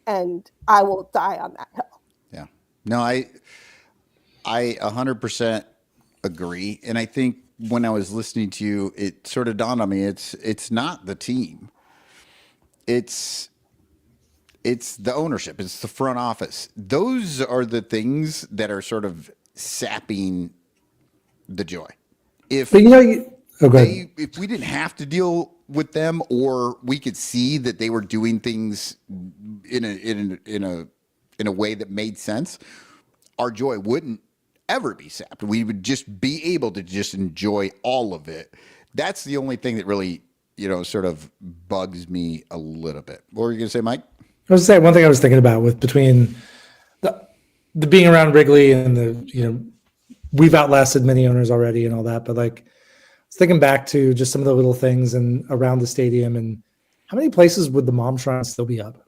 And I will die on that hill. Yeah. No, I 100% agree. And I think when I was listening to you, it sort of dawned on me, it's not the team. It's the ownership. It's the front office. Those are the things that are sort of sapping the joy. If But if we didn't have to deal with them, or we could see that they were doing things in a way that made sense, our joy wouldn't ever be sapped. We would just be able to just enjoy all of it. That's the only thing that really, sort of bugs me a little bit. What were you going to say, Mike? I was saying one thing I was thinking about with between the being around Wrigley and we've outlasted many owners already and all that, but like I was thinking back to just some of the little things and around the stadium and how many places would the Mom Shrine still be up?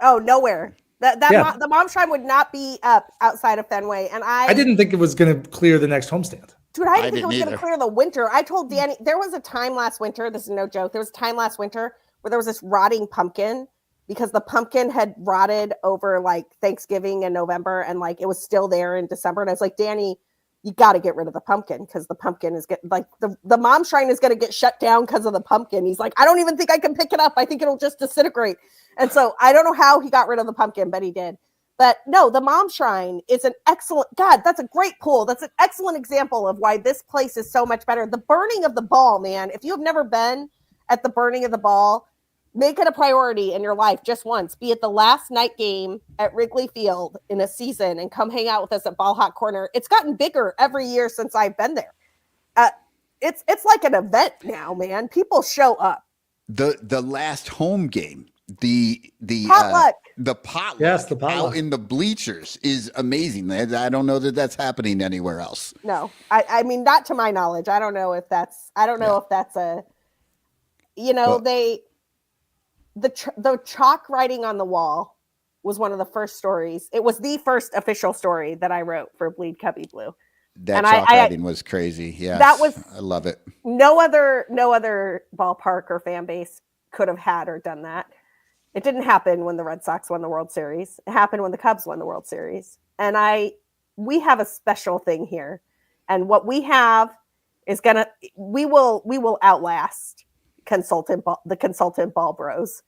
Oh, nowhere. The Mom Shrine would not be up outside of Fenway. And I didn't think it was going to clear the next homestand. Dude, I didn't think it was going to clear the winter. I told Danny, there was a time last winter, this is no joke, there was a time last winter where there was this rotting pumpkin because the pumpkin had rotted over like Thanksgiving in November and like it was still there in December. And I was like, Danny, you got to get rid of the pumpkin because the pumpkin is getting like the Mom Shrine is going to get shut down because of the pumpkin. He's like, I don't even think I can pick it up. I think it'll just disintegrate. And so I don't know how he got rid of the pumpkin, but he did. But no, the Mom Shrine is an excellent, God, that's a great pool. That's an excellent example of why this place is so much better. The burning of the ball, man. If you have never been at the burning of the ball, make it a priority in your life just once. Be it the last night game at Wrigley Field in a season and come hang out with us at Ball Hot Corner. It's gotten bigger every year since I've been there. It's like an event now, man. People show up. The last home game, the Potluck. the potluck, Yes, the potluck out in the bleachers is amazing. I don't know that that's happening anywhere else. No, I mean, not to my knowledge. I don't know if that's a, Well- the chalk writing on the wall was one of the first stories. It was the first official story that I wrote for Bleed Cubby Blue. That And chalk I writing was crazy. Yeah, I love it. No other ballpark or fan base could have had or done that. It didn't happen when the Red Sox won the World Series. It happened when the Cubs won the World Series. And we have a special thing here. And what we have is we will outlast the consultant ball bros.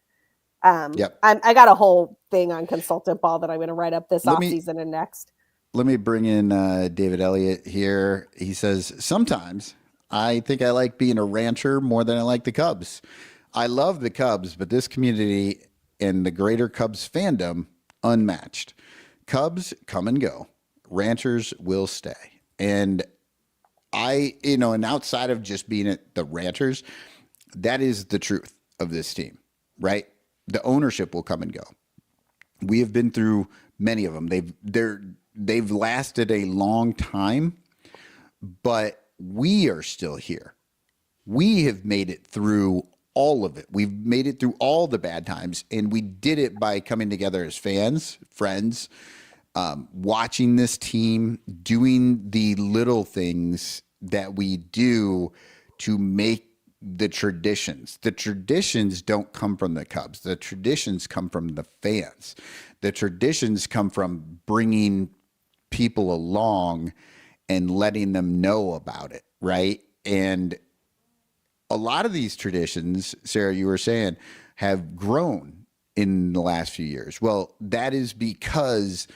Yep. I got a whole thing on consultant ball that I'm going to write up this offseason and next. Let me bring in David Elliott here. He says, sometimes I think I like being a rancher more than I like the Cubs. I love the Cubs, but this community and the greater Cubs fandom, unmatched. Cubs come and go. Ranchers will stay. And and outside of just being at the Ranchers, that is the truth of this team, right? The ownership will come and go. We have been through many of them. They've lasted a long time, but we are still here. We have made it through all of it. We've made it through all the bad times, and we did it by coming together as fans, friends, watching this team, doing the little things that we do to make the traditions. The traditions don't come from the Cubs. The traditions come from the fans. The traditions come from bringing people along and letting them know about it, right? And a lot of these traditions, Sarah, you were saying, have grown in the last few years. Well, that is because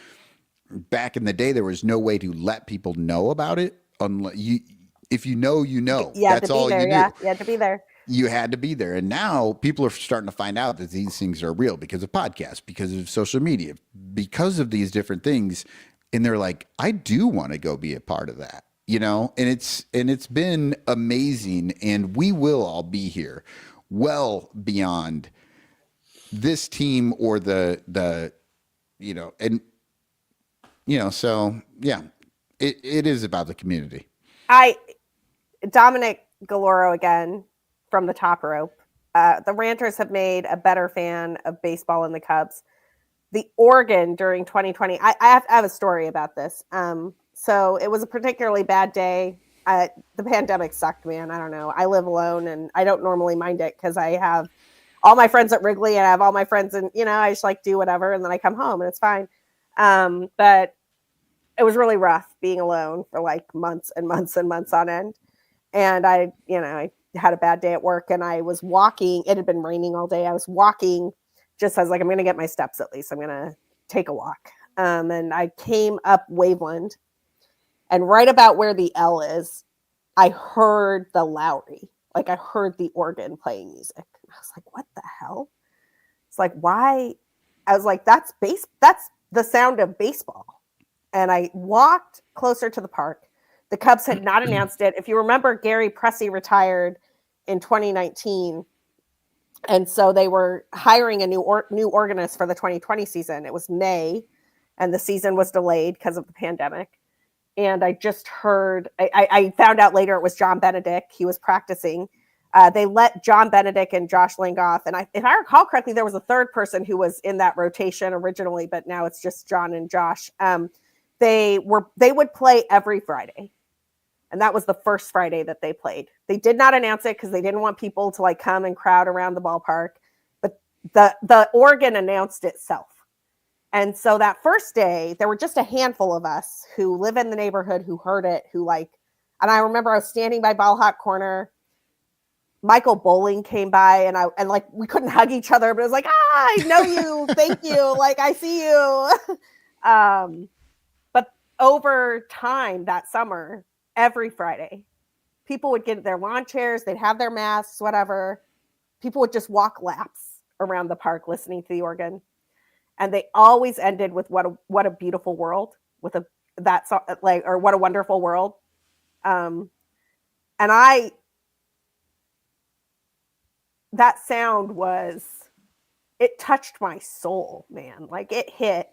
back in the day, there was no way to let people know about it. If you know, you know. That's all you do. Yeah, you had to be there. You had to be there. And now people are starting to find out that these things are real because of podcasts, because of social media, because of these different things. And they're like, I do want to go be a part of that, and it's been amazing. And we will all be here well beyond this team or so yeah, it is about the community. Dominic Galoro again from the top rope. The Ranters have made a better fan of baseball and the Cubs. The Oregon during 2020, I have a story about this. So it was a particularly bad day. The pandemic sucked, man. I don't know. I live alone and I don't normally mind it because I have all my friends at Wrigley and I have all my friends and, I just like do whatever. And then I come home and it's fine. But it was really rough being alone for like months and months and months on end. And I had a bad day at work and I was walking. It had been raining all day. I was walking just as like, I'm going to get my steps at least. I'm going to take a walk. And I came up Waveland and right about where the L is, I heard the Lowry. Like I heard the organ playing music. And I was like, what the hell? It's like, why? I was like, that's the sound of baseball. And I walked closer to the park. The Cubs had not announced it. If you remember, Gary Pressey retired in 2019. And so they were hiring a new organist for the 2020 season. It was May, and the season was delayed because of the pandemic. And I just heard, I found out later it was John Benedict. He was practicing. They let John Benedict and Josh Lingoff. And if I recall correctly, there was a third person who was in that rotation originally, but now it's just John and Josh. They would play every Friday. And that was the first Friday that they played. They did not announce it because they didn't want people to like come and crowd around the ballpark. But the organ announced itself. And so that first day, there were just a handful of us who live in the neighborhood who heard it, and I remember I was standing by Ball Hot Corner. Michael Bowling came by and we couldn't hug each other, but it was like, I know you. Thank you. Like, I see you. But over time that summer, every Friday, people would get their lawn chairs, they'd have their masks, whatever. People would just walk laps around the park listening to the organ, and they always ended with what a beautiful world, with that song, like, or what a wonderful world. And that sound it touched my soul, man. Like, it hit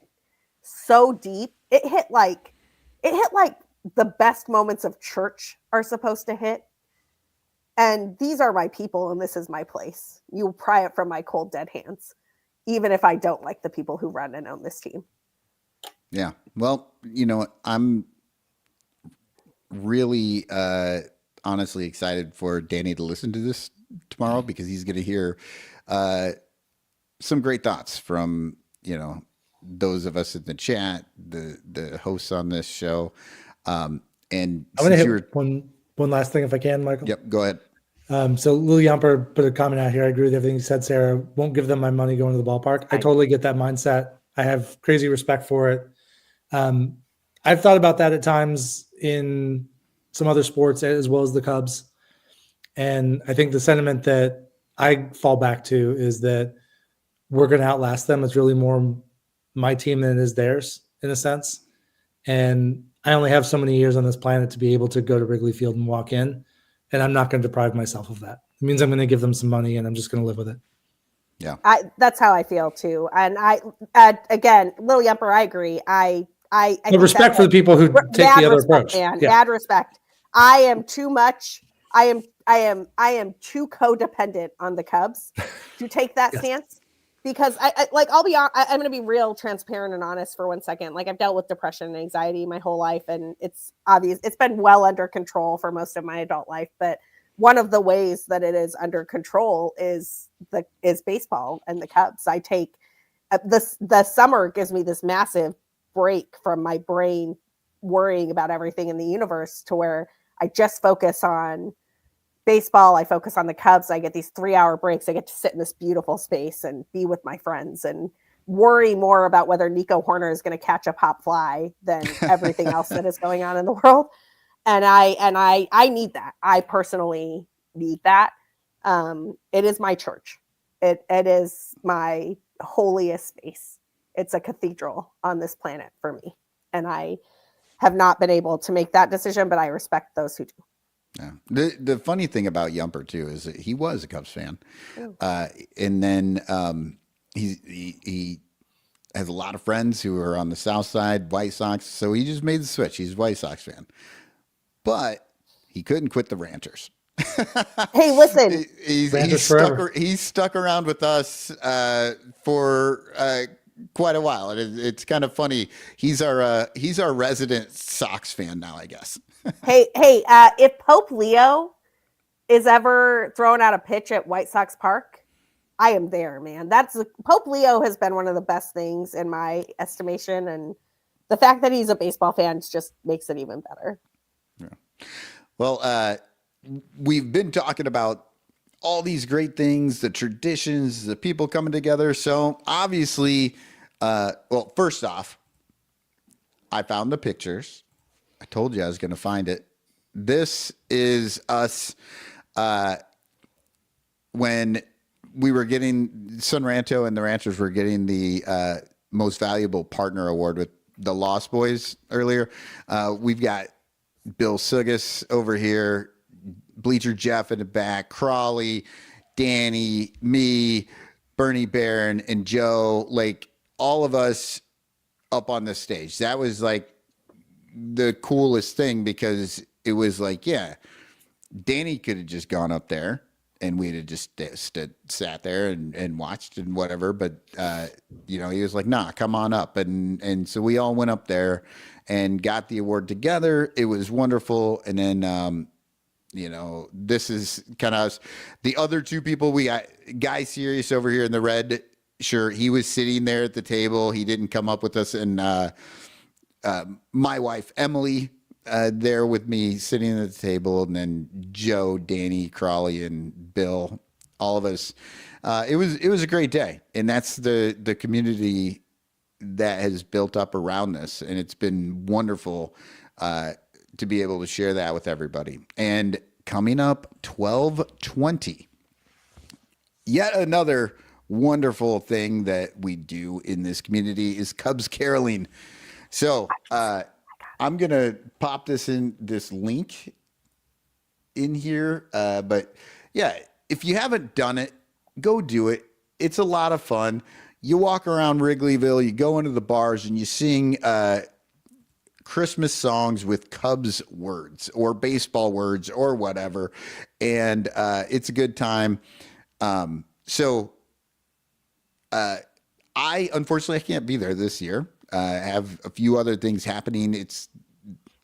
so deep. It hit like the best moments of church are supposed to hit. And these are my people, and this is my place. You will pry it from my cold, dead hands, even if I don't like the people who run and own this team. Yeah. Well, I'm really honestly excited for Danny to listen to this tomorrow, because he's going to hear some great thoughts from, those of us in the chat, the hosts on this show. And I'm going to hit one last thing if I can, Michael. Yep, go ahead. So Lily Yumper put a comment out here. I agree with everything you said, Sarah. Won't give them my money going to the ballpark. I totally get that mindset. I have crazy respect for it. I've thought about that at times in some other sports as well as the Cubs. And I think the sentiment that I fall back to is that we're going to outlast them. It's really more my team than it is theirs, in a sense. And I only have so many years on this planet to be able to go to Wrigley Field and walk in. And I'm not going to deprive myself of that. It means I'm going to give them some money, and I'm just going to live with it. Yeah, that's how I feel too. And again, Lily Yumper, I agree. I respect for the people who take the other approach. Man, mad respect. I am too much. I am too codependent on the Cubs to take that stance, because I'll be I'm going to be real transparent and honest for 1 second. Like, I've dealt with depression and anxiety my whole life, and it's obvious it's been well under control for most of my adult life. But one of the ways that it is under control is baseball and the Cubs. I take the summer gives me this massive break from my brain worrying about everything in the universe, to where I just focus on baseball. I focus on the Cubs. I get these 3-hour breaks. I get to sit in this beautiful space and be with my friends and worry more about whether Nico Horner is going to catch a pop fly than everything else that is going on in the world. And I need that. I personally need that. It is my church. It is my holiest space. It's a cathedral on this planet for me. And I have not been able to make that decision, but I respect those who do. Yeah. The funny thing about Yumper too is that he was a Cubs fan, and then he has a lot of friends who are on the South Side, White Sox, so he just made the switch. He's a White Sox fan, but he couldn't quit the Ranchers. Hey, listen, he's stuck around with us for quite a while, and it's kind of funny. He's our resident Sox fan now, I guess. Hey, if Pope Leo is ever throwing out a pitch at White Sox Park, I am there, man. Pope Leo has been one of the best things in my estimation, and the fact that he's a baseball fan just makes it even better. Yeah. Well, we've been talking about all these great things, the traditions, the people coming together. So obviously, first off, I found the pictures. I told you I was going to find it. This is us when we were getting Sunranto and the Ranchers were getting the most valuable partner award with the Lost Boys earlier. We've got Bill Sugas over here, Bleacher Jeff in the back, Crawley, Danny, me, Bernie Barron, and Joe, like all of us up on the stage. That was like the coolest thing, because it was like, yeah, Danny could have just gone up there and we'd have just sat there and watched and whatever. But, he was like, nah, come on up. And so we all went up there and got the award together. It was wonderful. And then, this is kind of us. The other two people, we got Guy Sirius over here in the red shirt. He was sitting there at the table. He didn't come up with us. And my wife, Emily, there with me sitting at the table. And then Joe, Danny, Crawley, and Bill, all of us. It was a great day. And that's the community that has built up around this. And it's been wonderful to be able to share that with everybody. And coming up 12/20, yet another wonderful thing that we do in this community is Cubs caroling. So I'm going to pop this link in here. But yeah, if you haven't done it, go do it. It's a lot of fun. You walk around Wrigleyville, you go into the bars, and you sing Christmas songs with Cubs words or baseball words or whatever. And it's a good time. I unfortunately can't be there this year. I have a few other things happening. It's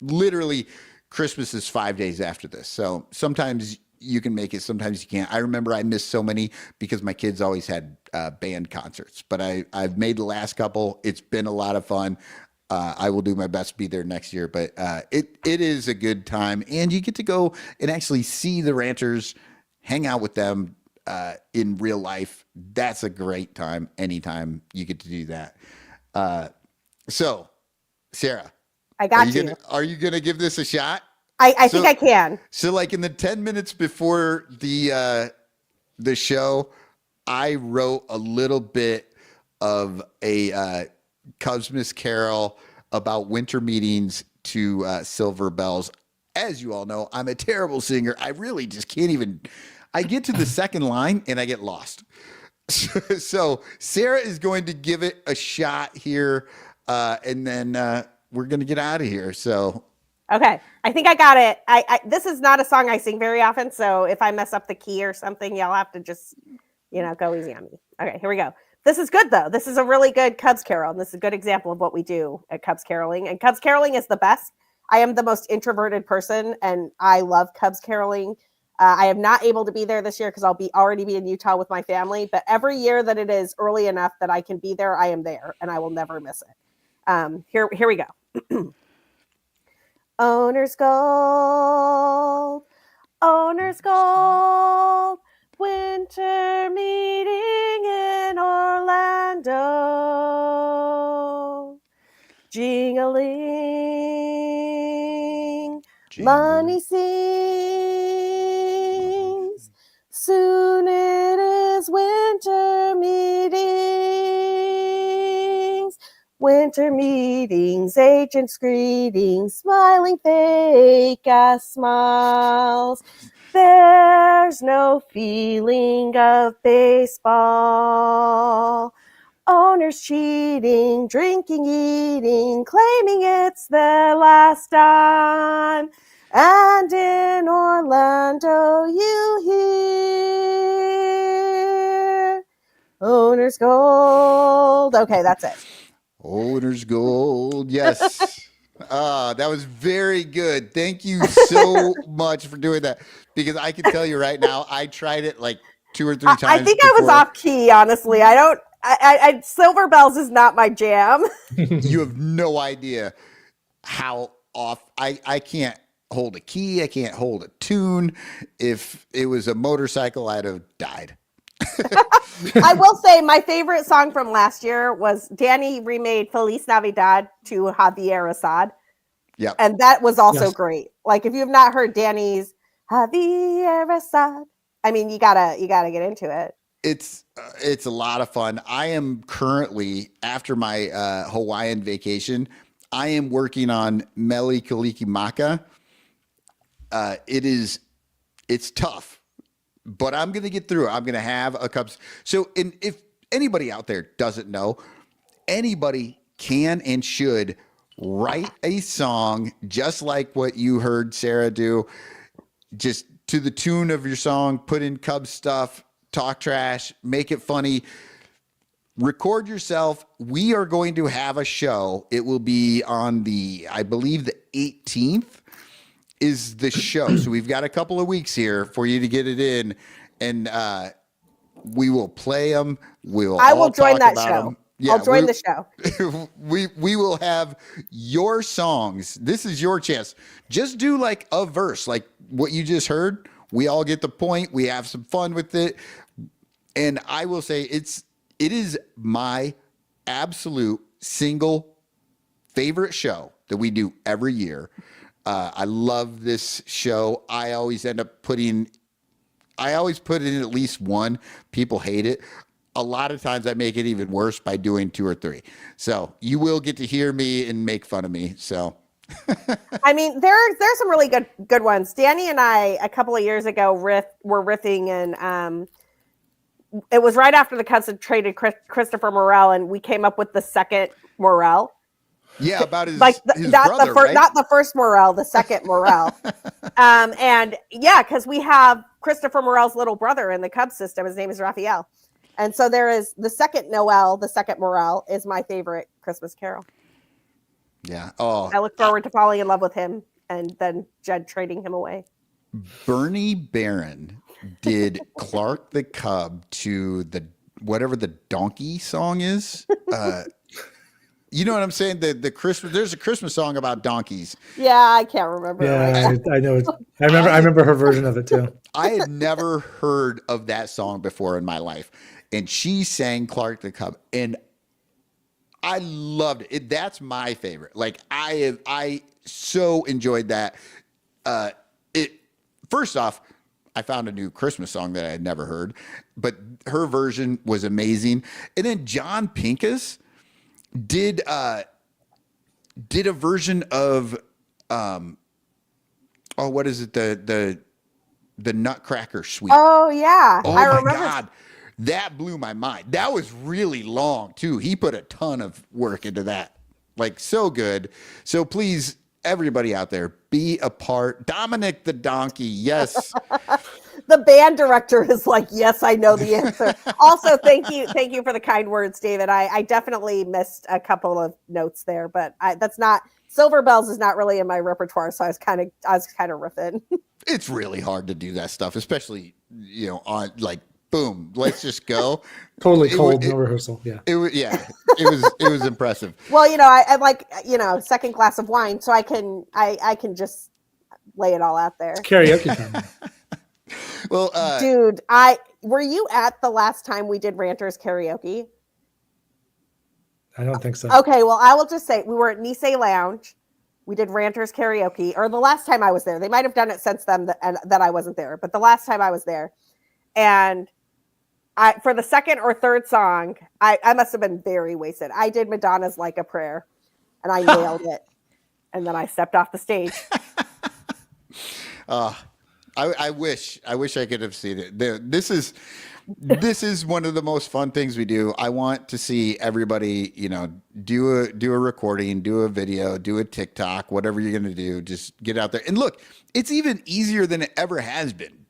literally Christmas is 5 days after this. So sometimes you can make it, sometimes you can't. I remember I missed so many because my kids always had band concerts, but I've made the last couple. It's been a lot of fun. I will do my best to be there next year, but it is a good time, and you get to go and actually see the ranchers, hang out with them in real life. That's a great time. Anytime you get to do that. So, Sarah, I got you. Are you gonna give this a shot? I think I can. So, like in the 10 minutes before the show, I wrote a little bit of a Cubsmas carol about winter meetings to Silver Bells. As you all know, I'm a terrible singer. I really just can't even. I get to the second line and I get lost. So Sarah is going to give it a shot here, and then we're going to get out of here. So. Okay, I think I got it. This is not a song I sing very often, so if I mess up the key or something, y'all have to just, go easy on me. Okay, here we go. This is good, though. This is a really good Cubs carol, and this is a good example of what we do at Cubs caroling. And Cubs caroling is the best. I am the most introverted person, and I love Cubs caroling. I am not able to be there this year because I'll already be in Utah with my family. But every year that it is early enough that I can be there, I am there, and I will never miss it. Here we go. Owner's Gold, Owner's Gold, winter meeting in Orlando. Jingling, money sings, soon it is winter meetings. Winter meetings, agents greetings, smiling fake ass smiles. There's no feeling of baseball. Owners cheating, drinking, eating, claiming it's their last time. And in Orlando you hear Owner's Gold. Okay, that's it. Owner's Gold. Yes. That was very good. Thank you so much for doing that, because I can tell you right now, I tried it like 2 or 3 times. I think before. I was off key, honestly. I Silver Bells is not my jam. You have no idea how off. I can't hold a key. I can't hold a tune. If it was a motorcycle, I'd have died. I will say my favorite song from last year was Danny remade Feliz Navidad to Javier Assad. Yeah. And that was also great. Like, if you have not heard Danny's Javier Assad, I mean, you gotta get into it. It's a lot of fun. I am currently, after my Hawaiian vacation, I am working on Mele Kalikimaka. It's tough, but I'm going to get through it. I'm going to have a Cubs. So, if anybody out there doesn't know, anybody can and should write a song just like what you heard Sarah do, just to the tune of your song, put in Cubs stuff, talk trash, make it funny, record yourself. We are going to have a show. It will be on I believe the 18th is the show. So we've got a couple of weeks here for you to get it in, and we will play them. I will join that show. Yeah, I'll join the show. We will have your songs. This is your chance. Just do like a verse, like what you just heard. We all get the point. We have some fun with it. And I will say it is my absolute single favorite show that we do every year. I love this show. I always put in at least one. People hate it. a lot of times I make it even worse by doing 2 or 3. So you will get to hear me and make fun of me. So I mean, there's some really good ones. Danny and I a couple of years ago were riffing, and it was right after the Cubs had traded Christopher Morel, and we came up with the second Morel. yeah, about his, Like his not brother, the first, right? not the first Morel, the second Morel. And yeah, because we have Christopher Morel's little brother in the Cubs system. His name is Raphael, and so there is the second Noel, the second Morel is my favorite Christmas carol. Yeah. Oh, I look forward to falling in love with him and then Jed trading him away. Bernie Barron did Clark the Cub to the whatever the donkey song is. You know what I'm saying? The Christmas. There's a Christmas song about donkeys. Yeah, I can't remember. Yeah, I know. I remember her version of it too. I had never heard of that song before in my life, and she sang Clark the Cub, and I loved it. That's my favorite. Like I so enjoyed that. First off, I found a new Christmas song that I had never heard, but her version was amazing. And then John Pincus did a version of what is it, the Nutcracker Suite. Oh yeah, Oh I my remember. God. That blew my mind. That was really long too. He put a ton of work into that. Like so good. So please, everybody out there, be a part. Dominic the Donkey. Yes. The band director is like, yes, I know the answer. Also, thank you for the kind words, David. I definitely missed a couple of notes there, but that's not Silver Bells is not really in my repertoire, so I was kind of riffing. It's really hard to do that stuff, especially, on like, boom, let's just go. Totally cold, no rehearsal. Yeah. It was impressive. Well, I like, second glass of wine, so I can just lay it all out there. It's karaoke time. Well, dude, were you at the last time we did Ranters karaoke? I don't think so. Okay, well, I will just say we were at Nisei Lounge. We did Ranters karaoke, or the last time I was there. They might have done it since then that I wasn't there, but the last time I was there, and for the second or third song, I must have been very wasted. I did Madonna's Like a Prayer, and I nailed it. And then I stepped off the stage. I wish I could have seen it. This is one of the most fun things we do. I want to see everybody, do a recording, do a video, do a TikTok, whatever you're going to do. Just get out there and look. It's even easier than it ever has been.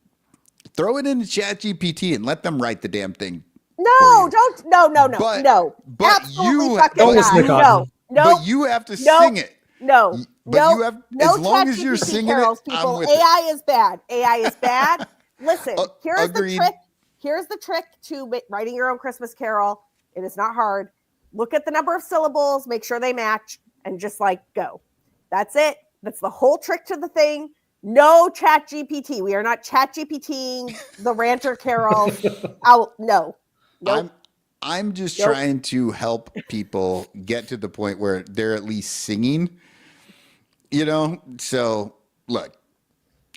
Throw it into ChatGPT and let them write the damn thing. No. But absolutely you fucking not. No. But you have to sing it. No. But you have, as long as you're singing carols, it, people, I'm with AI is bad. AI is bad. Listen, here's agreed. the trick. Here's the trick to writing your own Christmas carol. It is not hard. Look at the number of syllables, make sure they match, and just go. That's it. That's the whole trick to the thing. No Chat GPT. We are not Chat GPTing the Ranter carol out. No. Nope. I'm just trying to help people get to the point where they're at least singing. So look,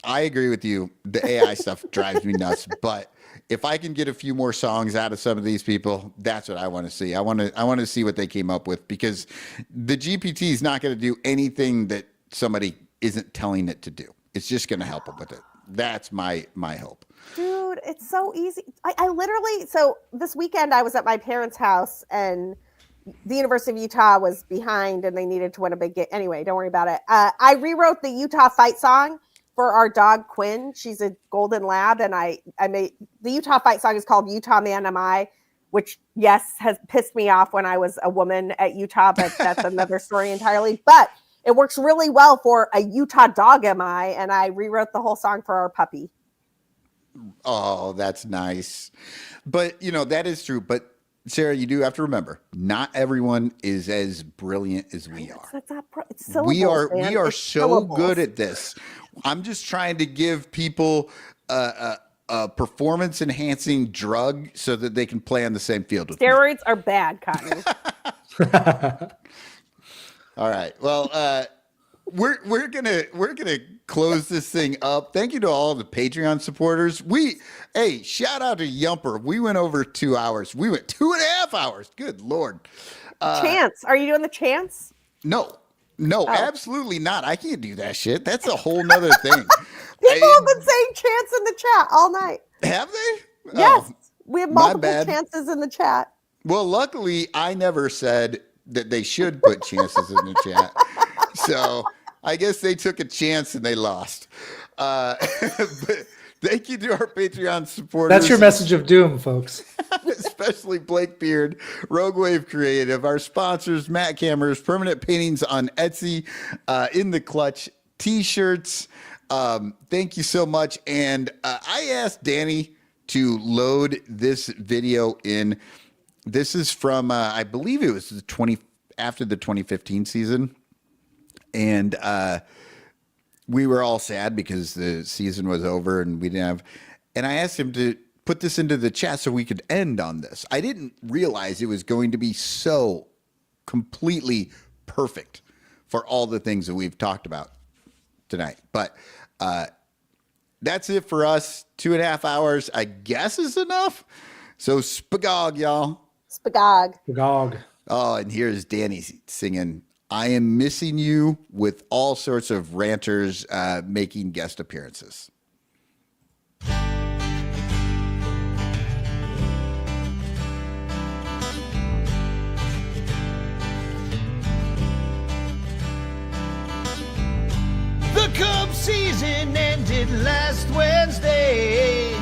I agree with you. The AI stuff drives me nuts, but if I can get a few more songs out of some of these people, that's what I want to see. I want to see what they came up with, because the GPT is not going to do anything that somebody isn't telling it to do. It's just going to help them with it. That's my hope. Dude, it's so easy. I literally, so this weekend I was at my parents' house and the University of Utah was behind and they needed to win a big game. Anyway, don't worry about it. I rewrote the Utah fight song for our dog Quinn. She's a golden lab, and I made the Utah fight song is called Utah Man Am I, which yes has pissed me off when I was a woman at Utah, but that's another story entirely. But it works really well for a Utah dog am I, and I rewrote the whole song for our puppy. Oh, that's nice. But that is true. But Sarah, you do have to remember, not everyone is as brilliant as we are. That's not it's syllables, we are it's so syllables. good at this. I'm just trying to give people a performance enhancing drug so that they can play on the same field with me. Steroids are bad, Cotton. All right. Well, we're gonna close this thing up. Thank you to all the Patreon supporters. Hey, shout out to Yumper. We went over 2 hours. We went 2.5 hours. Good Lord. Chance. Are you doing the chance? No, absolutely not. I can't do that shit. That's a whole nother thing. People have been saying chance in the chat all night. Have they? Yes. Oh, we have my multiple bad. chances in the chat. Well, luckily, I never said that they should put chances in the chat. So I guess they took a chance and they lost. But thank you to our Patreon supporters. That's your message of doom, folks. Especially Blake Beard, Rogue Wave Creative, our sponsors, Matt Cameras, Permanent Paintings on Etsy, In the Clutch T-shirts. Thank you so much. And I asked Danny to load this video in. This is from, I believe it was after the 2015 season. And we were all sad because the season was over and we didn't have, and I asked him to put this into the chat so we could end on this. I didn't realize it was going to be so completely perfect for all the things that we've talked about tonight. But that's it for us. 2.5 hours, I guess, is enough. So spagog, y'all. Spagog. Gog. Oh, and here's Danny singing I Am Missing You with all sorts of ranters making guest appearances. The Cubs season ended last Wednesday.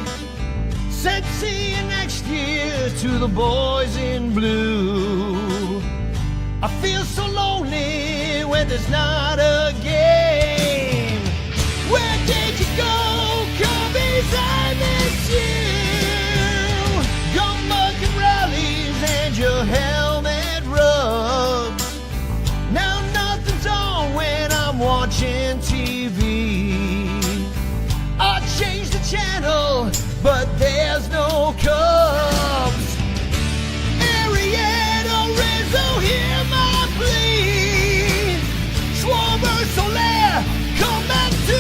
Said see you next year to the boys in blue. I feel so lonely when there's not a game. Where did you go, Cubbies? I miss you. Gum mugging rallies and your helmet rubs. Now nothing's on when I'm watching TV. I changed the channel, but there's no Cubs. Arietta Rizzo, hear my plea. Schwarber, Soler, come back to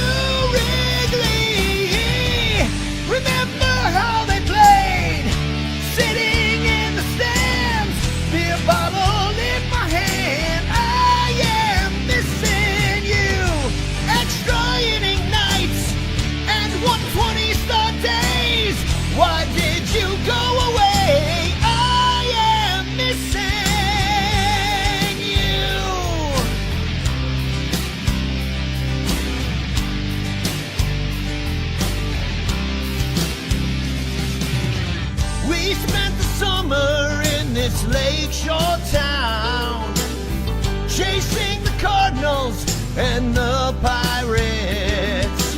Wrigley. Remember how they played, sitting in the stands, beer bottle in my hand. I am missing you. Extra inning nights and 120 start days. Why did you go away? I am missing you. We spent the summer in this lakeshore town, chasing the Cardinals and the Pirates.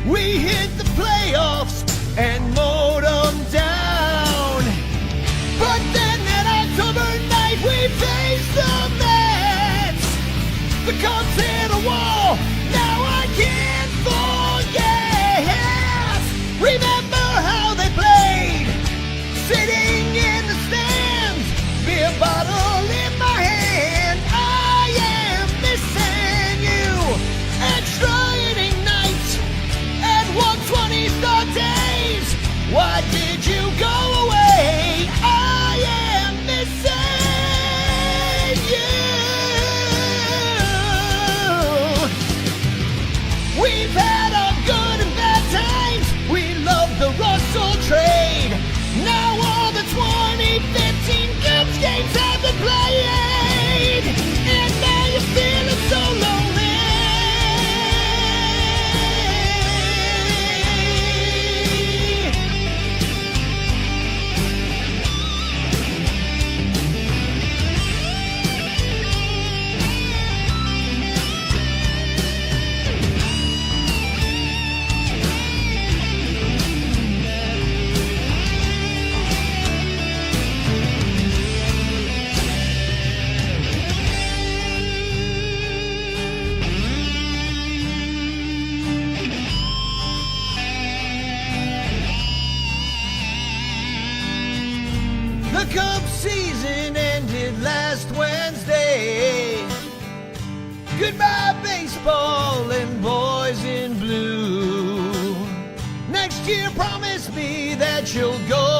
We hit the playoffs and mowed them down. But then that October night we faced the Mets. The Cubs hit a wall, now I can't forget. Remember how they played, sitting in the stands, beer bottle in my hand. I am missing you. Extra inning nights and 120 start days. Why did you go away? I am missing you. We've had our good and bad times. We love the Russell trade. Now all the 2015 Cubs games have been played, and now you're feeling so lonely. The Cubs season ended last Wednesday. Goodbye, baseball. baseball and boys in blue. Next year, promise me that you'll go